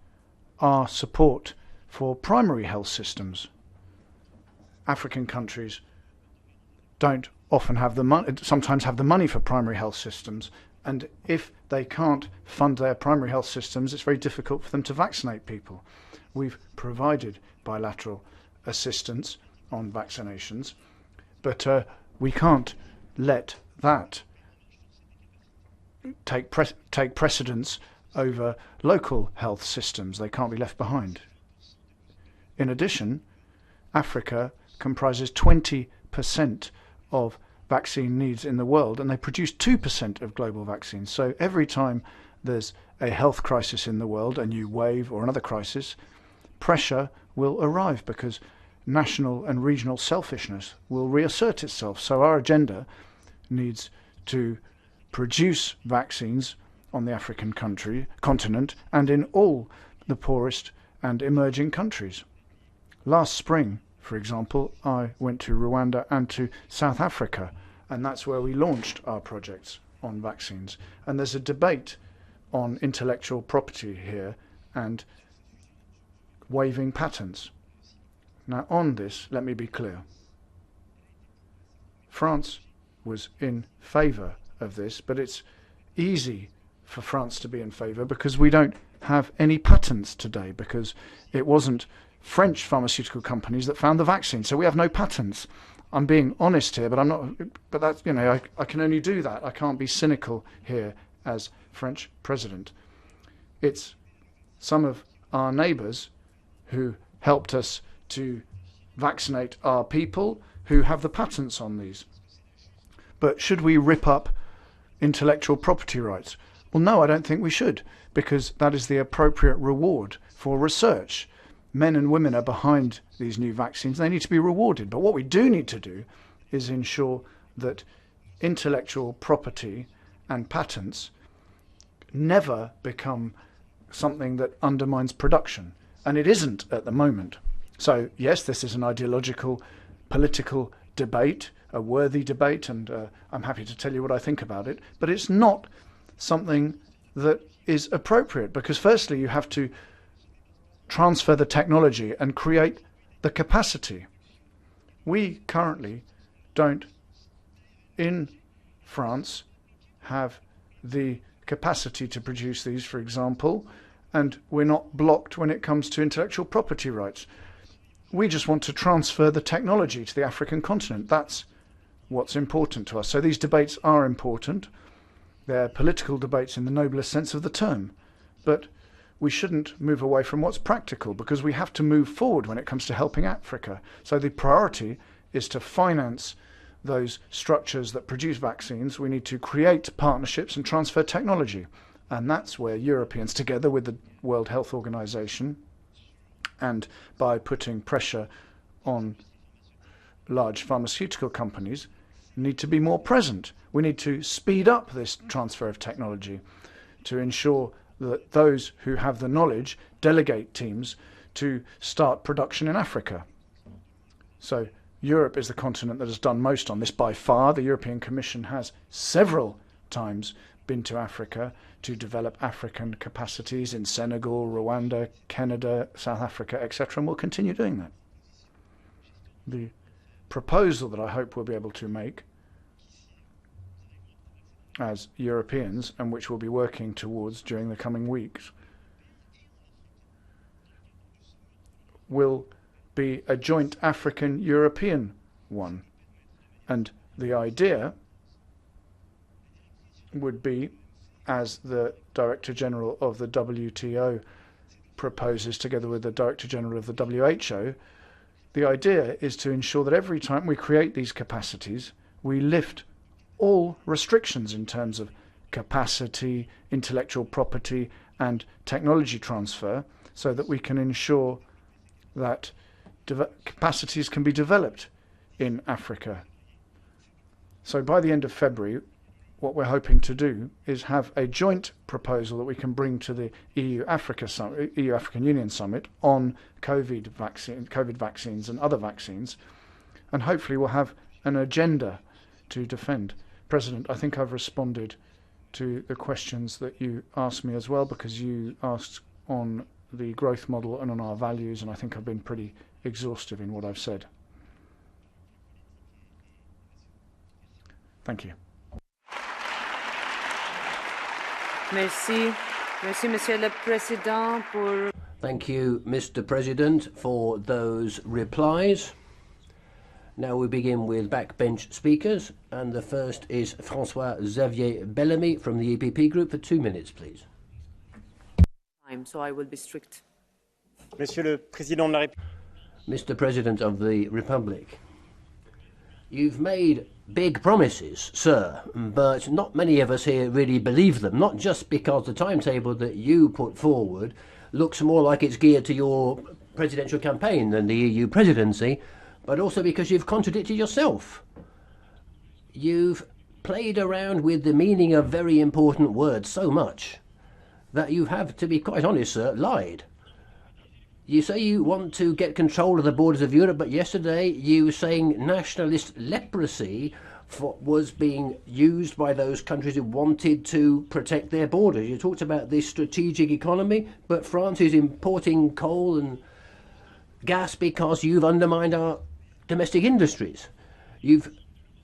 our support for primary health systems. African countries don't often have the money, sometimes have the money for primary health systems, and if they can't fund their primary health systems, it's very difficult for them to vaccinate people. We've provided bilateral assistance on vaccinations, but we can't let that take precedence over local health systems. They can't be left behind. In addition, Africa comprises 20% of vaccine needs in the world, and they produce 2% of global vaccines. So every time there's a health crisis in the world, a new wave or another crisis, pressure will arrive, because national and regional selfishness will reassert itself. So our agenda needs to produce vaccines on the African continent and in all the poorest and emerging countries. Last spring, for example, I went to Rwanda and to South Africa, and that's where we launched our projects on vaccines. And there's a debate on intellectual property here and waiving patents. Now on this, let me be clear. France was in favour of this, but it's easy for France to be in favour because we don't have any patents today, because it wasn't French pharmaceutical companies that found the vaccine, so we have no patents. I'm being honest here, but I'm not. But that's, you know, I can only do that. I can't be cynical here as French president. It's some of our neighbours who helped us to vaccinate our people who have the patents on these. But should we rip up intellectual property rights? Well, no, I don't think we should, because that is the appropriate reward for research. Men and women are behind these new vaccines. They need to be rewarded. But what we do need to do is ensure that intellectual property and patents never become something that undermines production. And it isn't at the moment. So, yes, this is an ideological, political debate, a worthy debate, and I'm happy to tell you what I think about it. But it's not something that is appropriate, because firstly you have to transfer the technology and create the capacity. We currently don't, in France, have the capacity to produce these, for example, and we're not blocked when it comes to intellectual property rights. We just want to transfer the technology to the African continent. That's what's important to us. So these debates are important. They're political debates in the noblest sense of the term. But we shouldn't move away from what's practical, because we have to move forward when it comes to helping Africa. So the priority is to finance those structures that produce vaccines. We need to create partnerships and transfer technology. And that's where Europeans, together with the World Health Organization, and by putting pressure on large pharmaceutical companies, need to be more present. We need to speed up this transfer of technology to ensure that those who have the knowledge delegate teams to start production in Africa. So Europe is the continent that has done most on this by far. The European Commission has several times been to Africa to develop African capacities in Senegal, Rwanda, Canada, South Africa, etc., and will continue doing that. The proposal that I hope we'll be able to make as Europeans, and which we'll be working towards during the coming weeks, will be a joint African-European one. And the idea would be, as the Director General of the WTO proposes together with the Director General of the WHO, the idea is to ensure that every time we create these capacities, we lift all restrictions in terms of capacity, intellectual property and technology transfer, so that we can ensure that capacities can be developed in Africa. So by the end of February, what we're hoping to do is have a joint proposal that we can bring to the EU-African Union Summit on COVID vaccines and other vaccines, and hopefully we'll have an agenda to defend. President, I think I've responded to the questions that you asked me as well, because you asked on the growth model and on our values, and I think I've been pretty exhaustive in what I've said. Thank you. Merci. Merci, Monsieur le Président, pour... Thank you, Mr. President, for those replies. Now we begin with backbench speakers, and the first is François-Xavier Bellamy from the EPP Group for 2 minutes, please. So I will be strict. Monsieur le Président de la République. Mr. President of the Republic, you've made big promises, sir, but not many of us here really believe them, not just because the timetable that you put forward looks more like it's geared to your presidential campaign than the EU presidency, but also because you've contradicted yourself. You've played around with the meaning of very important words so much that you have, to be quite honest, sir, lied. You say you want to get control of the borders of Europe, but yesterday you were saying nationalist leprosy was being used by those countries who wanted to protect their borders. You talked about this strategic economy, but France is importing coal and gas because you've undermined our domestic industries. You've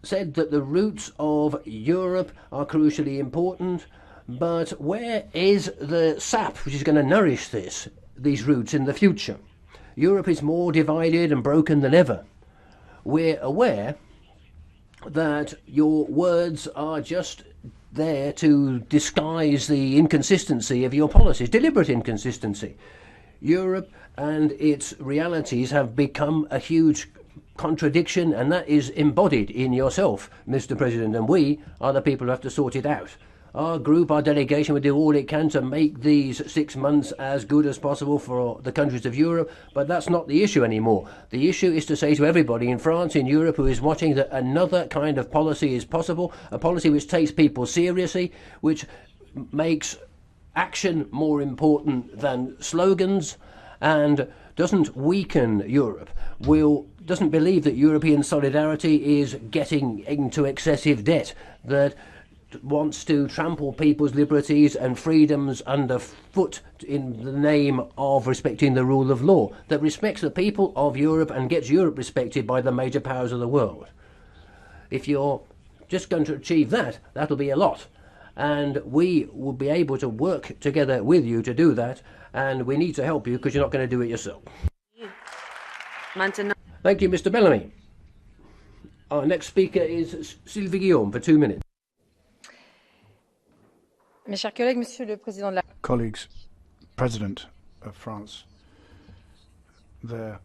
said that the roots of Europe are crucially important, but where is the sap which is going to nourish these roots in the future? Europe is more divided and broken than ever. We're aware that your words are just there to disguise the inconsistency of your policies, deliberate inconsistency. Europe and its realities have become a huge contradiction, and that is embodied in yourself, Mr. President, and we are the people who have to sort it out. Our group, our delegation will do all it can to make these 6 months as good as possible for the countries of Europe, but that's not the issue anymore. The issue is to say to everybody in France, in Europe, who is watching, that another kind of policy is possible, a policy which takes people seriously, which makes action more important than slogans, and doesn't weaken Europe, doesn't believe that European solidarity is getting into excessive debt, that wants to trample people's liberties and freedoms underfoot in the name of respecting the rule of law, that respects the people of Europe and gets Europe respected by the major powers of the world. If you're just going to achieve that, that'll be a lot. And we will be able to work together with you to do that, and we need to help you because you're not going to do it yourself. Thank you, Mr. Bellamy. Our next speaker is Sylvie Guillaume for 2 minutes. Mes chers collègues, Monsieur le Président de la... Colleagues, President of France, there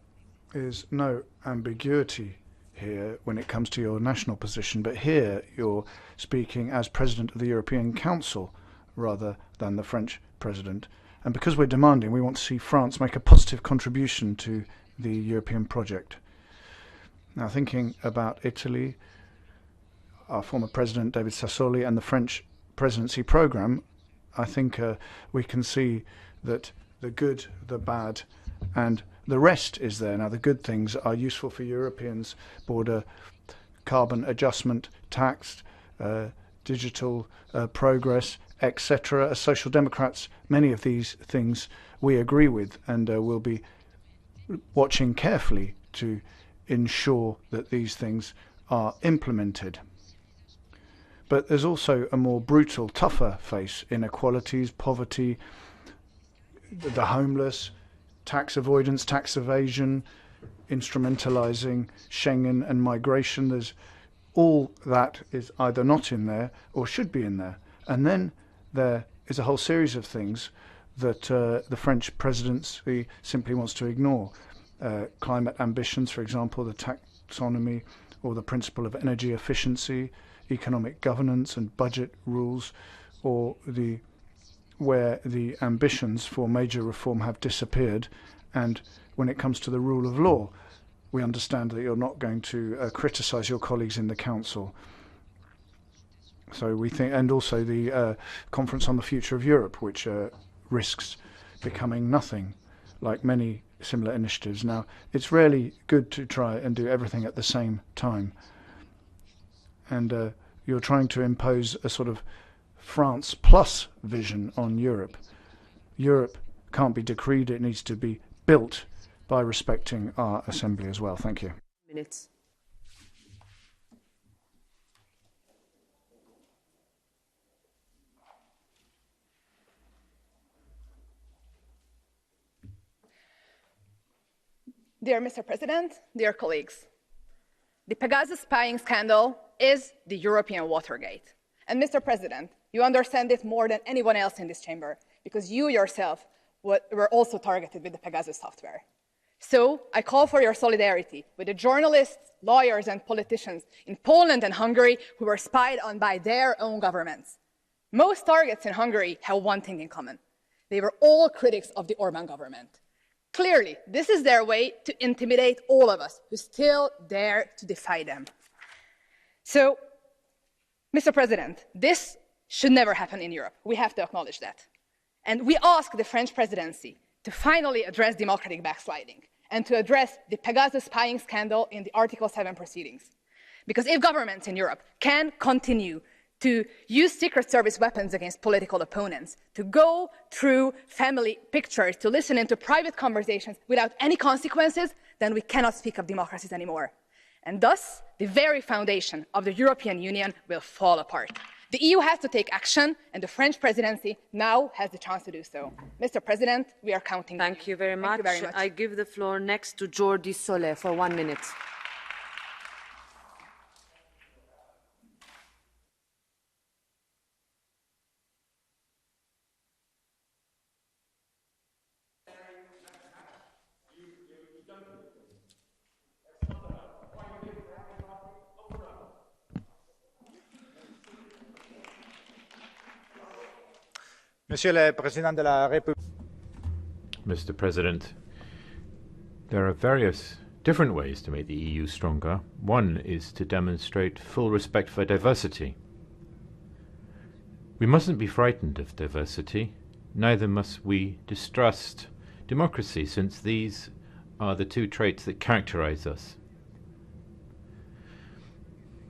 is no ambiguity here when it comes to your national position, but here you're speaking as President of the European Council rather than the French President. And because we're demanding, we want to see France make a positive contribution to the European project. Now, thinking about Italy, our former President David Sassoli, and the French presidency program, I think we can see that the good, the bad, and the rest is there. Now, the good things are useful for Europeans: border, carbon adjustment, tax, digital progress, etc. As Social Democrats, many of these things we agree with, and will be watching carefully to ensure that these things are implemented. But there's also a more brutal, tougher face: inequalities, poverty, the homeless, tax avoidance, tax evasion, instrumentalizing Schengen and migration. There's all that is either not in there or should be in there. And then there is a whole series of things that the French presidency simply wants to ignore. Climate ambitions, for example, the taxonomy or the principle of energy efficiency, economic governance and budget rules, or where the ambitions for major reform have disappeared. And when it comes to the rule of law, we understand that you're not going to criticize your colleagues in the Council. So we think, and also the Conference on the Future of Europe, which risks becoming nothing, like many similar initiatives. Now, it's really good to try and do everything at the same time. And you're trying to impose a sort of France plus vision on Europe. Europe can't be decreed, it needs to be built by respecting our assembly as well. Thank you. Minutes. Dear Mr. President, dear colleagues, the Pegasus spying scandal is the European Watergate. And Mr. President, you understand it more than anyone else in this chamber, because you yourself were also targeted with the Pegasus software. So I call for your solidarity with the journalists, lawyers, and politicians in Poland and Hungary who were spied on by their own governments. Most targets in Hungary have one thing in common. They were all critics of the Orbán government. Clearly, this is their way to intimidate all of us who still dare to defy them. So, Mr. President, this should never happen in Europe. We have to acknowledge that. And we ask the French presidency to finally address democratic backsliding and to address the Pegasus spying scandal in the Article 7 proceedings. Because if governments in Europe can continue to use Secret Service weapons against political opponents, to go through family pictures, to listen into private conversations without any consequences, then we cannot speak of democracies anymore. And thus, the very foundation of the European Union will fall apart. The EU has to take action, and the French presidency now has the chance to do so. Mr. President, we are counting on you. Thank you very much. I give the floor next to Jordi Soler for 1 minute. Monsieur le Président de la République. Mr. President, there are various different ways to make the EU stronger. One is to demonstrate full respect for diversity. We mustn't be frightened of diversity, neither must we distrust democracy, since these are the two traits that characterize us.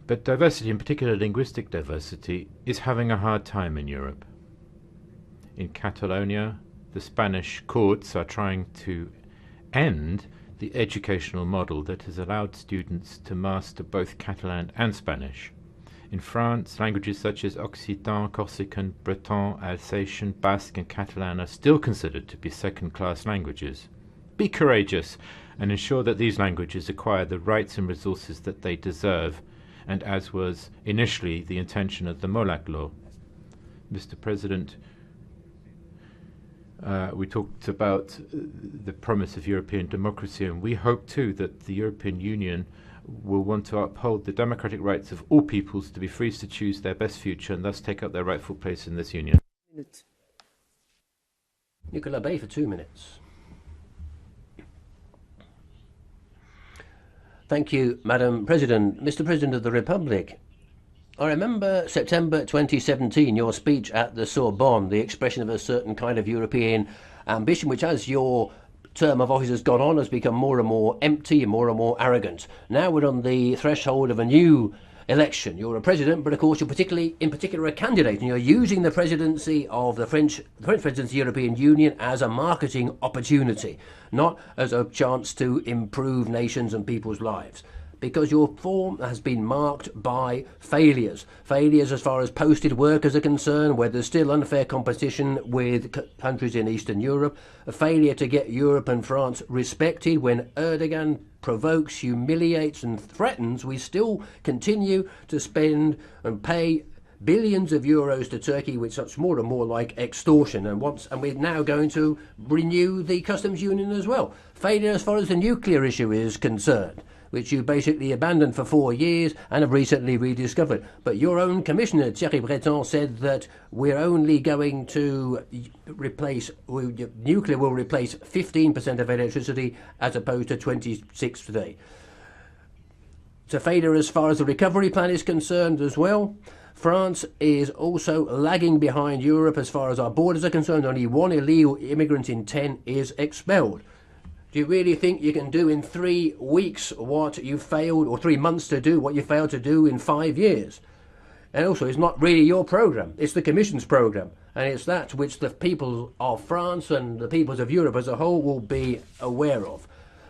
But diversity, in particular linguistic diversity, is having a hard time in Europe. In Catalonia, the Spanish courts are trying to end the educational model that has allowed students to master both Catalan and Spanish. In France, languages such as Occitan, Corsican, Breton, Alsatian, Basque and Catalan are still considered to be second-class languages. Be courageous and ensure that these languages acquire the rights and resources that they deserve, and as was initially the intention of the Molac law. Mr. President, we talked about the promise of European democracy, and we hope too that the European Union will want to uphold the democratic rights of all peoples to be free to choose their best future and thus take up their rightful place in this union. Nicolas Bay for 2 minutes. Thank you, Madam President. Mr. President of the Republic, I remember September 2017, your speech at the Sorbonne, the expression of a certain kind of European ambition, which as your term of office has gone on, has become more and more empty and more arrogant. Now we're on the threshold of a new election. You're a president, but of course you're in particular a candidate, and you're using the presidency of the French presidency of the European Union as a marketing opportunity, not as a chance to improve nations and people's lives. Because your form has been marked by failures. Failures as far as posted workers are concerned, where there's still unfair competition with countries in Eastern Europe. A failure to get Europe and France respected. When Erdogan provokes, humiliates and threatens, we still continue to spend and pay billions of euros to Turkey, which looks more and more like extortion. And we're now going to renew the customs union as well. Failure as far as the nuclear issue is concerned, which you basically abandoned for 4 years and have recently rediscovered. But your own commissioner, Thierry Breton, said that we're only going to nuclear will replace 15% of electricity as opposed to 26% today. It's a failure as far as the recovery plan is concerned as well. France is also lagging behind Europe as far as our borders are concerned. Only 1 illegal immigrant in 10 is expelled. Do you really think you can do in 3 weeks what you failed, or 3 months to do what you failed to do in 5 years? And also, it's not really your programme, it's the Commission's programme. And it's that which the people of France and the peoples of Europe as a whole will be aware of.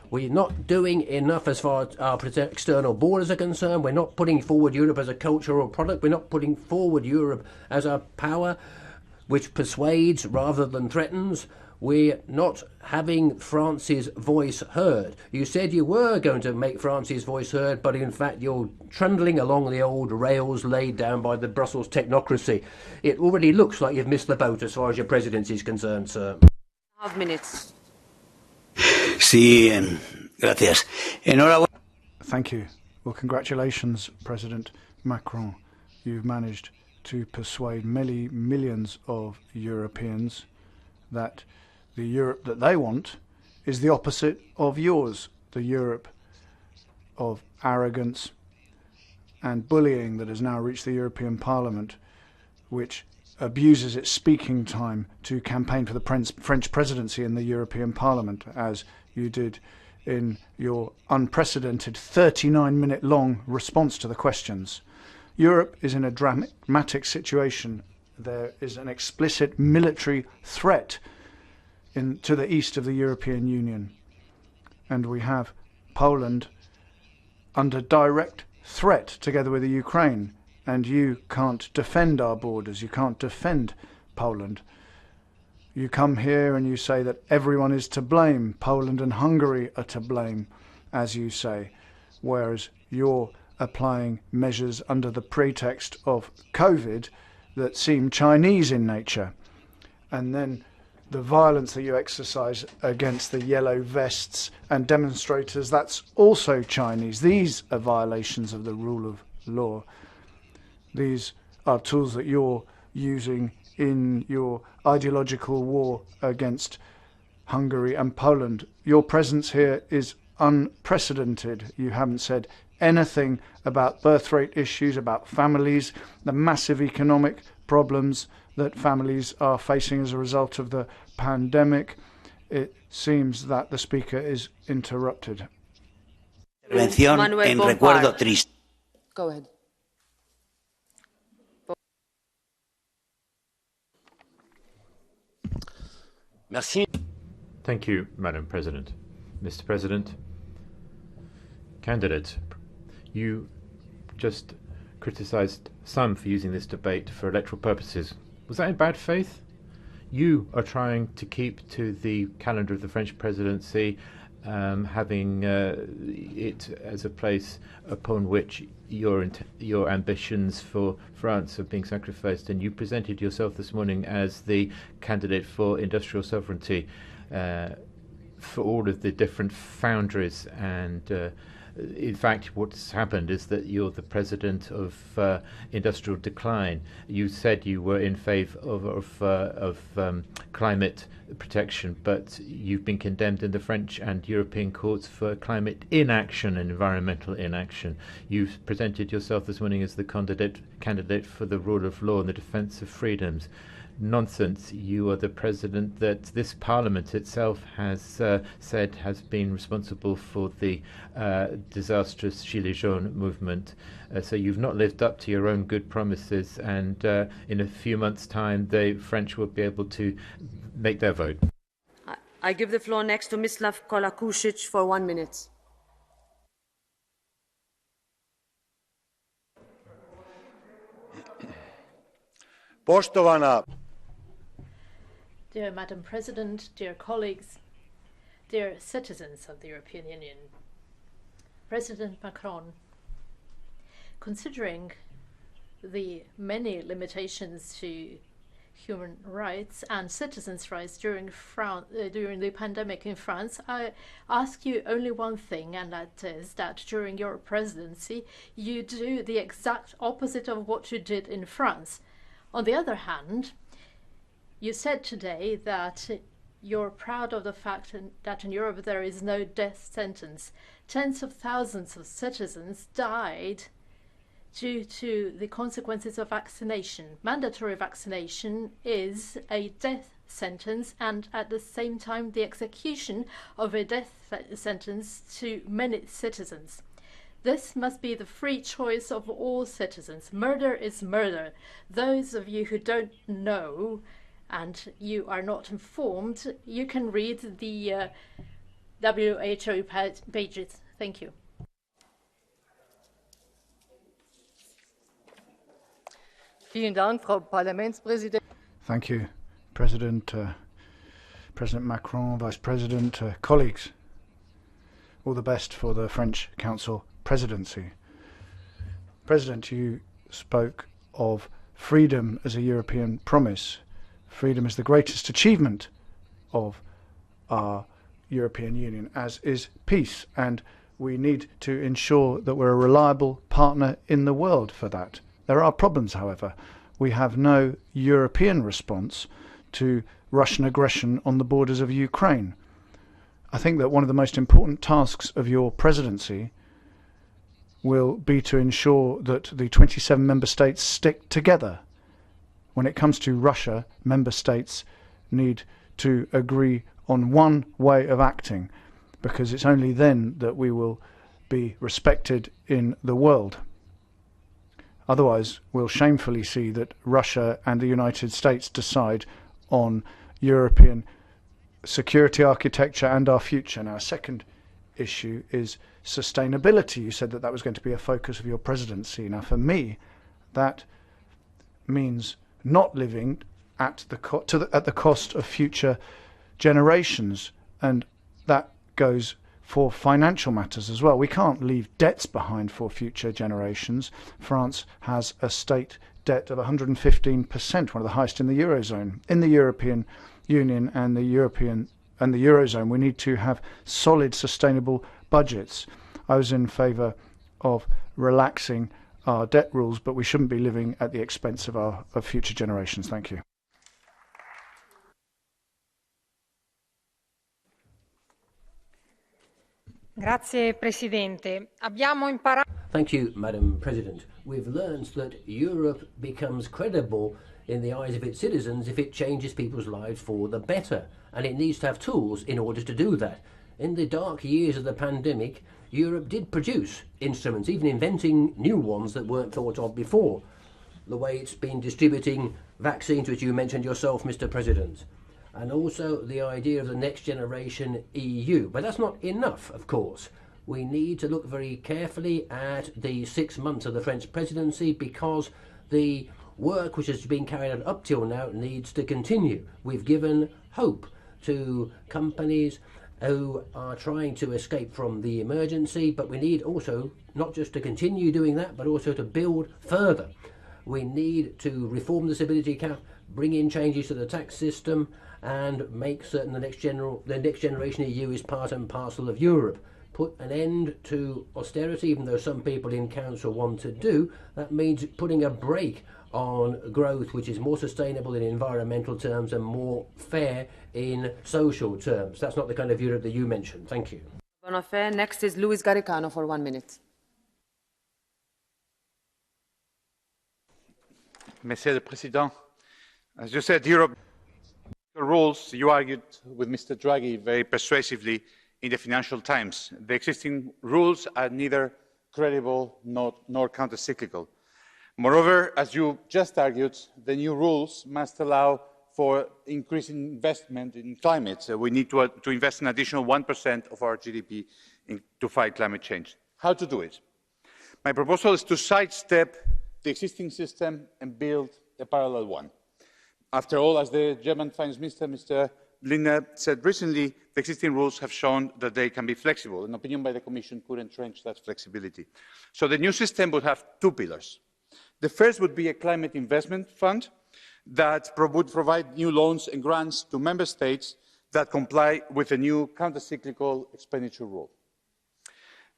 We're not doing enough as far as our external borders are concerned. We're not putting forward Europe as a cultural product. We're not putting forward Europe as a power which persuades rather than threatens. We're not having France's voice heard. You said you were going to make France's voice heard, but in fact you're trundling along the old rails laid down by the Brussels technocracy. It already looks like you've missed the boat as far as your presidency is concerned, sir. 5 minutes. Sí, gracias. Enhorabuena. Thank you. Well, congratulations, President Macron. You've managed to persuade many millions of Europeans that the Europe that they want is the opposite of yours, the Europe of arrogance and bullying that has now reached the European Parliament, which abuses its speaking time to campaign for the French presidency in the European Parliament, as you did in your unprecedented 39-minute long response to the questions. Europe is in a dramatic situation. There is an explicit military threat to the east of the European Union. And we have Poland under direct threat together with the Ukraine. And you can't defend our borders. You can't defend Poland. You come here and you say that everyone is to blame. Poland and Hungary are to blame, as you say, whereas you're applying measures under the pretext of COVID that seem Chinese in nature. And then the violence that you exercise against the yellow vests and demonstrators, that's also Chinese. These are violations of the rule of law. These are tools that you're using in your ideological war against Hungary and Poland. Your presence here is unprecedented. You haven't said anything about birth rate issues, about families, the massive economic problems that families are facing as a result of the pandemic. It seems that the speaker is interrupted. Go ahead. Merci. Thank you, Madam President. Mr. President, candidate, you just criticised some for using this debate for electoral purposes. Was that in bad faith? You are trying to keep to the calendar of the French presidency, having it as a place upon which your ambitions for France are being sacrificed, and you presented yourself this morning as the candidate for industrial sovereignty for all of the different foundries. And in fact, what's happened is that you're the president of industrial decline. You said you were in favour of climate protection, but you've been condemned in the French and European courts for climate inaction and environmental inaction. You've presented yourself this morning as the candidate for the rule of law and the defence of freedoms. Nonsense. You are the president that this parliament itself has said has been responsible for the disastrous Gilets jaunes movement. So you've not lived up to your own good promises, and in a few months' time the French will be able to make their vote. I give the floor next to Mislav Kolakušić for 1 minute. Poštovana. Dear Madam President, dear colleagues, dear citizens of the European Union, President Macron, considering the many limitations to human rights and citizens' rights during the pandemic in France, I ask you only one thing, and that is that during your presidency you do the exact opposite of what you did in France. On the other hand, you said today that you're proud of the fact that in Europe there is no death sentence. Tens of thousands of citizens died due to the consequences of vaccination. Mandatory vaccination is a death sentence, and at the same time the execution of a death sentence to many citizens. This must be the free choice of all citizens. Murder is murder. Those of you who don't know and you are not informed, you can read the WHO pages. Thank you. Thank you, President Macron, Vice President, colleagues. All the best for the French Council presidency. President, you spoke of freedom as a European promise. Freedom is the greatest achievement of our European Union, as is peace, and we need to ensure that we're a reliable partner in the world for that. There are problems, however. We have no European response to Russian aggression on the borders of Ukraine. I think that one of the most important tasks of your presidency will be to ensure that the 27 member states stick together. When it comes to Russia, member states need to agree on one way of acting, because it's only then that we will be respected in the world. Otherwise, we'll shamefully see that Russia and the United States decide on European security architecture and our future. Now, a second issue is sustainability. You said that that was going to be a focus of your presidency. Now, for me, that means not living at the cost of future generations, and that goes for financial matters as well. We can't leave debts behind for future generations. France has a state debt of 115%, one of the highest in the Eurozone. In the European Union and the Eurozone, we need to have solid, sustainable budgets. I was in favour of relaxing our debt rules, but we shouldn't be living at the expense of future generations. Thank you. Grazie Presidente. Abbiamo imparato. Thank you, Madam President. We've learned that Europe becomes credible in the eyes of its citizens if it changes people's lives for the better, and it needs to have tools in order to do that. In the dark years of the pandemic, Europe did produce instruments, even inventing new ones that weren't thought of before. The way it's been distributing vaccines, which you mentioned yourself, Mr. President, and also the idea of the next generation EU. But that's not enough, of course. We need to look very carefully at the 6 months of the French presidency, because the work which has been carried out up till now needs to continue. We've given hope to companies who are trying to escape from the emergency, but we need also not just to continue doing that, but also to build further. We need to reform the stability cap, bring in changes to the tax system, and make certain the next generation EU is part and parcel of Europe. Put an end to austerity, even though some people in council want to do. That means putting a brake on growth, which is more sustainable in environmental terms and more fair in social terms. That's not the kind of Europe that you mentioned. Thank you. Next is Luis Garicano for 1 minute. Monsieur le Président, as you said, Europe rules, you argued with Mr. Draghi very persuasively in the Financial Times. The existing rules are neither credible nor counter-cyclical. Moreover, as you just argued, the new rules must allow for increasing investment in climate. So we need to invest an additional 1% of our GDP to fight climate change. How to do it? My proposal is to sidestep the existing system and build a parallel one. After all, as the German Finance Minister, Mr. Lindner, said recently, the existing rules have shown that they can be flexible. An opinion by the Commission could entrench that flexibility. So the new system would have two pillars. The first would be a climate investment fund that would provide new loans and grants to member states that comply with the new counter-cyclical expenditure rule.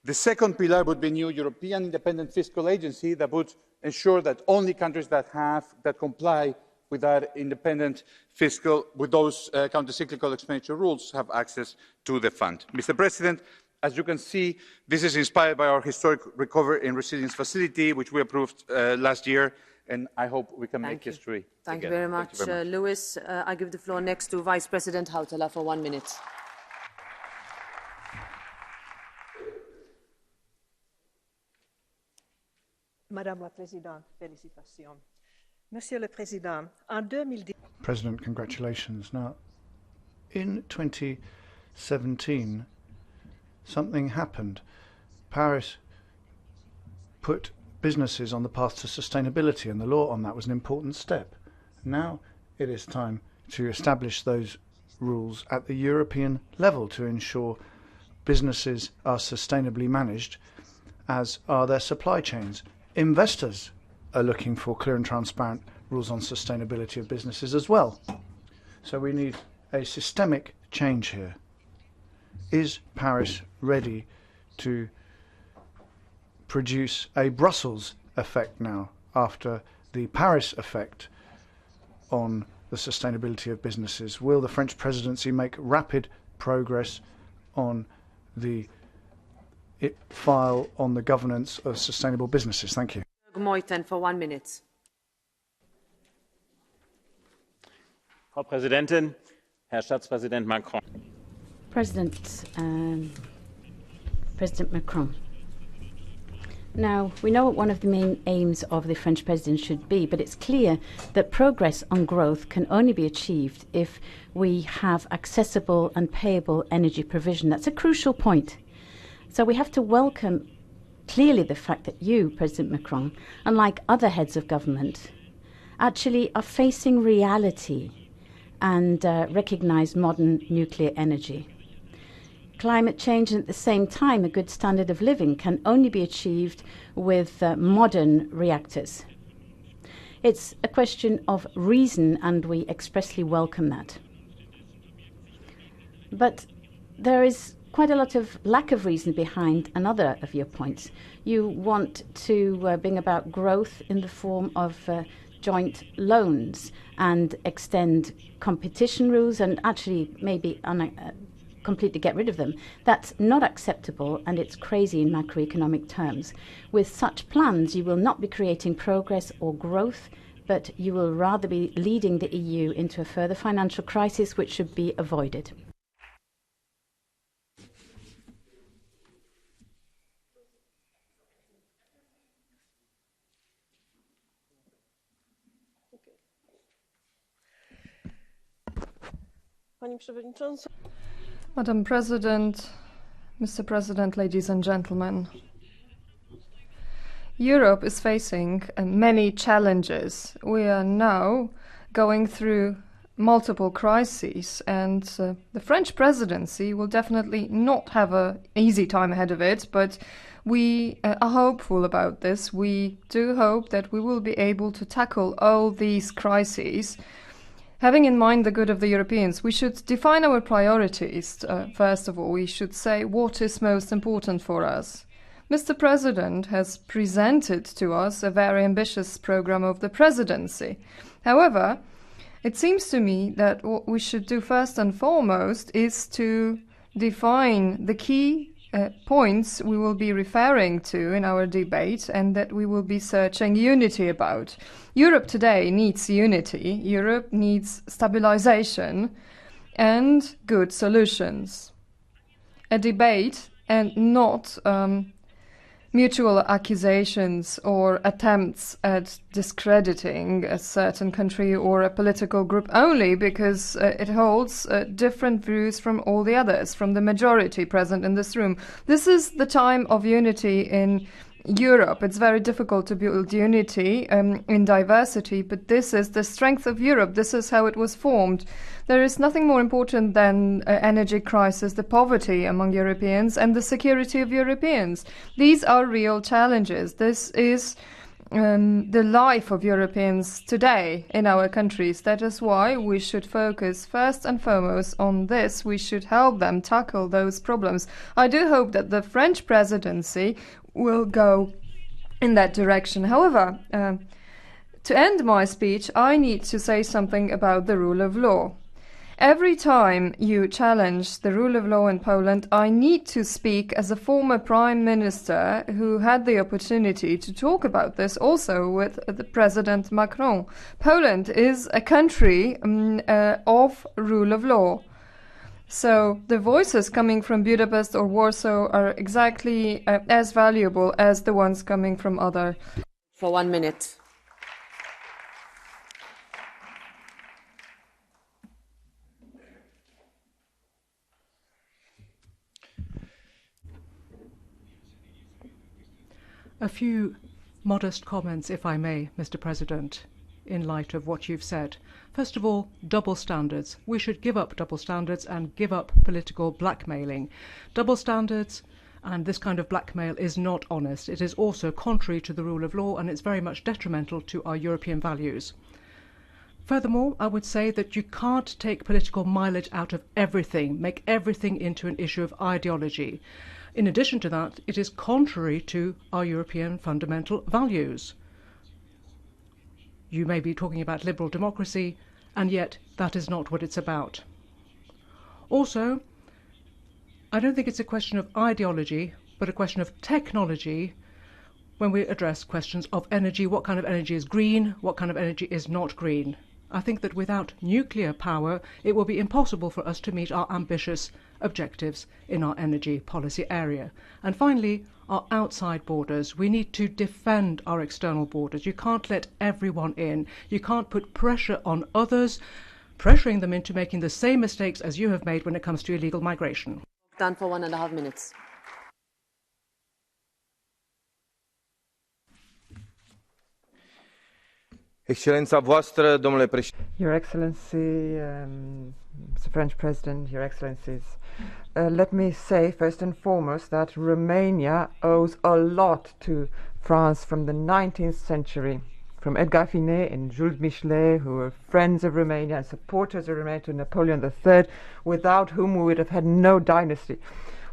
The second pillar would be a new European independent fiscal agency that would ensure that only countries that comply with that independent fiscal, with those counter-cyclical expenditure rules, have access to the fund. Mr. President, as you can see, this is inspired by our historic Recovery and Resilience Facility, which we approved last year, and I hope we can make history. Thank you very much, Luis. I give the floor next to Vice President Hautala for 1 minute. Madame la Présidente, félicitations. Monsieur le Président, en 2010... President, congratulations. Now, in 2017, something happened. Paris put businesses on the path to sustainability, and the law on that was an important step. Now it is time to establish those rules at the European level to ensure businesses are sustainably managed, as are their supply chains. Investors are looking for clear and transparent rules on sustainability of businesses as well. So we need a systemic change here. Is Paris ready to produce a Brussels effect now, after the Paris effect on the sustainability of businesses? Will the French presidency make rapid progress on the file on the governance of sustainable businesses. Thank you. Moiten for 1 minute. Frau Präsidentin, Herr Staatspräsident Macron. President Macron. Now, we know what one of the main aims of the French president should be, but it's clear that progress on growth can only be achieved if we have accessible and payable energy provision. That's a crucial point. So we have to welcome clearly the fact that you, President Macron, unlike other heads of government, actually are facing reality and recognise modern nuclear energy. Climate change and at the same time a good standard of living can only be achieved with modern reactors. It's a question of reason and we expressly welcome that. But there is quite a lot of lack of reason behind another of your points. You want to bring about growth in the form of joint loans and extend competition rules and actually maybe completely get rid of them. That's not acceptable and it's crazy in macroeconomic terms. With such plans, you will not be creating progress or growth, but you will rather be leading the EU into a further financial crisis which should be avoided. Madam President, Mr. President, ladies and gentlemen, Europe is facing many challenges. We are now going through multiple crises and the French presidency will definitely not have an easy time ahead of it, but we are hopeful about this. We do hope that we will be able to tackle all these crises. Having in mind the good of the Europeans, we should define our priorities. First of all, we should say what is most important for us. Mr. President has presented to us a very ambitious program of the presidency. However, it seems to me that what we should do first and foremost is to define the key points we will be referring to in our debate and that we will be searching unity about. Europe today needs unity. Europe needs stabilization and good solutions. A debate and not mutual accusations or attempts at discrediting a certain country or a political group only because it holds different views from all the others, from the majority present in this room. This is the time of unity in Europe. It's very difficult to build unity in diversity, but this is the strength of Europe. This is how it was formed. There is nothing more important than energy crisis, the poverty among Europeans, and the security of Europeans. These are real challenges. This is the life of Europeans today in our countries. That is why we should focus first and foremost on this. We should help them tackle those problems. I do hope that the French presidency will go in that direction. However, to end my speech, I need to say something about the rule of law. Every time you challenge the rule of law in Poland, I need to speak as a former prime minister who had the opportunity to talk about this also with the President Macron. Poland is a country of rule of law. So the voices coming from Budapest or Warsaw are exactly as valuable as the ones coming from other. For 1 minute. A few modest comments, if I may, Mr. President, in light of what you've said. First of all, double standards. We should give up double standards and give up political blackmailing. Double standards and this kind of blackmail is not honest. It is also contrary to the rule of law and it's very much detrimental to our European values. Furthermore, I would say that you can't take political mileage out of everything, make everything into an issue of ideology. In addition to that, it is contrary to our European fundamental values. You may be talking about liberal democracy, and yet that is not what it's about. Also, I don't think it's a question of ideology, but a question of technology when we address questions of energy. What kind of energy is green? What kind of energy is not green? I think that without nuclear power, it will be impossible for us to meet our ambitious objectives in our energy policy area. And finally, our outside borders. We need to defend our external borders. You can't let everyone in. You can't put pressure on others, pressuring them into making the same mistakes as you have made when it comes to illegal migration. Done for 1.5 minutes. Excelența voastră, domnule președinte. Your Excellency, Mr. French President, Your Excellencies, let me say first and foremost that Romania owes a lot to France from the 19th century. From Edgar Quinet and Jules Michelet, who were friends of Romania and supporters of Romania, to Napoleon III, without whom we would have had no dynasty.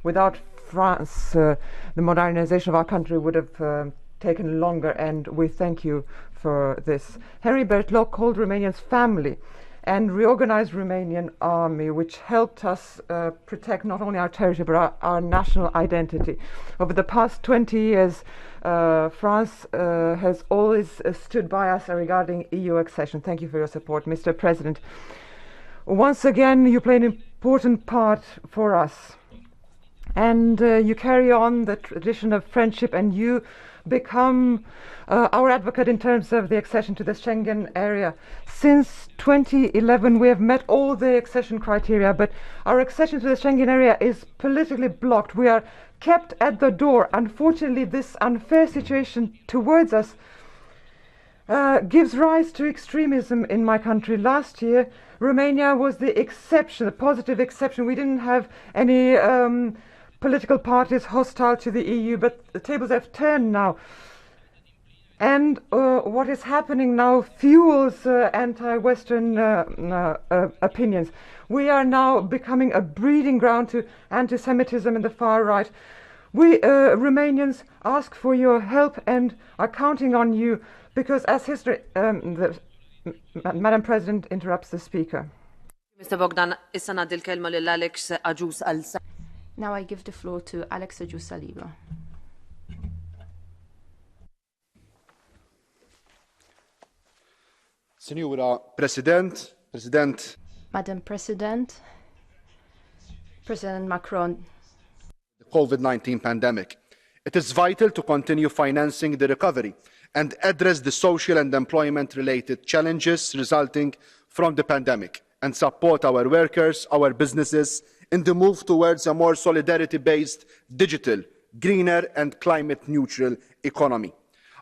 Without France, the modernization of our country would have taken longer, and we thank you for this. Henry Berthelot called Romanians family and reorganized Romanian army, which helped us protect not only our territory but our national identity. Over the past 20 years, France has always stood by us regarding EU accession. Thank you for your support, Mr. President. Once again, you play an important part for us, and you carry on the tradition of friendship, and you become our advocate in terms of the accession to the Schengen area. Since 2011, we have met all the accession criteria, but our accession to the Schengen area is politically blocked. We are kept at the door. Unfortunately, this unfair situation towards us gives rise to extremism in my country. Last year, Romania was the exception, the positive exception. We didn't have any political parties hostile to the EU, but the tables have turned now. And what is happening now fuels anti-Western opinions. We are now becoming a breeding ground to anti-Semitism and the far right. We Romanians ask for your help and are counting on you, because as history... Madam President interrupts the speaker. Mr. Bogdan, issa ngħaddi l-kelma lil Alex Agius għal. Now I give the floor to Alex Agius-Saliba. Signora President, Madam President, President Macron. The COVID-19 pandemic. It is vital to continue financing the recovery and address the social and employment-related challenges resulting from the pandemic, and support our workers, our businesses, in the move towards a more solidarity-based, digital, greener and climate-neutral economy.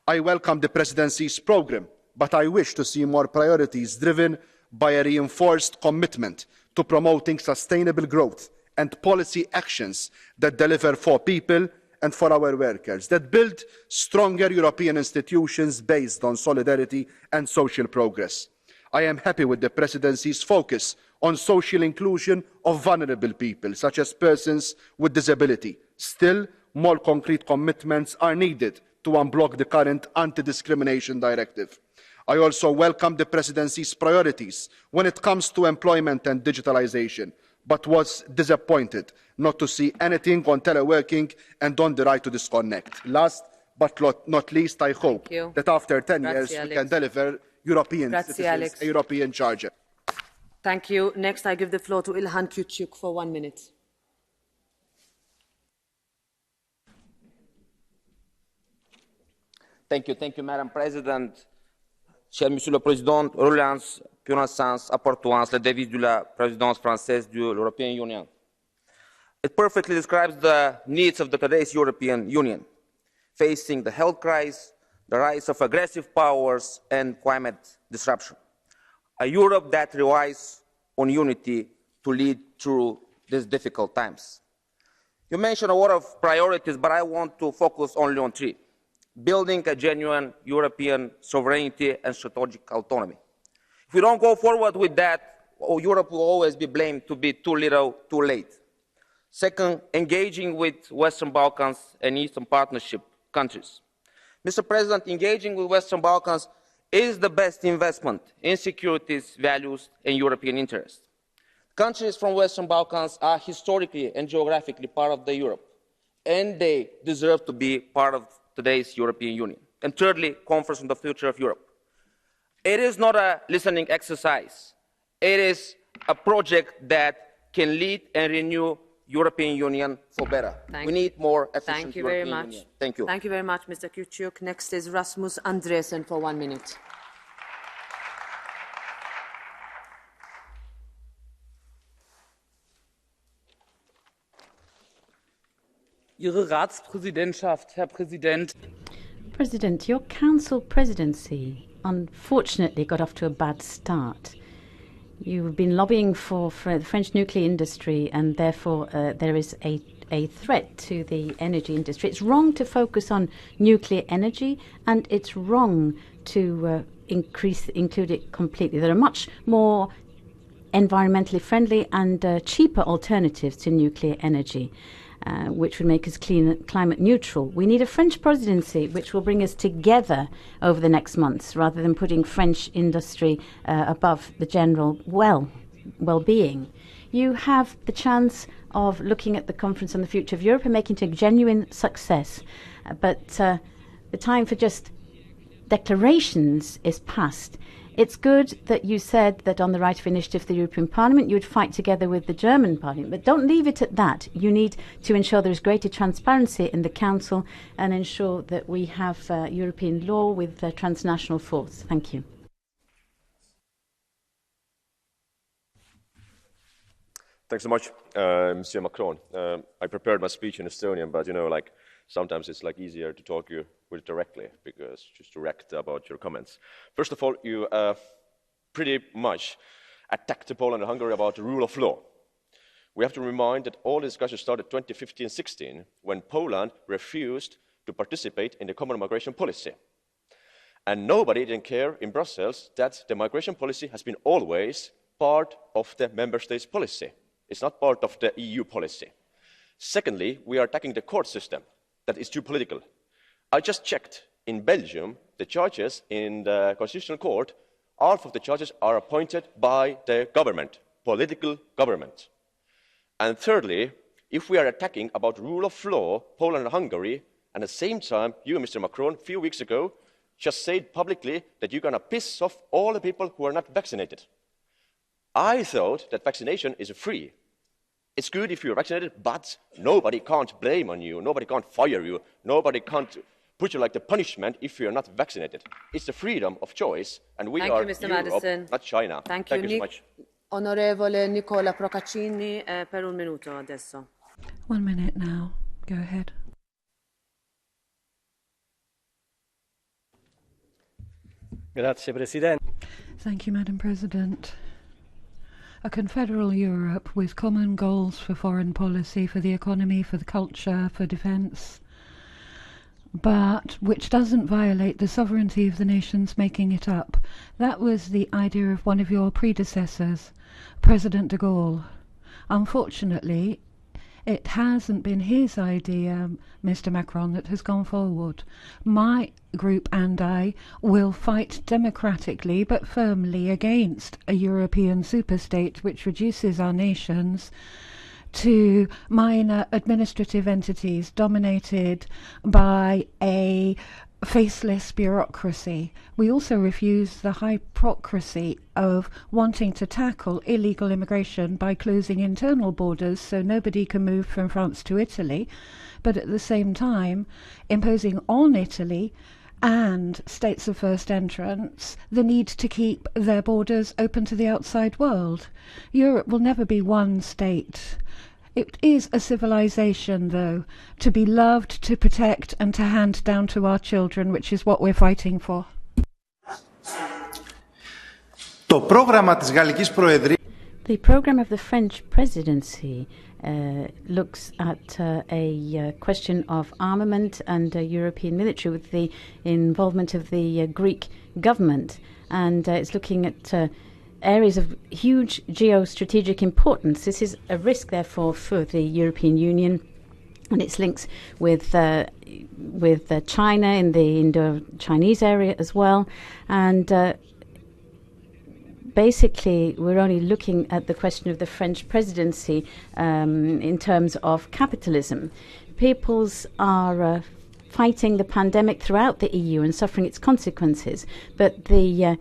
I welcome the Presidency's programme, but I wish to see more priorities driven by a reinforced commitment to promoting sustainable growth and policy actions that deliver for people and for our workers, that build stronger European institutions based on solidarity and social progress. I am happy with the Presidency's focus on social inclusion of vulnerable people, such as persons with disability. Still, more concrete commitments are needed to unblock the current Anti-Discrimination Directive. I also welcome the Presidency's priorities when it comes to employment and digitalisation, but was disappointed not to see anything on teleworking and on the right to disconnect. Last but not least, I hope that after 10 years we can deliver European citizens a European Charter. Thank you. Next, I give the floor to Ilhan Kyuçuk for 1 minute. Thank you, Madam President. Cher Monsieur le Président, relance, puissance, appartenance, la devise de la présidence française de l'European Union. It perfectly describes the needs of today's European Union, facing the health crisis, the rise of aggressive powers, and climate disruption. A Europe that relies on unity to lead through these difficult times. You mentioned a lot of priorities, but I want to focus only on 3. Building a genuine European sovereignty and strategic autonomy. If we don't go forward with that, Europe will always be blamed to be too little, too late. Second, engaging with Western Balkans and Eastern Partnership countries. Mr. President, engaging with Western Balkans is the best investment in securities, values, and European interests. Countries from Western Balkans are historically and geographically part of Europe, and they deserve to be part of today's European Union. And thirdly, Conference on the Future of Europe. It is not a listening exercise. It is a project that can lead and renew European Union for better. We need more efficient European Union. Thank you. Thank you very much, Mr. Kuciuk. Next is Rasmus Andresen for 1 minute. Ihre Ratspräsidentschaft, Herr Präsident. President, your council presidency unfortunately got off to a bad start. You've been lobbying for the French nuclear industry, and therefore there is a threat to the energy industry. It's wrong to focus on nuclear energy, and it's wrong to include it completely. There are much more environmentally friendly and cheaper alternatives to nuclear energy, which would make us climate neutral. We need a French presidency which will bring us together over the next months, rather than putting French industry above the general well-being. You have the chance of looking at the Conference on the Future of Europe and making it a genuine success. But the time for just declarations is past. It's good that you said that on the right of initiative of the European Parliament you would fight together with the German Parliament, but don't leave it at that. You need to ensure there is greater transparency in the Council and ensure that we have European law with transnational force. Thank you. Thanks so much, Monsieur Macron. I prepared my speech in Estonian, but sometimes it's easier to talk you with directly, because just direct about your comments. First of all, you pretty much attacked Poland and Hungary about the rule of law. We have to remind that all the discussions started 2015-16, when Poland refused to participate in the common migration policy. And nobody didn't care in Brussels that the migration policy has been always part of the member states' policy. It's not part of the EU policy. Secondly, we are attacking the court system. That is too political. I just checked. In Belgium, the judges in the Constitutional Court, half of the judges are appointed by the government, political government. And thirdly, if we are attacking about rule of law, Poland and Hungary, and at the same time, you, Mr. Macron, a few weeks ago, just said publicly that you're going to piss off all the people who are not vaccinated. I thought that vaccination is free. It's good if you're vaccinated, but nobody can't blame on you, nobody can't fire you, nobody can't put you like the punishment if you're not vaccinated. It's the freedom of choice, and we are Mr. Europe, Madison. not China. Thank you you so much. Onorevole Nicola Procaccini, per un minuto adesso. 1 minute now. Go ahead. Grazie, Presidente. Thank you, Madam President. A confederal Europe with common goals for foreign policy, for the economy, for the culture, for defence, but which doesn't violate the sovereignty of the nations making it up. That was the idea of one of your predecessors, President de Gaulle. Unfortunately, it hasn't been his idea, Mr. Macron, that has gone forward. My group and I will fight democratically but firmly against a European superstate which reduces our nations to minor administrative entities dominated by a faceless bureaucracy. We also refuse the hypocrisy of wanting to tackle illegal immigration by closing internal borders so nobody can move from France to Italy, but at the same time imposing on Italy and states of first entrance the need to keep their borders open to the outside world. Europe will never be one state. It is a civilization, though, to be loved, to protect, and to hand down to our children, which is what we're fighting for. The program of the French presidency looks at a question of armament and European military with the involvement of the Greek government, and it's looking at areas of huge geostrategic importance. This is a risk, therefore, for the European Union, and its links with China in the Indo-Chinese area as well. And basically, we're only looking at the question of the French presidency in terms of capitalism. Peoples are fighting the pandemic throughout the EU and suffering its consequences, but the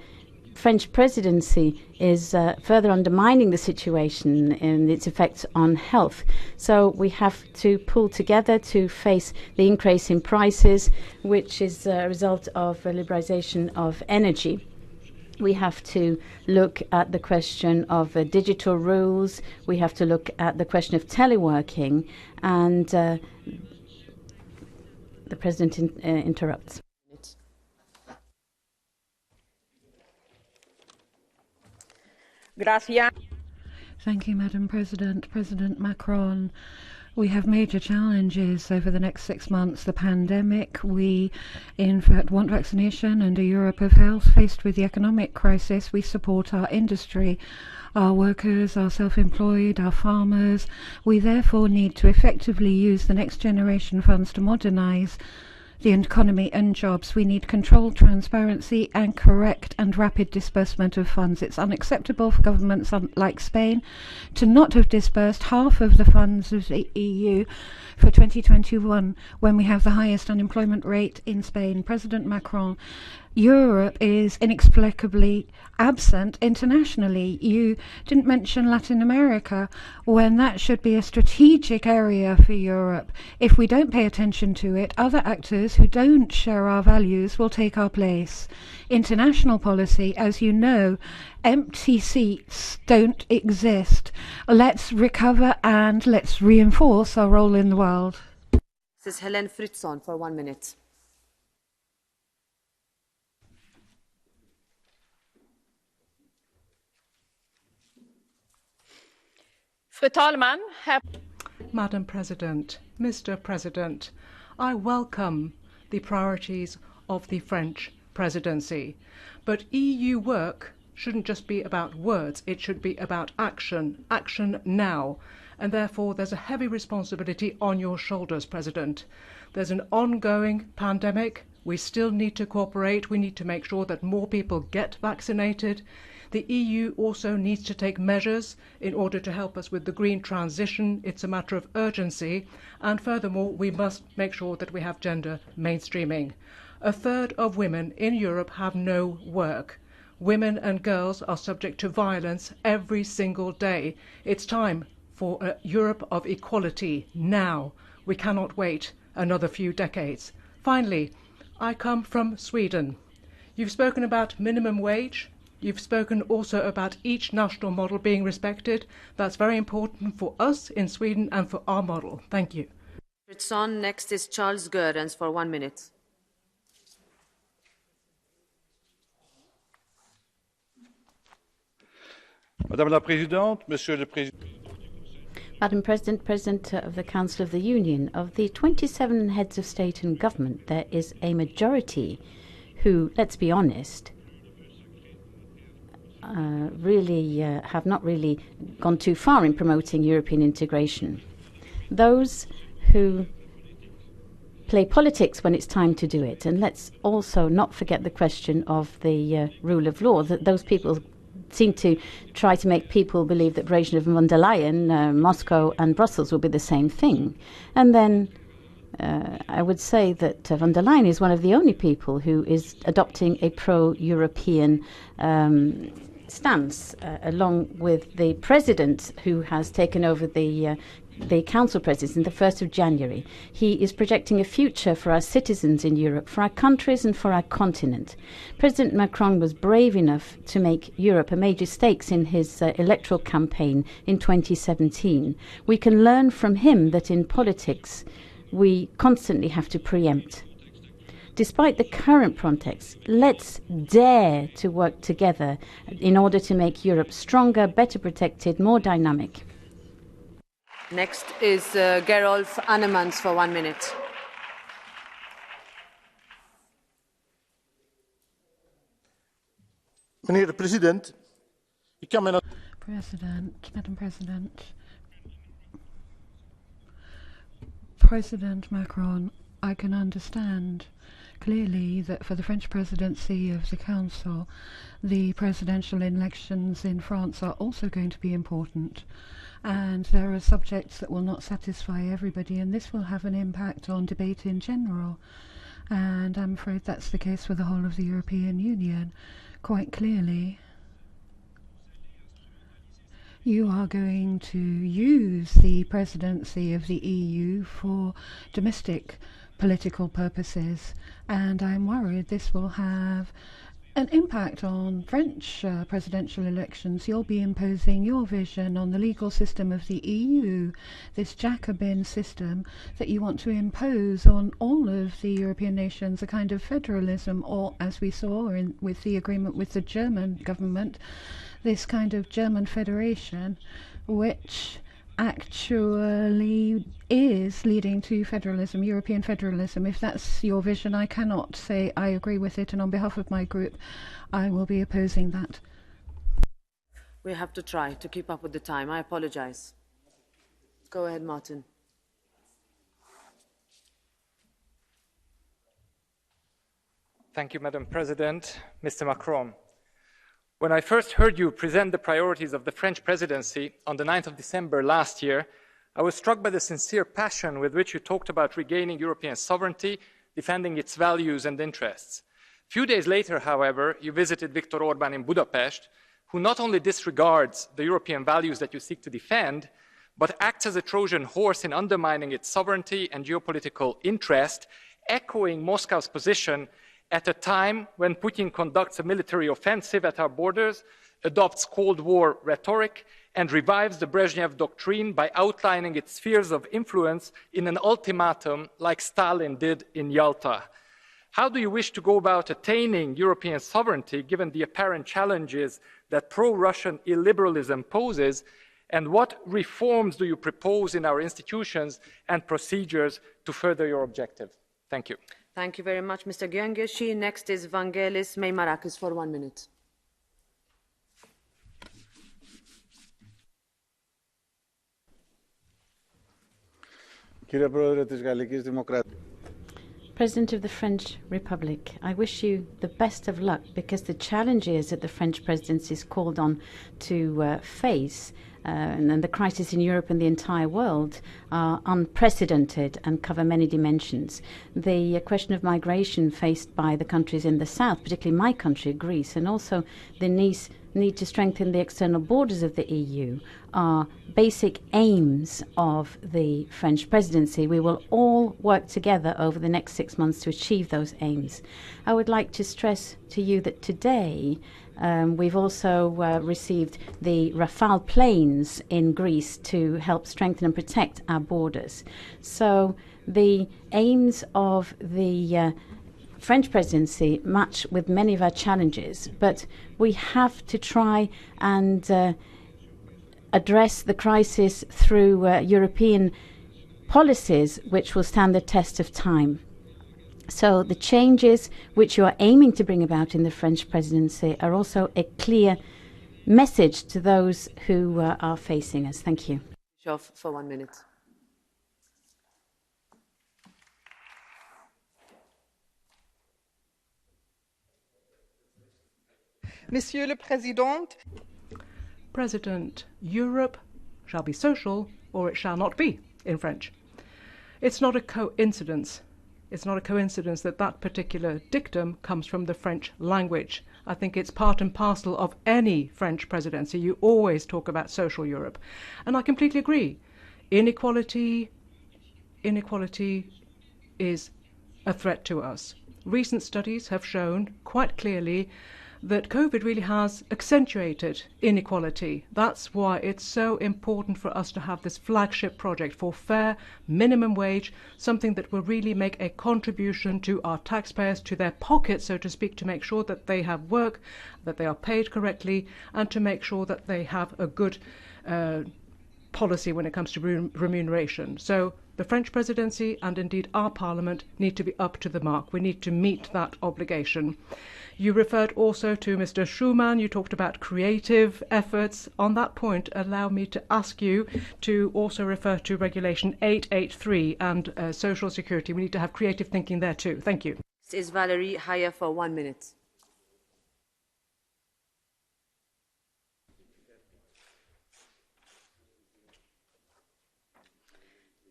French presidency is further undermining the situation and its effects on health. So we have to pull together to face the increase in prices, which is a result of a liberalization of energy. We have to look at the question of digital rules. We have to look at the question of teleworking. And the President interrupts. Thank you, Madam President. President Macron, we have major challenges over the next 6 months. The pandemic, we in fact want vaccination and a Europe of health. Faced with the economic crisis, we support our industry, our workers, our self-employed, our farmers. We therefore need to effectively use the next generation funds to modernize the economy and jobs. We need controlled transparency and correct and rapid disbursement of funds. It's unacceptable for governments like Spain to not have disbursed half of the funds of the EU for 2021 when we have the highest unemployment rate in Spain. President Macron, Europe is inexplicably absent internationally. You didn't mention Latin America when that should be a strategic area for Europe. If we don't pay attention to it, other actors who don't share our values will take our place. International policy, as you know, empty seats don't exist. Let's recover and let's reinforce our role in the world. This is Helen Fritzon for 1 minute. Madam President, Mr. President, I welcome the priorities of the French presidency. But EU work shouldn't just be about words, it should be about action, action now. And therefore there's a heavy responsibility on your shoulders, President. There's an ongoing pandemic. We still need to cooperate. We need to make sure that more people get vaccinated. The EU also needs to take measures in order to help us with the green transition. It's a matter of urgency. And furthermore, we must make sure that we have gender mainstreaming. A third of women in Europe have no work. Women and girls are subject to violence every single day. It's time for a Europe of equality now. We cannot wait another few decades. Finally, I come from Sweden. You've spoken about minimum wage. You've spoken also about each national model being respected. That's very important for us in Sweden and for our model. Thank you. Next is Charles Goerens for 1 minute. Madame la Présidente, Monsieur le Président. Madam President, President of the Council of the Union, of the 27 heads of state and government, there is a majority who, let's be honest, have not really gone too far in promoting European integration. Those who play politics when it's time to do it, and let's also not forget the question of the rule of law, that those people seem to try to make people believe that President von der Leyen, Moscow and Brussels will be the same thing. And then I would say that von der Leyen is one of the only people who is adopting a pro-European stance, along with the president who has taken over the council presidency on the 1st of January. He is projecting a future for our citizens in Europe, for our countries and for our continent. President Macron was brave enough to make Europe a major stakes in his electoral campaign in 2017. We can learn from him that in politics we constantly have to preempt. Despite the current context, let's dare to work together in order to make Europe stronger, better protected, more dynamic. Next is Gerolf Annemans for 1 minute. Meneer de president, ik kan me dat... Madam President. President Macron, I can understand clearly that for the French presidency of the Council, the presidential elections in France are also going to be important. And there are subjects that will not satisfy everybody, and this will have an impact on debate in general. And I'm afraid that's the case for the whole of the European Union. Quite clearly, you are going to use the presidency of the EU for domestic political purposes, and I'm worried this will have an impact on French presidential elections. You'll be imposing your vision on the legal system of the EU, this Jacobin system that you want to impose on all of the European nations, a kind of federalism, or as we saw with the agreement with the German government, this kind of German federation, which actually is leading to federalism, European federalism. If that's your vision, I cannot say I agree with it, and on behalf of my group, I will be opposing that. We have to try to keep up with the time. I apologize. Go ahead, Martin. Thank you, Madam President. Mr. Macron, when I first heard you present the priorities of the French presidency on the 9th of December last year, I was struck by the sincere passion with which you talked about regaining European sovereignty, defending its values and interests. A few days later, however, you visited Viktor Orbán in Budapest, who not only disregards the European values that you seek to defend, but acts as a Trojan horse in undermining its sovereignty and geopolitical interest, echoing Moscow's position at a time when Putin conducts a military offensive at our borders, adopts Cold War rhetoric, and revives the Brezhnev doctrine by outlining its spheres of influence in an ultimatum like Stalin did in Yalta. How do you wish to go about attaining European sovereignty given the apparent challenges that pro-Russian illiberalism poses, and what reforms do you propose in our institutions and procedures to further your objective? Thank you. Thank you very much, Mr. Gyöngyösi. Next is Vangelis Meimarakis for 1 minute. President of the French Republic, I wish you the best of luck, because the challenges that the French presidency is called on to face and the crisis in Europe and the entire world are unprecedented and cover many dimensions. The question of migration faced by the countries in the south, particularly my country, Greece, and also the need to strengthen the external borders of the EU are basic aims of the French presidency. We will all work together over the next 6 months to achieve those aims. I would like to stress to you that today we've also received the Rafale planes in Greece to help strengthen and protect our borders. So the aims of the French presidency match with many of our challenges, but we have to try and address the crisis through European policies which will stand the test of time. So the changes which you are aiming to bring about in the French presidency are also a clear message to those who are facing us. Thank you. For 1 minute. Monsieur le Président. President, Europe shall be social or it shall not be, in French. It's not a coincidence. It's not a coincidence that that particular dictum comes from the French language. I think it's part and parcel of any French presidency. You always talk about social Europe. And I completely agree. Inequality is a threat to us. Recent studies have shown quite clearly that COVID really has accentuated inequality. That's why it's so important for us to have this flagship project for fair minimum wage, something that will really make a contribution to our taxpayers, to their pockets, so to speak, to make sure that they have work, that they are paid correctly, and to make sure that they have a good policy when it comes to remuneration. So the French presidency and indeed our parliament need to be up to the mark. We need to meet that obligation. You referred also to Mr. Schuman. You talked about creative efforts. On that point, allow me to ask you to also refer to Regulation 883 and social security. We need to have creative thinking there too. Thank you. Is Valérie Hayer for 1 minute.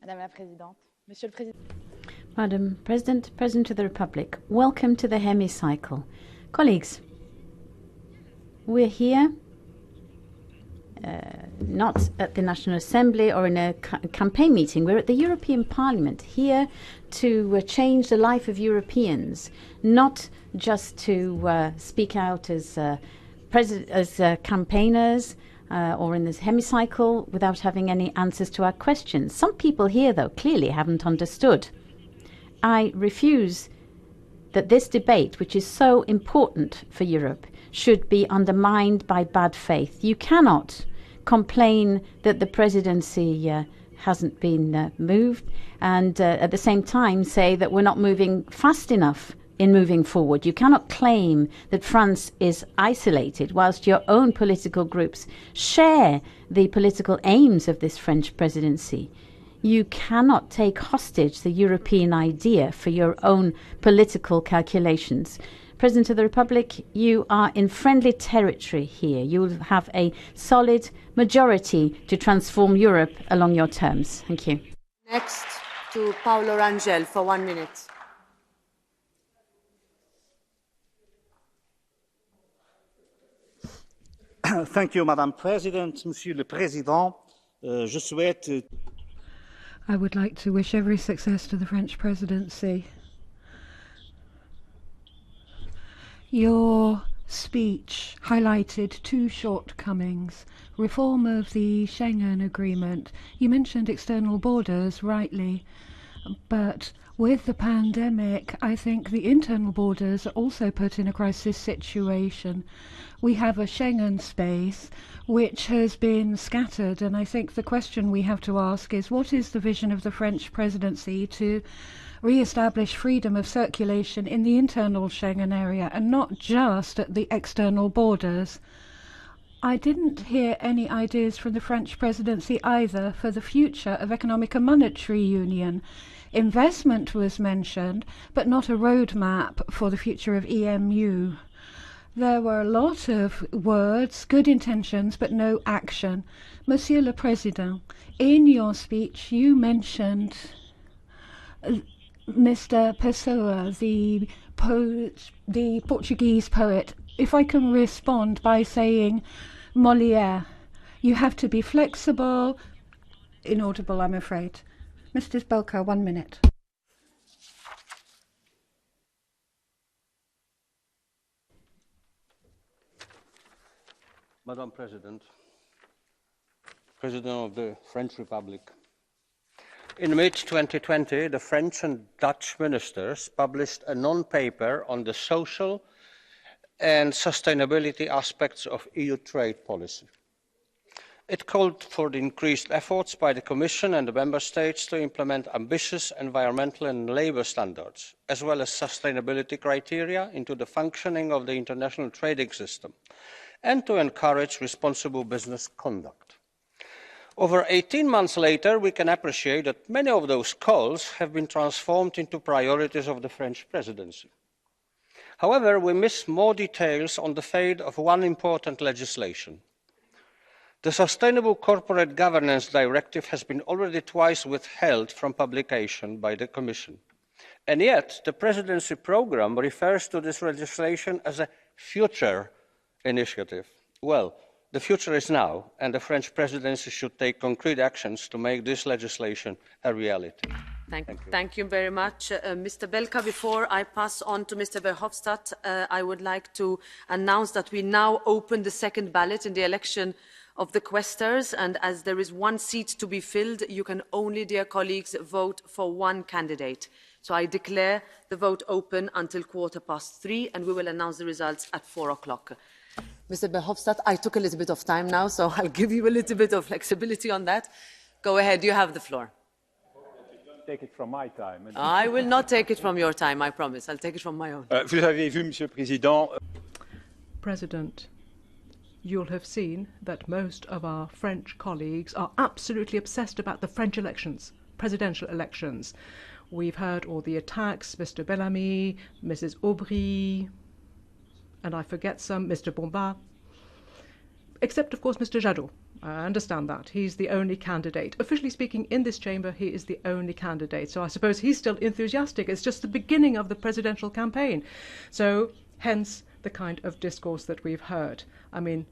Madame la Présidente, Monsieur le Président. Madam President, President of the Republic, welcome to the hemicycle. Colleagues, we're here not at the National Assembly or in a campaign meeting. We're at the European Parliament, here to change the life of Europeans, not just to speak out as campaigners or in this hemicycle without having any answers to our questions. Some people here, though, clearly haven't understood. I refuse that this debate, which is so important for Europe, should be undermined by bad faith. You cannot complain that the presidency hasn't been moved and at the same time say that we're not moving fast enough in moving forward. You cannot claim that France is isolated whilst your own political groups share the political aims of this French presidency. You cannot take hostage the European idea for your own political calculations. President of the Republic, you are in friendly territory here. You will have a solid majority to transform Europe along your terms. Thank you. Next to Paolo Rangel for 1 minute. Thank you, Madam President. Monsieur le Président, je souhaite... I would like to wish every success to the French presidency. Your speech highlighted two shortcomings. Reform of the Schengen Agreement. You mentioned external borders, rightly, but with the pandemic, I think the internal borders are also put in a crisis situation. We have a Schengen space which has been scattered, and I think the question we have to ask is, what is the vision of the French presidency to re-establish freedom of circulation in the internal Schengen area and not just at the external borders? I didn't hear any ideas from the French presidency either for the future of economic and monetary union. Investment was mentioned, but not a roadmap for the future of EMU. There were a lot of words, good intentions, but no action. Monsieur le Président, in your speech you mentioned Mr. Pessoa, the Portuguese poet. If I can respond by saying Molière, you have to be flexible. Inaudible, I'm afraid. Mr. Belka, 1 minute. Madam President, President of the French Republic. In mid-2020, the French and Dutch ministers published a non-paper on the social and sustainability aspects of EU trade policy. It called for the increased efforts by the Commission and the Member States to implement ambitious environmental and labour standards, as well as sustainability criteria into the functioning of the international trading system, and to encourage responsible business conduct. Over 18 months later, we can appreciate that many of those calls have been transformed into priorities of the French presidency. However, we miss more details on the fate of one important legislation. The Sustainable Corporate Governance Directive has been already twice withheld from publication by the Commission. And yet, the presidency programme refers to this legislation as a future initiative. Well, the future is now, and the French presidency should take concrete actions to make this legislation a reality. Thank you very much. Mr. Belka, before I pass on to Mr. Verhofstadt, I would like to announce that we now open the second ballot in the election of the quaestors, and as there is one seat to be filled, you can only, dear colleagues, vote for one candidate. So I declare the vote open until 3:15, and we will announce the results at 4 o'clock. Mr. Verhofstadt, I took a little bit of time now, so I'll give you a little bit of flexibility on that. Go ahead, you have the floor. Take it from my time. I will not take it from your time, I promise. I'll take it from my own. Vous avez vu, Monsieur le Président. President, you'll have seen that most of our French colleagues are absolutely obsessed about the French elections, presidential elections. We've heard all the attacks, Mr. Bellamy, Mrs. Aubry, and I forget some, Mr. Bombard, except, of course, Mr. Jadot. I understand that. He's the only candidate. Officially speaking, in this chamber, he is the only candidate. So I suppose he's still enthusiastic. It's just the beginning of the presidential campaign. So, hence, the kind of discourse that we've heard. I mean,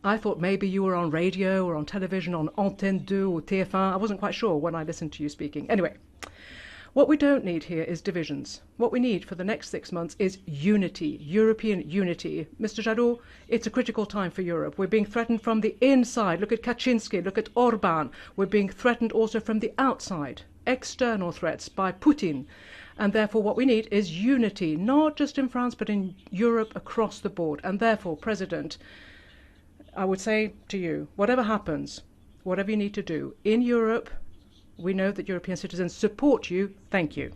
I thought maybe you were on radio or on television on Antenne 2 or TF1. I wasn't quite sure when I listened to you speaking. Anyway, what we don't need here is divisions. What we need for the next 6 months is unity, European unity. Mr. Jadot, it's a critical time for Europe. We're being threatened from the inside. Look at Kaczynski, look at Orban. We're being threatened also from the outside, external threats by Putin. And therefore what we need is unity, not just in France, but in Europe across the board. And therefore, President, I would say to you, whatever happens, whatever you need to do in Europe, we know that European citizens support you. Thank you.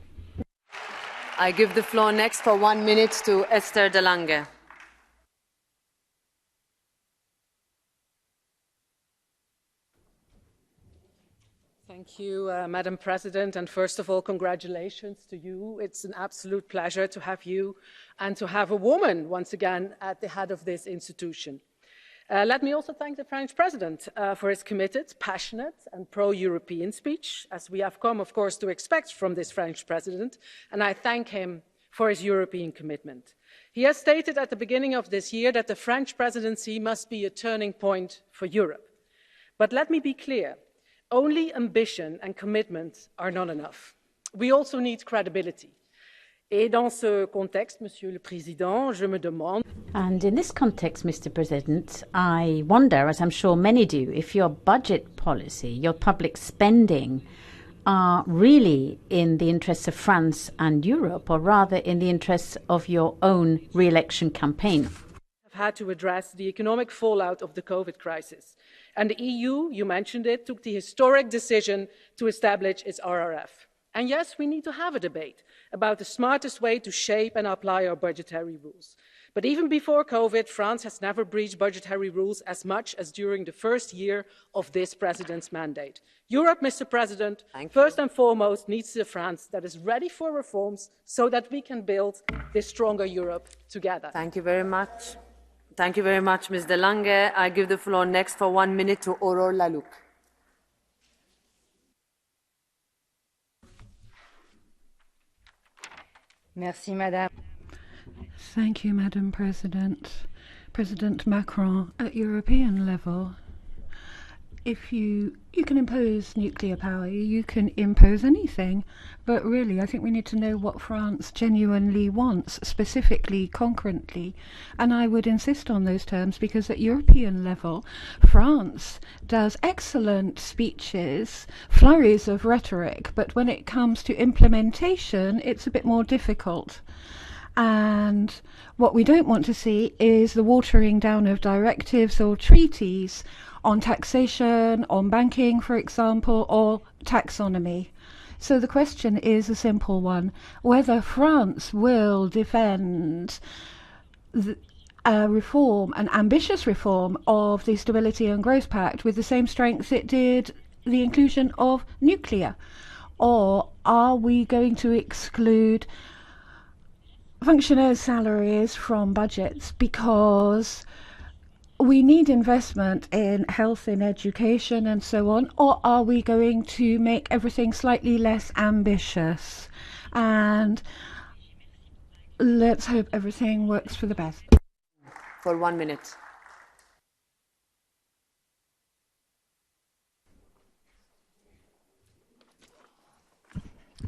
I give the floor next for 1 minute to Esther de Lange. Thank you, Madam President. And first of all, congratulations to you. It's an absolute pleasure to have you and to have a woman once again at the head of this institution. Let me also thank the French President for his committed, passionate and pro-European speech, as we have come, of course, to expect from this French President, and I thank him for his European commitment. He has stated at the beginning of this year that the French Presidency must be a turning point for Europe. But let me be clear, only ambition and commitment are not enough. We also need credibility. Et dans ce contexte, Monsieur le Président, je me demande... And in this context, Mr. President, I wonder, as I'm sure many do, if your budget policy, your public spending, are really in the interests of France and Europe, or rather in the interests of your own re-election campaign. Have had to address the economic fallout of the COVID crisis. And the EU, you mentioned it, took the historic decision to establish its RRF. And yes, we need to have a debate about the smartest way to shape and apply our budgetary rules. But even before COVID, France has never breached budgetary rules as much as during the first year of this president's mandate. Europe, Mr. President, first and foremost needs a France that is ready for reforms so that we can build this stronger Europe together. Thank you very much. Thank you very much, Ms. de Lange. I give the floor next for 1 minute to Aurore Laluc. Merci, Madame. Thank you, Madam President. President Macron, at European level, if you can impose nuclear power, you can impose anything. But really, I think we need to know what France genuinely wants, specifically, concretely. And I would insist on those terms because at European level, France does excellent speeches, flurries of rhetoric, but when it comes to implementation, it's a bit more difficult. And what we don't want to see is the watering down of directives or treaties on taxation, on banking, for example, or taxonomy. So the question is a simple one, whether France will defend a reform, an ambitious reform of the Stability and Growth Pact with the same strength it did the inclusion of nuclear, or are we going to exclude functionaries' salaries from budgets because we need investment in health, in education and so on, or are we going to make everything slightly less ambitious? And let's hope everything works for the best. For 1 minute.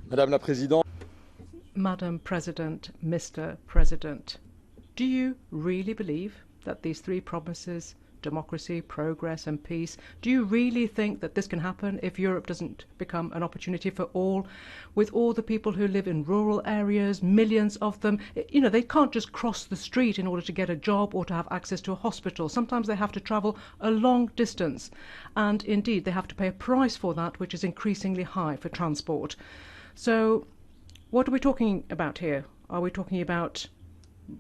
Madame la Présidente. Madam President, Mr. President, do you really believe that these three promises, democracy, progress and peace, do you really think that this can happen if Europe doesn't become an opportunity for all, with all the people who live in rural areas, millions of them? You know, they can't just cross the street in order to get a job or to have access to a hospital. Sometimes they have to travel a long distance, and indeed they have to pay a price for that, which is increasingly high for transport. So what are we talking about here? Are we talking about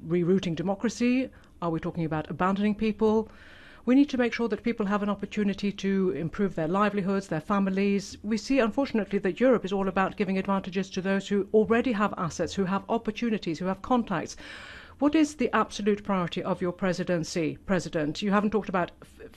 rerouting democracy? Are we talking about abandoning people? We need to make sure that people have an opportunity to improve their livelihoods, their families. We see, unfortunately, that Europe is all about giving advantages to those who already have assets, who have opportunities, who have contacts. What is the absolute priority of your presidency, President? You haven't talked about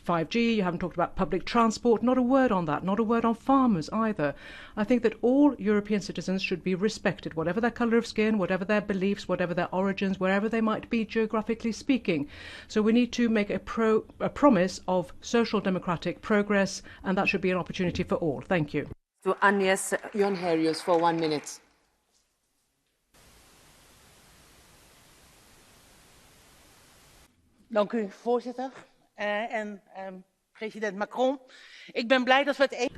5G, you haven't talked about public transport, not a word on that, not a word on farmers either. I think that all European citizens should be respected, whatever their colour of skin, whatever their beliefs, whatever their origins, wherever they might be geographically speaking. So we need to make a promise of social democratic progress, and that should be an opportunity for all. Thank you. To Agnes Jongerius for 1 minute. Dank u, voorzitter. President Macron. Ik ben blij dat we het...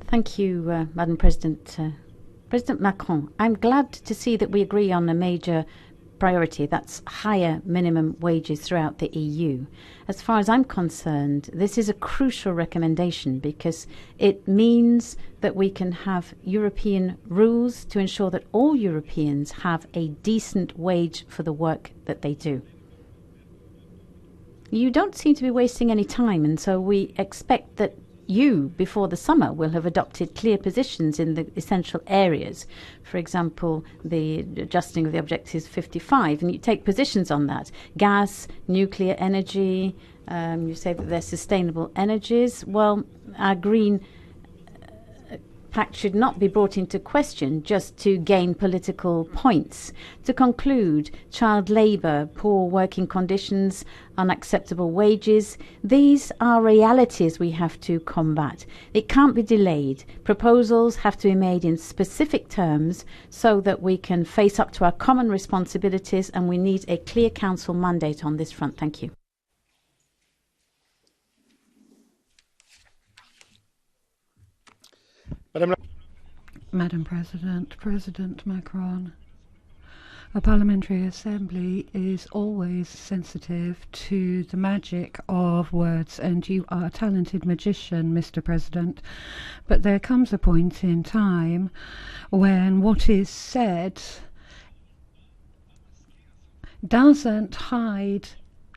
Thank you, Madam President. President Macron, I'm glad to see that we agree on a major priority, that's higher minimum wages throughout the EU. As far as I'm concerned, this is a crucial recommendation because it means that we can have European rules to ensure that all Europeans have a decent wage for the work that they do. You don't seem to be wasting any time, and so we expect that you, before the summer, will have adopted clear positions in the essential areas. For example, the adjusting of the objectives 55, and you take positions on that. Gas, nuclear energy, you say that they're sustainable energies. Well, our Green Pact should not be brought into question just to gain political points. To conclude, child labour, poor working conditions, unacceptable wages, these are realities we have to combat. It can't be delayed. Proposals have to be made in specific terms so that we can face up to our common responsibilities, and we need a clear council mandate on this front. Thank you. Madam President, President Macron, a parliamentary assembly is always sensitive to the magic of words, and you are a talented magician, Mr. President. But there comes a point in time when what is said doesn't hide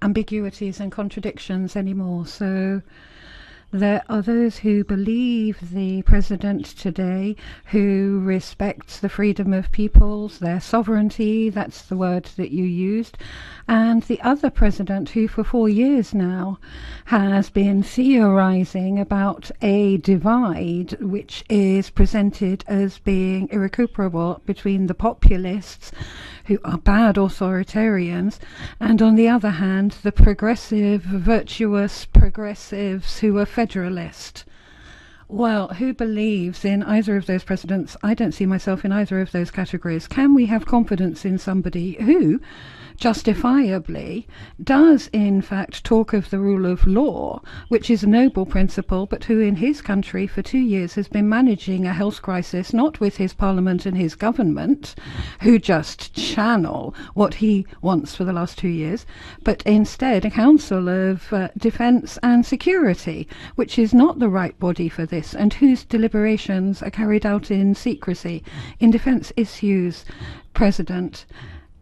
ambiguities and contradictions anymore. So there are those who believe the president today, who respects the freedom of peoples, their sovereignty, that's the word that you used, and the other president who for 4 years now has been theorizing about a divide which is presented as being irrecuperable between the populists, who are bad authoritarians, and on the other hand, the progressive, virtuous progressives who are federalist. Well, who believes in either of those presidents? I don't see myself in either of those categories. Can we have confidence in somebody who justifiably does in fact talk of the rule of law, which is a noble principle, but who in his country for 2 years has been managing a health crisis, not with his parliament and his government, who just channel what he wants for the last 2 years, but instead a council of defence and security, which is not the right body for this, and whose deliberations are carried out in secrecy. In defence issues, President,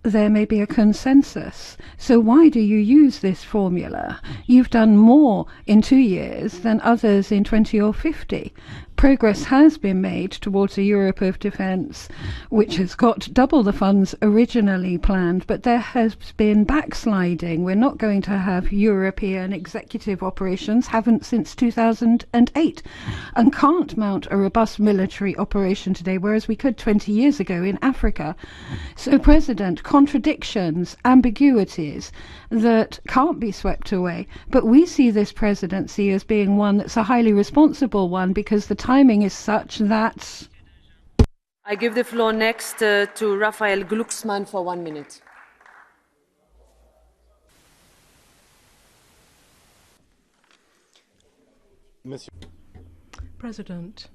there may be a consensus. So why do you use this formula? You've done more in 2 years than others in 20 or 50. Progress has been made towards a Europe of defence, which has got double the funds originally planned, but there has been backsliding. We're not going to have European executive operations, haven't since 2008, and can't mount a robust military operation today, whereas we could 20 years ago in Africa. So, President, contradictions, ambiguities that can't be swept away, but we see this presidency as being one that's a highly responsible one, because the timing is such that... I give the floor next to Raphael Glucksmann for 1 minute. President,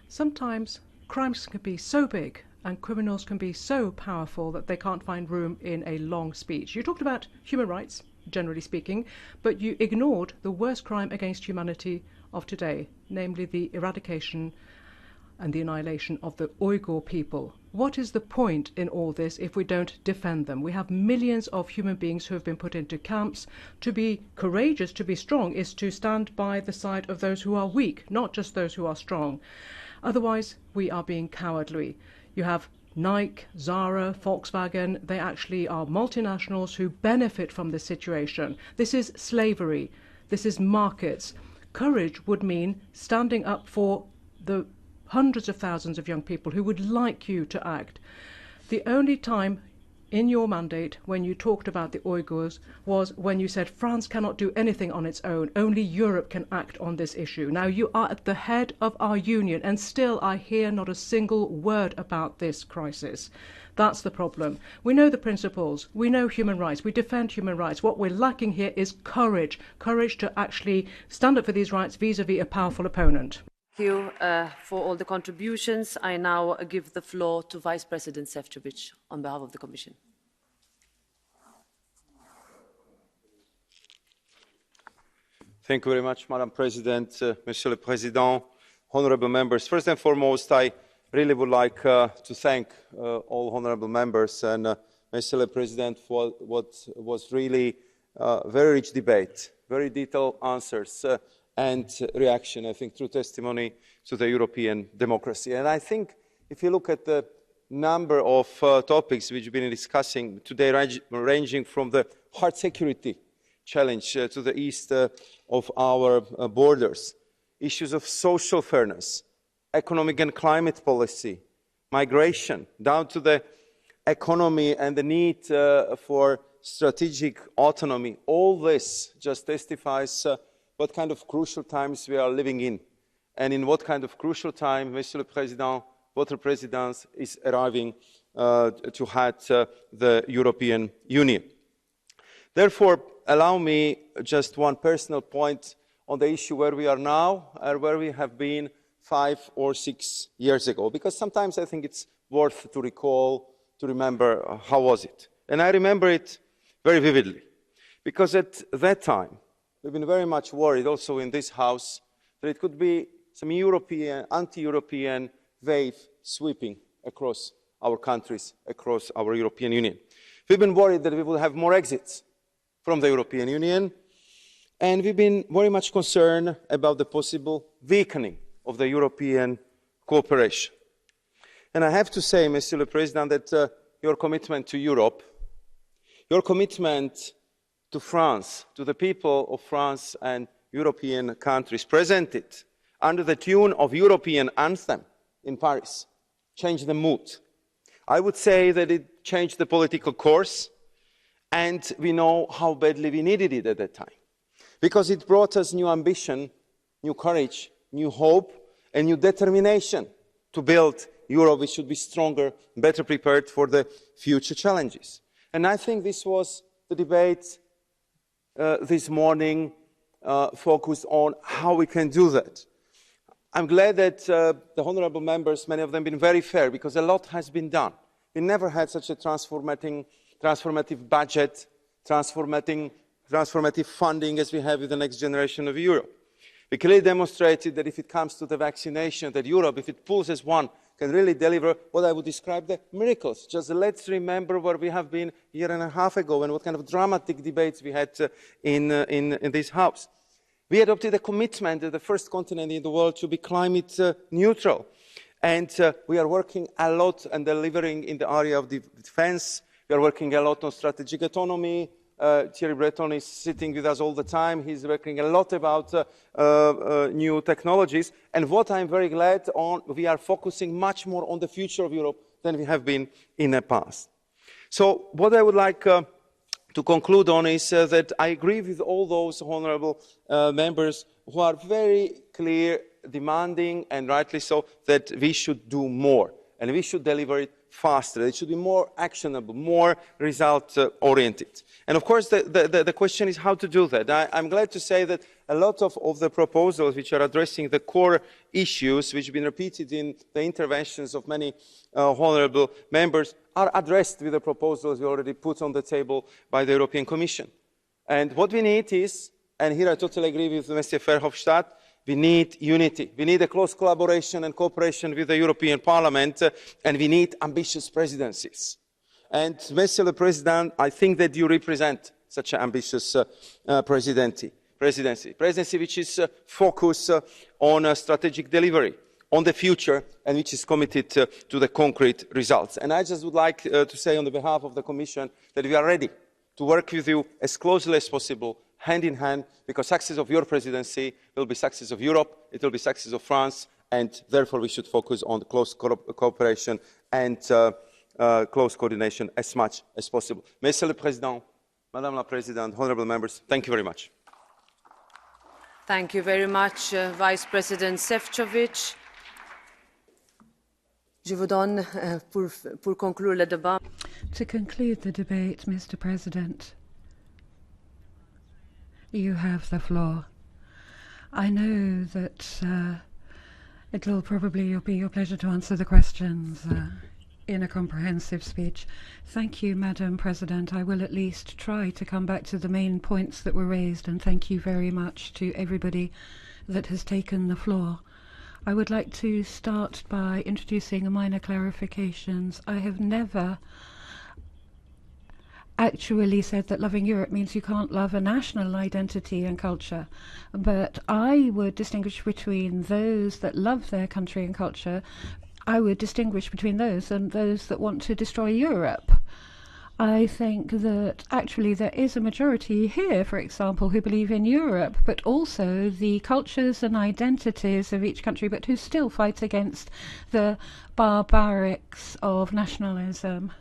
sometimes crimes can be so big and criminals can be so powerful that they can't find room in a long speech. You talked about human rights, generally speaking, but you ignored the worst crime against humanity of today, namely the eradication and the annihilation of the Uyghur people. What is the point in all this if we don't defend them? We have millions of human beings who have been put into camps. To be courageous, to be strong, is to stand by the side of those who are weak, not just those who are strong. Otherwise, we are being cowardly. You have Nike, Zara, Volkswagen, they actually are multinationals who benefit from this situation. This is slavery. This is markets. Courage would mean standing up for the hundreds of thousands of young people who would like you to act. The only time in your mandate when you talked about the Uyghurs was when you said France cannot do anything on its own. Only Europe can act on this issue. Now you are at the head of our union and still I hear not a single word about this crisis. That's the problem. We know the principles. We know human rights. We defend human rights. What we're lacking here is courage. Courage to actually stand up for these rights vis-à-vis a powerful opponent. Thank you for all the contributions. I now give the floor to Vice President Šefčovič on behalf of the Commission. Thank you very much, Madam President, Monsieur le Président, honourable members. First and foremost, I really would like to thank all honourable members and Monsieur le President for what was really a very rich debate, very detailed answers and reaction, I think, through testimony to the European democracy. And I think if you look at the number of topics which we've been discussing today, ranging from the hard security challenge to the east of our borders, issues of social fairness, economic and climate policy, migration, down to the economy and the need for strategic autonomy, all this just testifies what kind of crucial times we are living in, and in what kind of crucial time, Monsieur le Président, votre Présidence is arriving to head the European Union. Therefore, allow me just one personal point on the issue where we are now and where we have been 5 or 6 years ago, because sometimes I think it's worth to recall, to remember how was it. And I remember it very vividly, because at that time, we've been very much worried also in this House that it could be some European, anti-European wave sweeping across our countries, across our European Union. We've been worried that we will have more exits from the European Union, and we've been very much concerned about the possible weakening of the European cooperation. And I have to say, Monsieur le Président, that your commitment to Europe, your commitment to France, to the people of France and European countries, presented under the tune of European anthem in Paris, changed the mood. I would say that it changed the political course, and we know how badly we needed it at that time, because it brought us new ambition, new courage, new hope, and new determination to build Europe which should be stronger, better prepared for the future challenges. And I think this was the debate this morning focused on how we can do that. I'm glad that the honourable members, many of them, have been very fair, because a lot has been done. We never had such a transformative budget, transformative funding as we have with the next generation of Europe. We clearly demonstrated that if it comes to the vaccination, that Europe, if it pulls as one, can really deliver what I would describe the miracles. Just let's remember where we have been a year and a half ago and what kind of dramatic debates we had in this House. We adopted a commitment as the first continent in the world to be climate neutral. And we are working a lot and delivering in the area of defence. We are working a lot on strategic autonomy. Thierry Breton is sitting with us all the time. He's working a lot about new technologies. And what I'm very glad on, we are focusing much more on the future of Europe than we have been in the past. So what I would like to conclude on is that I agree with all those honourable members who are very clear, demanding, and rightly so, that we should do more. And we should deliver it faster. It should be more actionable, more result-oriented. And of course, the question is how to do that. I'm glad to say that a lot of the proposals which are addressing the core issues, which have been repeated in the interventions of many honourable members, are addressed with the proposals we already put on the table by the European Commission. And what we need is, and here I totally agree with Mr. Verhofstadt, we need unity. We need a close collaboration and cooperation with the European Parliament, and we need ambitious presidencies. And, Mr. the President, I think that you represent such an ambitious presidency which is focused on strategic delivery, on the future, and which is committed to the concrete results. And I just would like to say on the behalf of the Commission that we are ready to work with you as closely as possible, hand in hand, because success of your presidency will be success of Europe, it will be success of France, and therefore we should focus on close cooperation and close coordination as much as possible. Monsieur le Président, Madame la Présidente, honourable members, thank you very much. Thank you very much, Vice President Šefčovič. Je vous donne, pour conclure le débat. To conclude the debate, Mr. President, you have the floor. I know that it will probably be your pleasure to answer the questions in a comprehensive speech. Thank you, Madam President. I will at least try to come back to the main points that were raised, and thank you very much to everybody that has taken the floor. I would like to start by introducing minor clarifications. I have never actually said that loving Europe means you can't love a national identity and culture, but I would distinguish between those that love their country and culture. I would distinguish between those and those that want to destroy Europe. I think that actually there is a majority here, for example, who believe in Europe, but also the cultures and identities of each country, but who still fight against the barbarics of nationalism.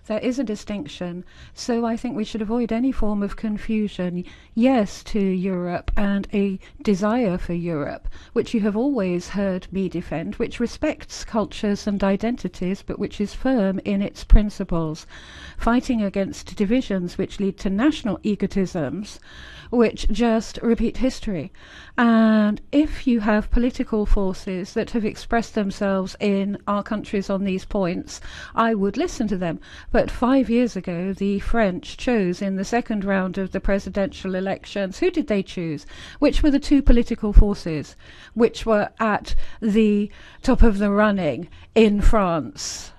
There is a distinction, so I think we should avoid any form of confusion. Yes to Europe and a desire for Europe, which you have always heard me defend, which respects cultures and identities, but which is firm in its principles, fighting against divisions which lead to national egotisms, which just repeat history. And if you have political forces that have expressed themselves in our countries on these points, I would listen to them. But 5 years ago, the French chose in the second round of the presidential elections. Who did they choose? Which were the two political forces which were at the top of the running in France?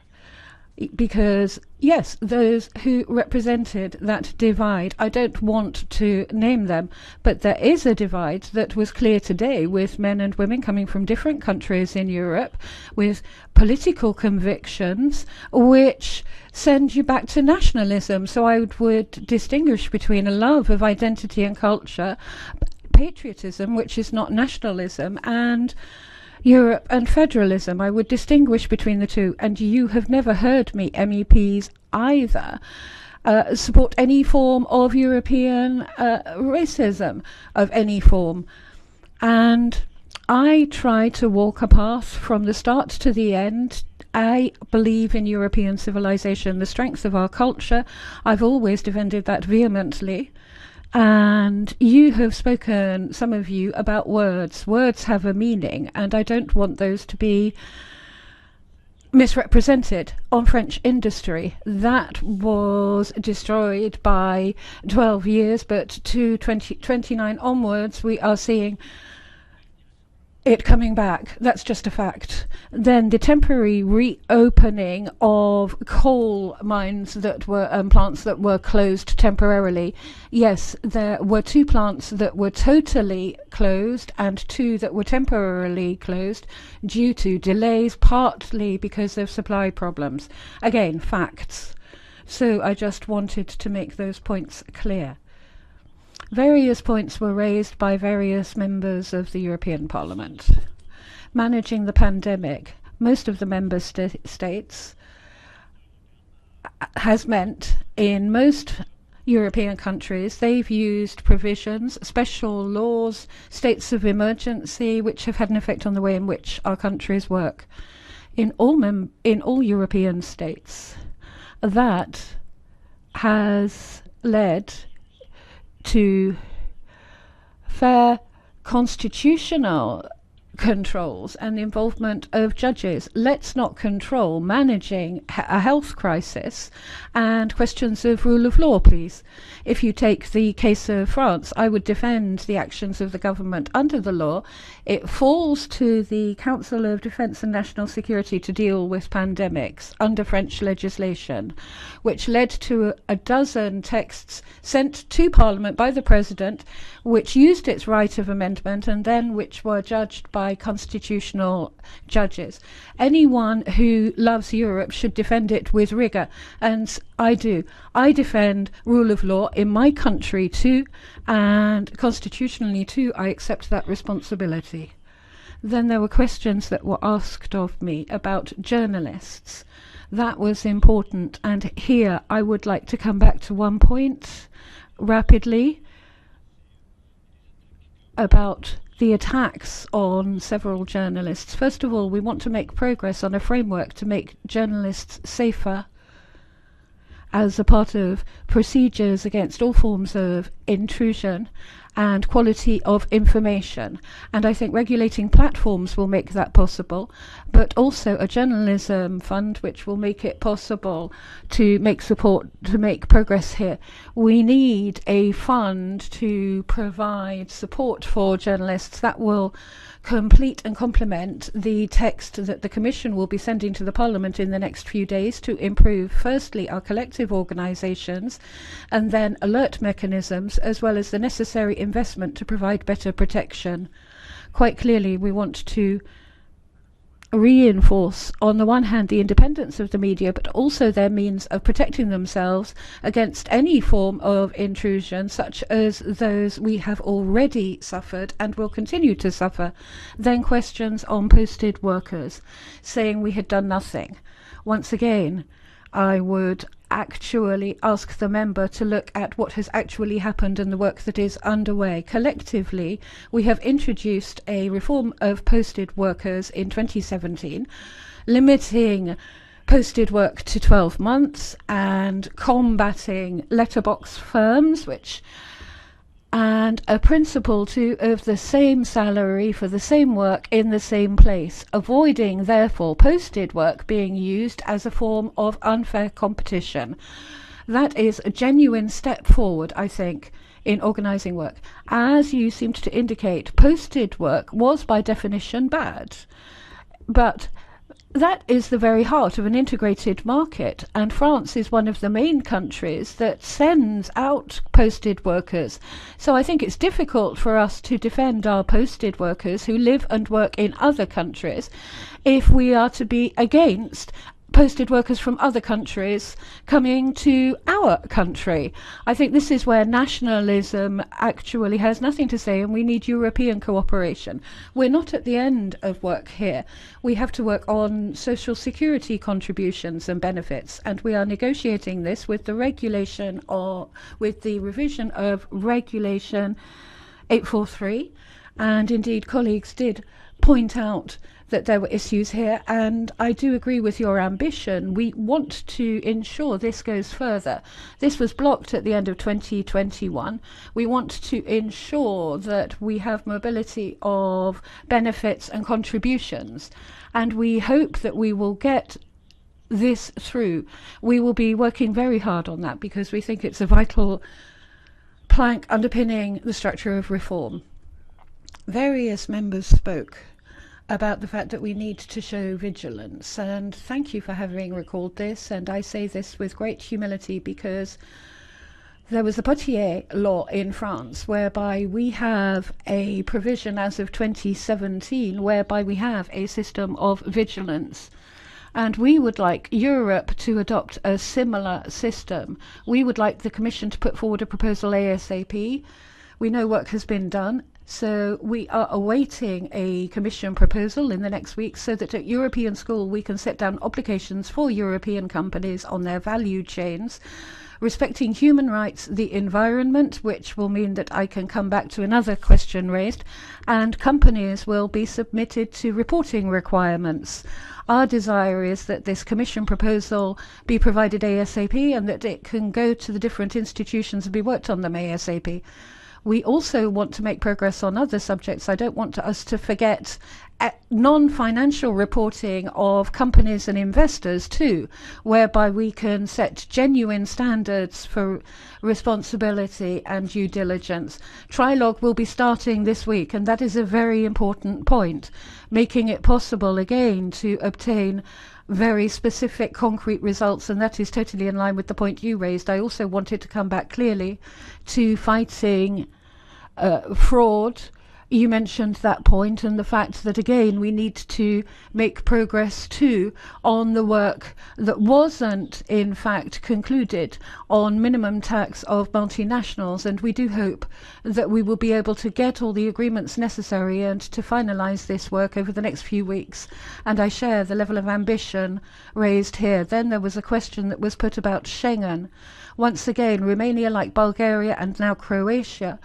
Because, yes, those who represented that divide, I don't want to name them, but there is a divide that was clear today with men and women coming from different countries in Europe with political convictions which send you back to nationalism. So I would distinguish between a love of identity and culture, patriotism, which is not nationalism, and Europe and federalism. I would distinguish between the two, and you have never heard me, MEPs, either support any form of European racism of any form. And I try to walk a path from the start to the end. I believe in European civilization, the strength of our culture. I've always defended that vehemently. And you have spoken, some of you, about words. Words have a meaning, and I don't want those to be misrepresented. On French industry, that was destroyed by 12 years, but to 2029 onwards, we are seeing it coming back. That's just a fact. Then the temporary reopening of coal mines that were plants that were closed temporarily. Yes, there were 2 plants that were totally closed and 2 that were temporarily closed due to delays, partly because of supply problems. Again, facts. So I just wanted to make those points clear. Various points were raised by various members of the European Parliament. Managing the pandemic, most of the member states has meant in most European countries they've used provisions, special laws, states of emergency, which have had an effect on the way in which our countries work. In all European states, that has led to fair constitutional controls and the involvement of judges. Let's not control managing a health crisis and questions of rule of law, please. If you take the case of France, I would defend the actions of the government under the law. It falls to the Council of Defence and National Security to deal with pandemics under French legislation, which led to a dozen texts sent to Parliament by the President, which used its right of amendment and then which were judged by constitutional judges. Anyone who loves Europe should defend it with rigour, and I do. I defend rule of law in my country too, and constitutionally too. I accept that responsibility. Then there were questions that were asked of me about journalists. That was important, and here I would like to come back to one point rapidly about the attacks on several journalists. First of all, we want to make progress on a framework to make journalists safer as a part of procedures against all forms of intrusion and quality of information. And I think regulating platforms will make that possible, but also a journalism fund which will make it possible to make progress here. We need a fund to provide support for journalists that will complete and complement the text that the Commission will be sending to the Parliament in the next few days to improve, firstly, our collective organisations and then alert mechanisms, as well as the necessary investment to provide better protection. Quite clearly, we want to reinforce, on the one hand, the independence of the media, but also their means of protecting themselves against any form of intrusion, such as those we have already suffered and will continue to suffer. Then questions on posted workers, saying we had done nothing. Once again, I would actually ask the member to look at what has actually happened and the work that is underway. Collectively, we have introduced a reform of posted workers in 2017, limiting posted work to 12 months and combating letterbox firms, and a principle too of the same salary for the same work in the same place, avoiding therefore posted work being used as a form of unfair competition. That is a genuine step forward, I think, in organising work. As you seemed to indicate, posted work was by definition bad, but that is the very heart of an integrated market, and France is one of the main countries that sends out posted workers. So I think it's difficult for us to defend our posted workers who live and work in other countries if we are to be against posted workers from other countries coming to our country. I think this is where nationalism actually has nothing to say, and we need European cooperation. We're not at the end of work here. We have to work on social security contributions and benefits, and we are negotiating this with the regulation or with the revision of Regulation 843. And indeed, colleagues did point out that there were issues here, and I do agree with your ambition. We want to ensure this goes further. This was blocked at the end of 2021. We want to ensure that we have mobility of benefits and contributions, and we hope that we will get this through. We will be working very hard on that because we think it's a vital plank underpinning the structure of reform. Various members spoke about the fact that we need to show vigilance, and thank you for having recalled this, and I say this with great humility because there was the Potier law in France whereby we have a provision as of 2017 whereby we have a system of vigilance, and we would like Europe to adopt a similar system. We would like the Commission to put forward a proposal ASAP. We know work has been done. So we are awaiting a Commission proposal in the next week so that at European School we can set down obligations for European companies on their value chains, respecting human rights, the environment, which will mean that I can come back to another question raised, and companies will be submitted to reporting requirements. Our desire is that this Commission proposal be provided ASAP and that it can go to the different institutions and be worked on them ASAP. We also want to make progress on other subjects. I don't want us to forget non-financial reporting of companies and investors too, whereby we can set genuine standards for responsibility and due diligence. Trilogue will be starting this week, and that is a very important point, making it possible again to obtain very specific concrete results, and that is totally in line with the point you raised. I also wanted to come back clearly to fighting fraud. You mentioned that point, and the fact that again we need to make progress too on the work that wasn't in fact concluded on minimum tax of multinationals, and we do hope that we will be able to get all the agreements necessary and to finalize this work over the next few weeks. And I share the level of ambition raised here. Then there was a question that was put about Schengen. Once again, Romania, like Bulgaria and now Croatia,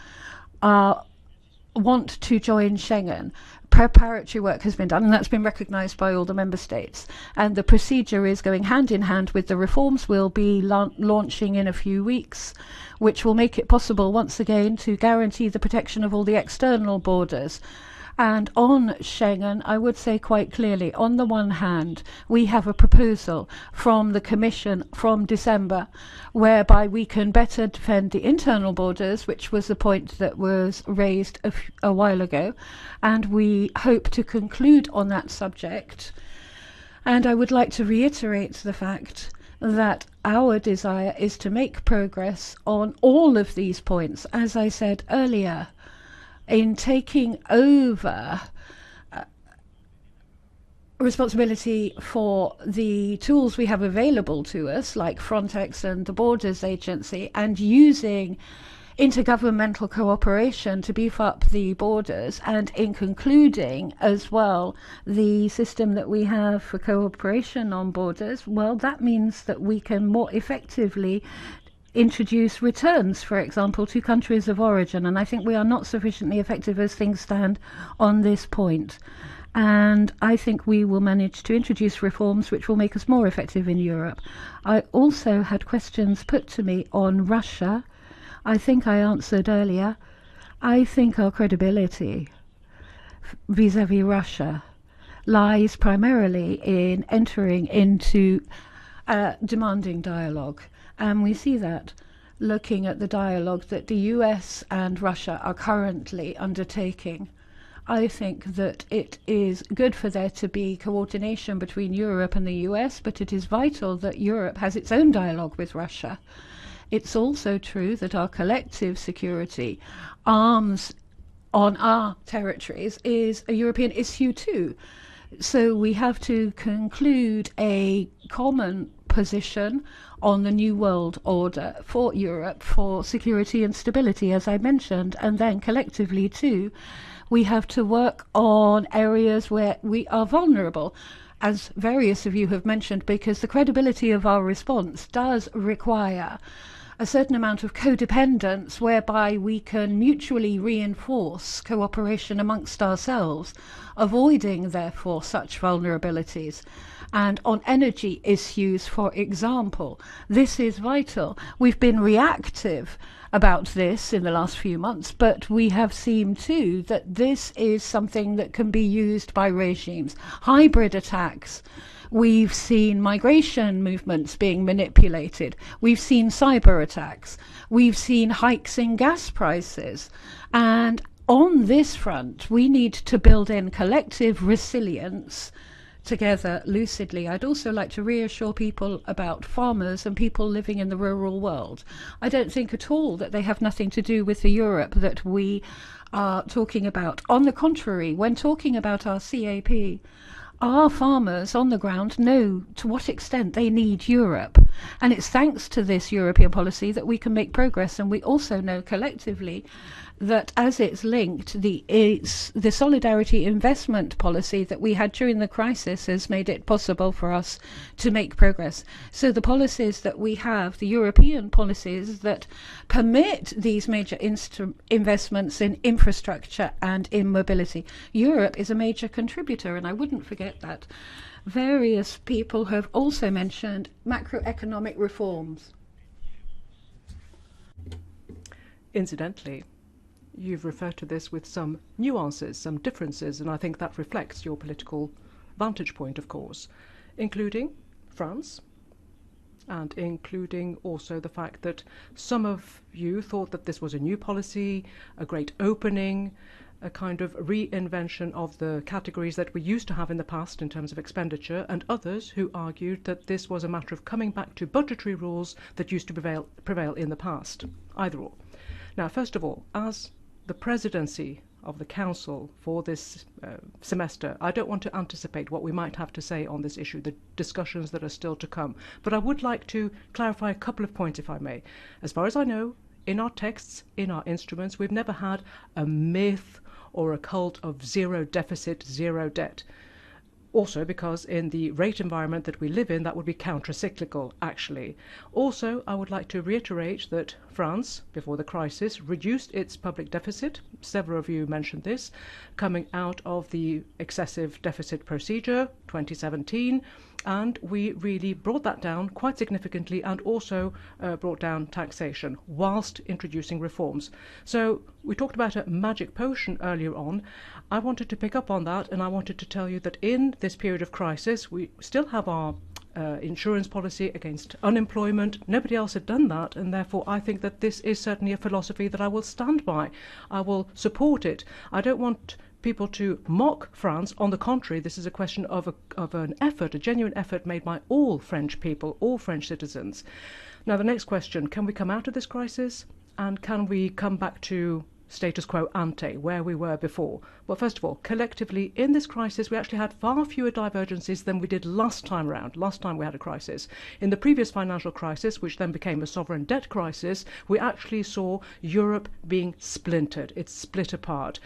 want to join Schengen. Preparatory work has been done, and that's been recognised by all the member states. And the procedure is going hand in hand with the reforms we'll be launching in a few weeks, which will make it possible once again to guarantee the protection of all the external borders. And on Schengen, I would say quite clearly, on the one hand, we have a proposal from the Commission from December, whereby we can better defend the internal borders, which was the point that was raised a while ago, and we hope to conclude on that subject. And I would like to reiterate the fact that our desire is to make progress on all of these points, as I said earlier, in taking over responsibility for the tools we have available to us, like Frontex and the Borders Agency, and using intergovernmental cooperation to beef up the borders, and in concluding as well the system that we have for cooperation on borders. Well, that means that we can more effectively introduce returns, for example, to countries of origin, and I think we are not sufficiently effective as things stand on this point. And I think we will manage to introduce reforms which will make us more effective in Europe. I also had questions put to me on Russia. I think I answered earlier. I think our credibility vis-à-vis Russia lies primarily in entering into demanding dialogue. And we see that looking at the dialogue that the US and Russia are currently undertaking. I think that it is good for there to be coordination between Europe and the US, but it is vital that Europe has its own dialogue with Russia. It's also true that our collective security, arms on our territories, is a European issue too. So we have to conclude a common position on the new world order for Europe, for security and stability, as I mentioned, and then collectively too, we have to work on areas where we are vulnerable, as various of you have mentioned, because the credibility of our response does require a certain amount of codependence, whereby we can mutually reinforce cooperation amongst ourselves, avoiding therefore such vulnerabilities. And on energy issues, for example, this is vital. We've been reactive about this in the last few months, but we have seen too that this is something that can be used by regimes. Hybrid attacks. We've seen migration movements being manipulated. We've seen cyber attacks. We've seen hikes in gas prices. And on this front, we need to build in collective resilience together lucidly. I'd also like to reassure people about farmers and people living in the rural world. I don't think at all that they have nothing to do with the Europe that we are talking about. On the contrary, when talking about our CAP, our farmers on the ground know to what extent they need Europe. And it's thanks to this European policy that we can make progress. And we also know collectively that as it's linked, the solidarity investment policy that we had during the crisis has made it possible for us to make progress. So the policies that we have, the European policies that permit these major investments in infrastructure and in mobility, Europe is a major contributor, and I wouldn't forget that. Various people have also mentioned macroeconomic reforms. Incidentally, you've referred to this with some nuances, some differences, and I think that reflects your political vantage point, of course, including France, and including also the fact that some of you thought that this was a new policy, a great opening, a kind of reinvention of the categories that we used to have in the past in terms of expenditure, and others who argued that this was a matter of coming back to budgetary rules that used to prevail in the past. Either or. Now, first of all, as the presidency of the Council for this semester, I don't want to anticipate what we might have to say on this issue, the discussions that are still to come, but I would like to clarify a couple of points, if I may. As far as I know, in our texts, in our instruments, we've never had a myth or a cult of zero deficit, zero debt. Also because in the rate environment that we live in, that would be counter-cyclical, actually. Also, I would like to reiterate that France, before the crisis, reduced its public deficit. Several of you mentioned this, coming out of the excessive deficit procedure, 2017, and we really brought that down quite significantly and also brought down taxation whilst introducing reforms. So we talked about a magic potion earlier on. I wanted to pick up on that, and I wanted to tell you that in this period of crisis, we still have our insurance policy against unemployment. Nobody else had done that, and therefore I think that this is certainly a philosophy that I will stand by. I will support it. I don't want people to mock France. On the contrary, this is a question of an effort, a genuine effort made by all French people, all French citizens. Now, the next question, can we come out of this crisis? And can we come back to status quo ante, where we were before? Well, first of all, collectively, in this crisis, we actually had far fewer divergences than we did last time around, last time we had a crisis. In the previous financial crisis, which then became a sovereign debt crisis, we actually saw Europe being splintered. It's split apart.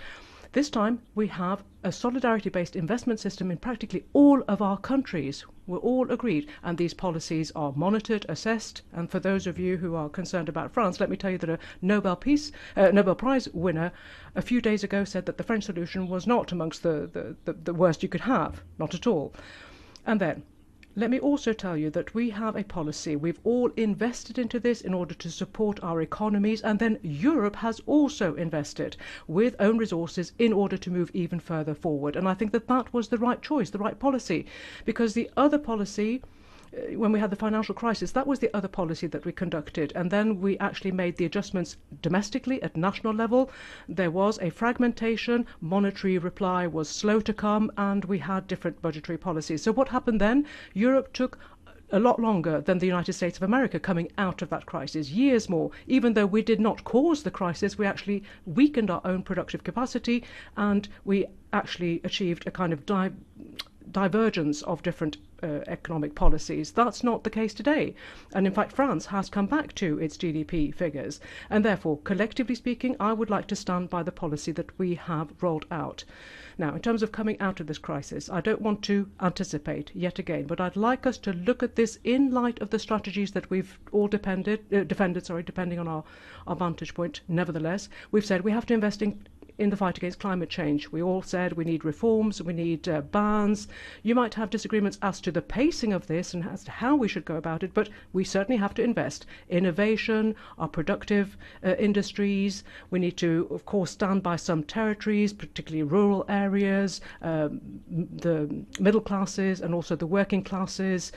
This time, we have a solidarity-based investment system in practically all of our countries. We're all agreed, and these policies are monitored, assessed, and for those of you who are concerned about France, let me tell you that a Nobel Prize winner a few days ago said that the French solution was not amongst the worst you could have, not at all. And then, let me also tell you that we have a policy. We've all invested into this in order to support our economies, and then Europe has also invested with own resources in order to move even further forward. And I think that that was the right choice, the right policy, because the other policy, when we had the financial crisis, that was the other policy that we conducted, and then we actually made the adjustments domestically at national level. There was a fragmentation, monetary reply was slow to come, and we had different budgetary policies. So what happened then? Europe took a lot longer than the United States of America coming out of that crisis, years more. Even though we did not cause the crisis, we actually weakened our own productive capacity, and we actually achieved a kind of divergence of different economic policies. That's not the case today. And in fact, France has come back to its GDP figures. And therefore, collectively speaking, I would like to stand by the policy that we have rolled out. Now, in terms of coming out of this crisis, I don't want to anticipate yet again, but I'd like us to look at this in light of the strategies that we've all defended, depending on our vantage point. Nevertheless, we've said we have to invest in the fight against climate change. We all said we need reforms, we need bans. You might have disagreements as to the pacing of this and as to how we should go about it, but we certainly have to invest. Innovation, our productive industries. We need to, of course, stand by some territories, particularly rural areas, the middle classes and also the working classes.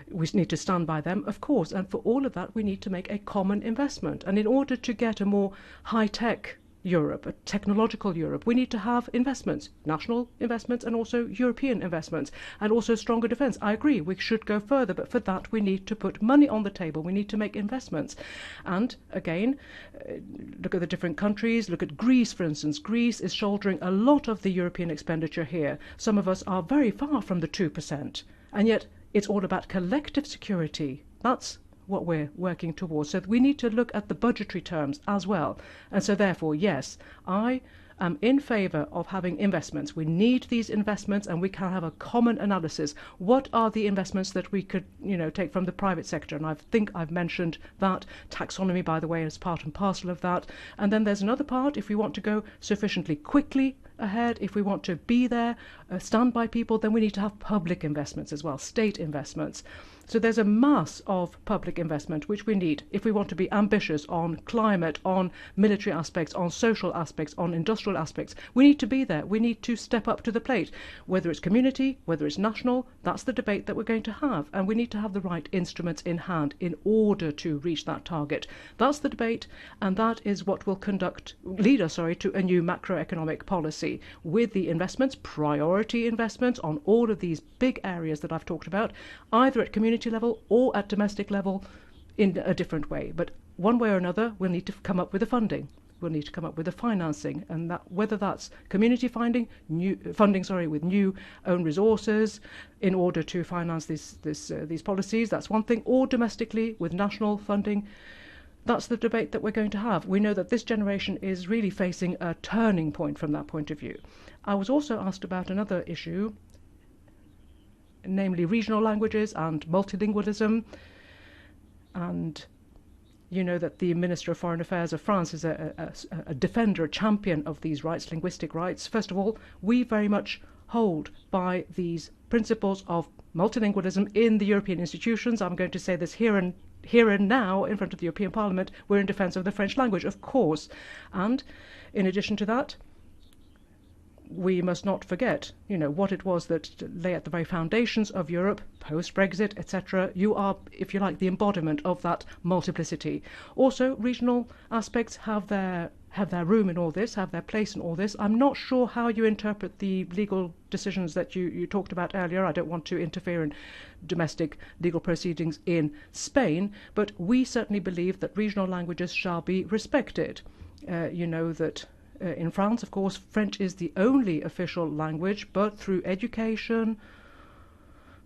We need to stand by them, of course, and for all of that we need to make a common investment. And in order to get a more high-tech Europe, a technological Europe, we need to have investments, national investments and also European investments, and also stronger defence. I agree, we should go further, but for that we need to put money on the table, we need to make investments. And again, look at the different countries, look at Greece, for instance. Greece is shouldering a lot of the European expenditure here. Some of us are very far from the 2%, and yet it's all about collective security. That's what we're working towards. So we need to look at the budgetary terms as well. And so therefore, yes, I am in favour of having investments. We need these investments, and we can have a common analysis. What are the investments that we could, take from the private sector? And I think I've mentioned that. Taxonomy, by the way, is part and parcel of that. And then there's another part, if we want to go sufficiently quickly ahead, if we want to be there, stand by people, then we need to have public investments as well, state investments. So there's a mass of public investment which we need if we want to be ambitious on climate, on military aspects, on social aspects, on industrial aspects. We need to be there. We need to step up to the plate. Whether it's community, whether it's national, that's the debate that we're going to have. And we need to have the right instruments in hand in order to reach that target. That's the debate, and that is what will lead us to a new macroeconomic policy with the investments, priority investments on all of these big areas that I've talked about, either at community level or at domestic level in a different way. But one way or another, we'll need to come up with the funding. We'll need to come up with the financing, and that whether that's community funding with new own resources in order to finance these policies, that's one thing, or domestically with national funding. That's the debate that we're going to have. We know that this generation is really facing a turning point from that point of view. I was also asked about another issue, namely regional languages and multilingualism. And you know that the Minister of Foreign Affairs of France is a defender, a champion of these rights, linguistic rights. First of all, we very much hold by these principles of multilingualism in the European institutions. I'm going to say this here and now in front of the European Parliament. We're in defence of the French language, of course. And in addition to that, we must not forget, what it was that lay at the very foundations of Europe, post-Brexit, etc. You are, if you like, the embodiment of that multiplicity. Also, regional aspects have their room in all this, have their place in all this. I'm not sure how you interpret the legal decisions that you talked about earlier. I don't want to interfere in domestic legal proceedings in Spain, but we certainly believe that regional languages shall be respected. You know that in France, of course, French is the only official language, but through education,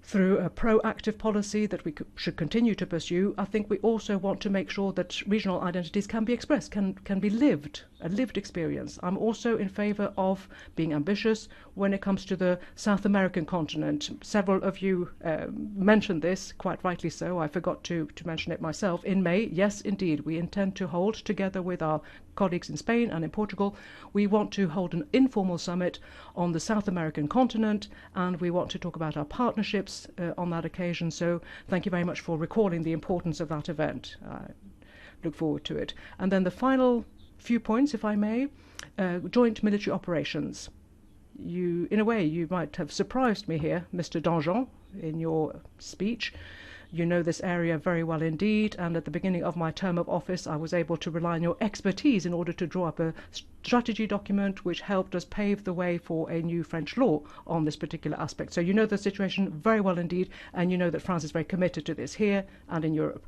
through a proactive policy that we should continue to pursue, I think we also want to make sure that regional identities can be expressed, can be lived, a lived experience. I'm also in favour of being ambitious when it comes to the South American continent. Several of you mentioned this, quite rightly so. I forgot to mention it myself. In May, yes, indeed, we intend to hold, together with our colleagues in Spain and in Portugal, we want to hold an informal summit on the South American continent, and we want to talk about our partnerships on that occasion. So thank you very much for recalling the importance of that event. I look forward to it. And then the final few points, if I may, joint military operations. In a way, you might have surprised me here, Mr. Danjean, in your speech. You know this area very well indeed, and at the beginning of my term of office I was able to rely on your expertise in order to draw up a strategy document which helped us pave the way for a new French law on this particular aspect. So you know the situation very well indeed, and you know that France is very committed to this here and in Europe.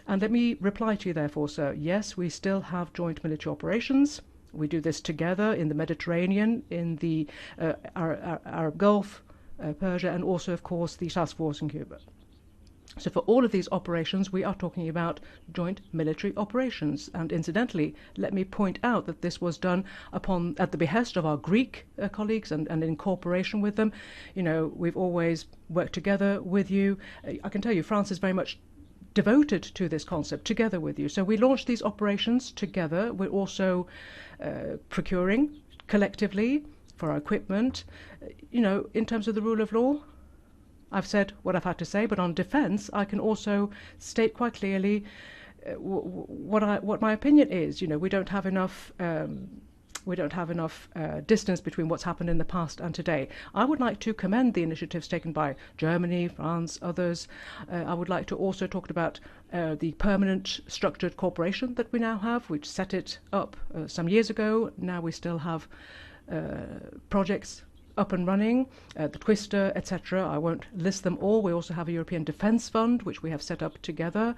And let me reply to you therefore, sir. Yes, we still have joint military operations. We do this together in the Mediterranean, in the Arab Gulf, Persia, and also, of course, the task force in Cuba. So for all of these operations, we are talking about joint military operations. And incidentally, let me point out that this was done at the behest of our Greek colleagues and in cooperation with them. We've always worked together with you. I can tell you, France is very much devoted to this concept together with you. So we launched these operations together. We're also procuring collectively for our equipment. In terms of the rule of law, I've said what I've had to say, but on defence, I can also state quite clearly what my opinion is. We don't have enough. We don't have enough distance between what's happened in the past and today. I would like to commend the initiatives taken by Germany, France, others. I would like to also talk about the permanent structured cooperation that we now have, which set it up some years ago. Now we still have projects up and running, the Twister, etc. I won't list them all. We also have a European Defence Fund, which we have set up together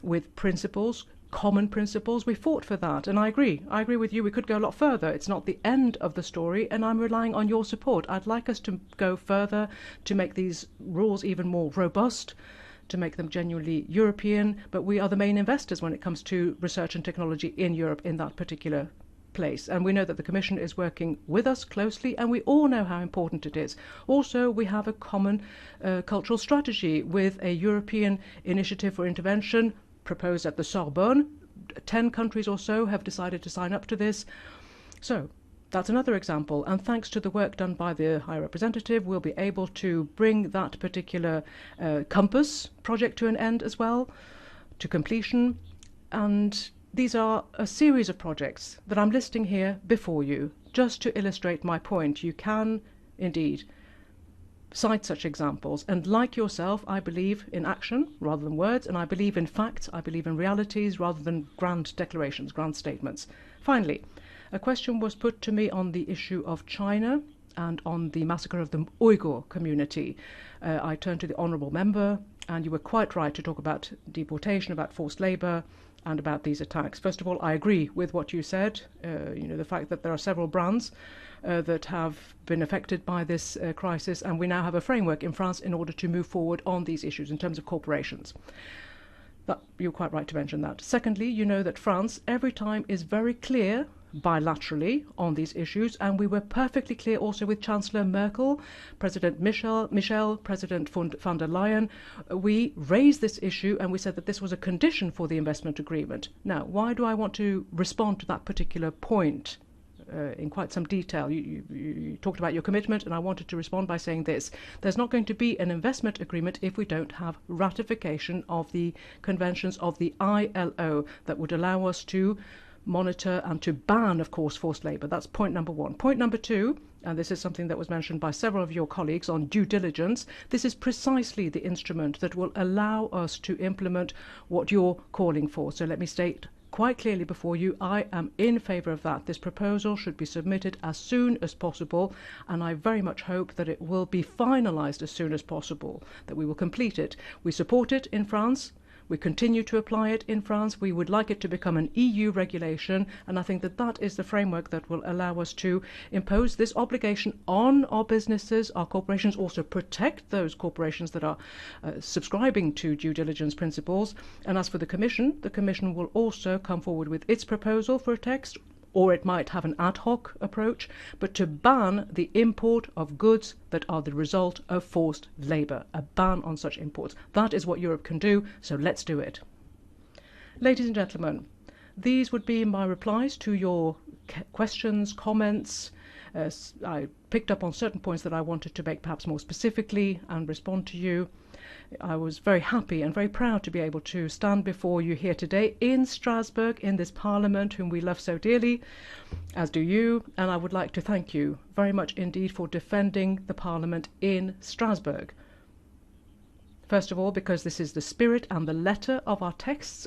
with principles, common principles. We fought for that, and I agree with you. We could go a lot further. It's not the end of the story, and I'm relying on your support. I'd like us to go further, to make these rules even more robust, to make them genuinely European, but we are the main investors when it comes to research and technology in Europe in that particular place, and we know that the Commission is working with us closely, and we all know how important it is. Also, we have a common cultural strategy with a European initiative for intervention proposed at the Sorbonne. 10 countries or so have decided to sign up to this. So That's another example, and thanks to the work done by the High Representative, we'll be able to bring that particular Compass project to an end as well, to completion. And these are a series of projects that I'm listing here before you, just to illustrate my point. You can, indeed, cite such examples. And like yourself, I believe in action rather than words, and I believe in facts, I believe in realities rather than grand declarations, grand statements. Finally, a question was put to me on the issue of China and on the massacre of the Uyghur community. I turned to the honourable member, and you were quite right to talk about deportation, about forced labour, and about these attacks. First of all, I agree with what you said, the fact that there are several brands that have been affected by this crisis, and we now have a framework in France in order to move forward on these issues in terms of corporations. You're quite right to mention that. Secondly, you know that France every time is very clear bilaterally on these issues, and we were perfectly clear also with Chancellor Merkel, President Michel, President von der Leyen. We raised this issue and we said that this was a condition for the investment agreement. Now, why do I want to respond to that particular point in quite some detail? You talked about your commitment, and I wanted to respond by saying this. There's not going to be an investment agreement if we don't have ratification of the conventions of the ILO that would allow us to monitor and to ban, of course, forced labour. That's point number one. Point number two, and this is something that was mentioned by several of your colleagues on due diligence, this is precisely the instrument that will allow us to implement what you're calling for. So let me state quite clearly before you, I am in favour of that. This proposal should be submitted as soon as possible, and I very much hope that it will be finalised as soon as possible, that we will complete it. We support it in France. We continue to apply it in France. We would like it to become an EU regulation, and I think that that is the framework that will allow us to impose this obligation on our businesses, our corporations, also protect those corporations that are subscribing to due diligence principles. And as for the Commission will also come forward with its proposal for a text, or it might have an ad hoc approach, but to ban the import of goods that are the result of forced labour, a ban on such imports. That is what Europe can do, so let's do it. Ladies and gentlemen, these would be my replies to your questions, comments. I picked up on certain points that I wanted to make perhaps more specifically and respond to you. I was very happy and very proud to be able to stand before you here today in Strasbourg, in this Parliament whom we love so dearly, as do you, and I would like to thank you very much indeed for defending the Parliament in Strasbourg. First of all, because this is the spirit and the letter of our texts.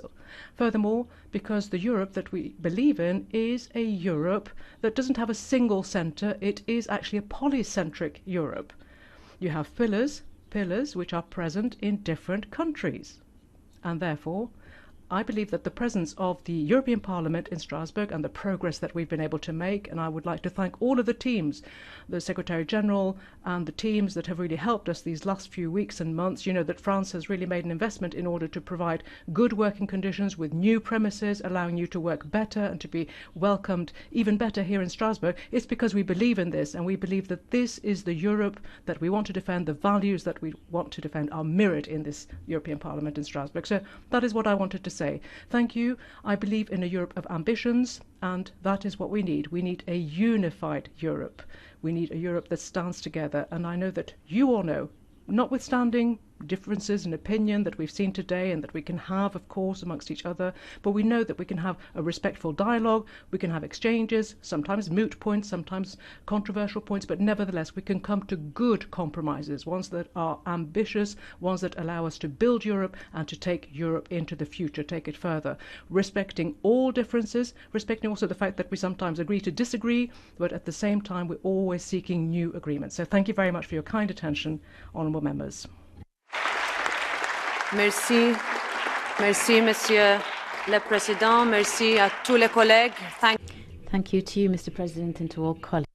Furthermore, because the Europe that we believe in is a Europe that doesn't have a single centre, it is actually a polycentric Europe. You have pillars which are present in different countries. And therefore, I believe that the presence of the European Parliament in Strasbourg and the progress that we've been able to make, and I would like to thank all of the teams, the Secretary General and the teams that have really helped us these last few weeks and months. You know that France has really made an investment in order to provide good working conditions with new premises, allowing you to work better and to be welcomed even better here in Strasbourg. It's because we believe in this, and we believe that this is the Europe that we want to defend. The values that we want to defend are mirrored in this European Parliament in Strasbourg. So that is what I wanted to say. Thank you. I believe in a Europe of ambitions, and that is what we need. We need a unified Europe. We need a Europe that stands together, and I know that you all know, notwithstanding differences in opinion that we've seen today and that we can have, of course, amongst each other, but we know that we can have a respectful dialogue, we can have exchanges, sometimes moot points, sometimes controversial points, but nevertheless we can come to good compromises, ones that are ambitious, ones that allow us to build Europe and to take Europe into the future, take it further, respecting all differences, respecting also the fact that we sometimes agree to disagree, but at the same time we're always seeking new agreements. So thank you very much for your kind attention, honourable members. Merci. Merci, Monsieur le Président. Merci à tous les collègues. Thank you to you, Mr. President, and to all colleagues.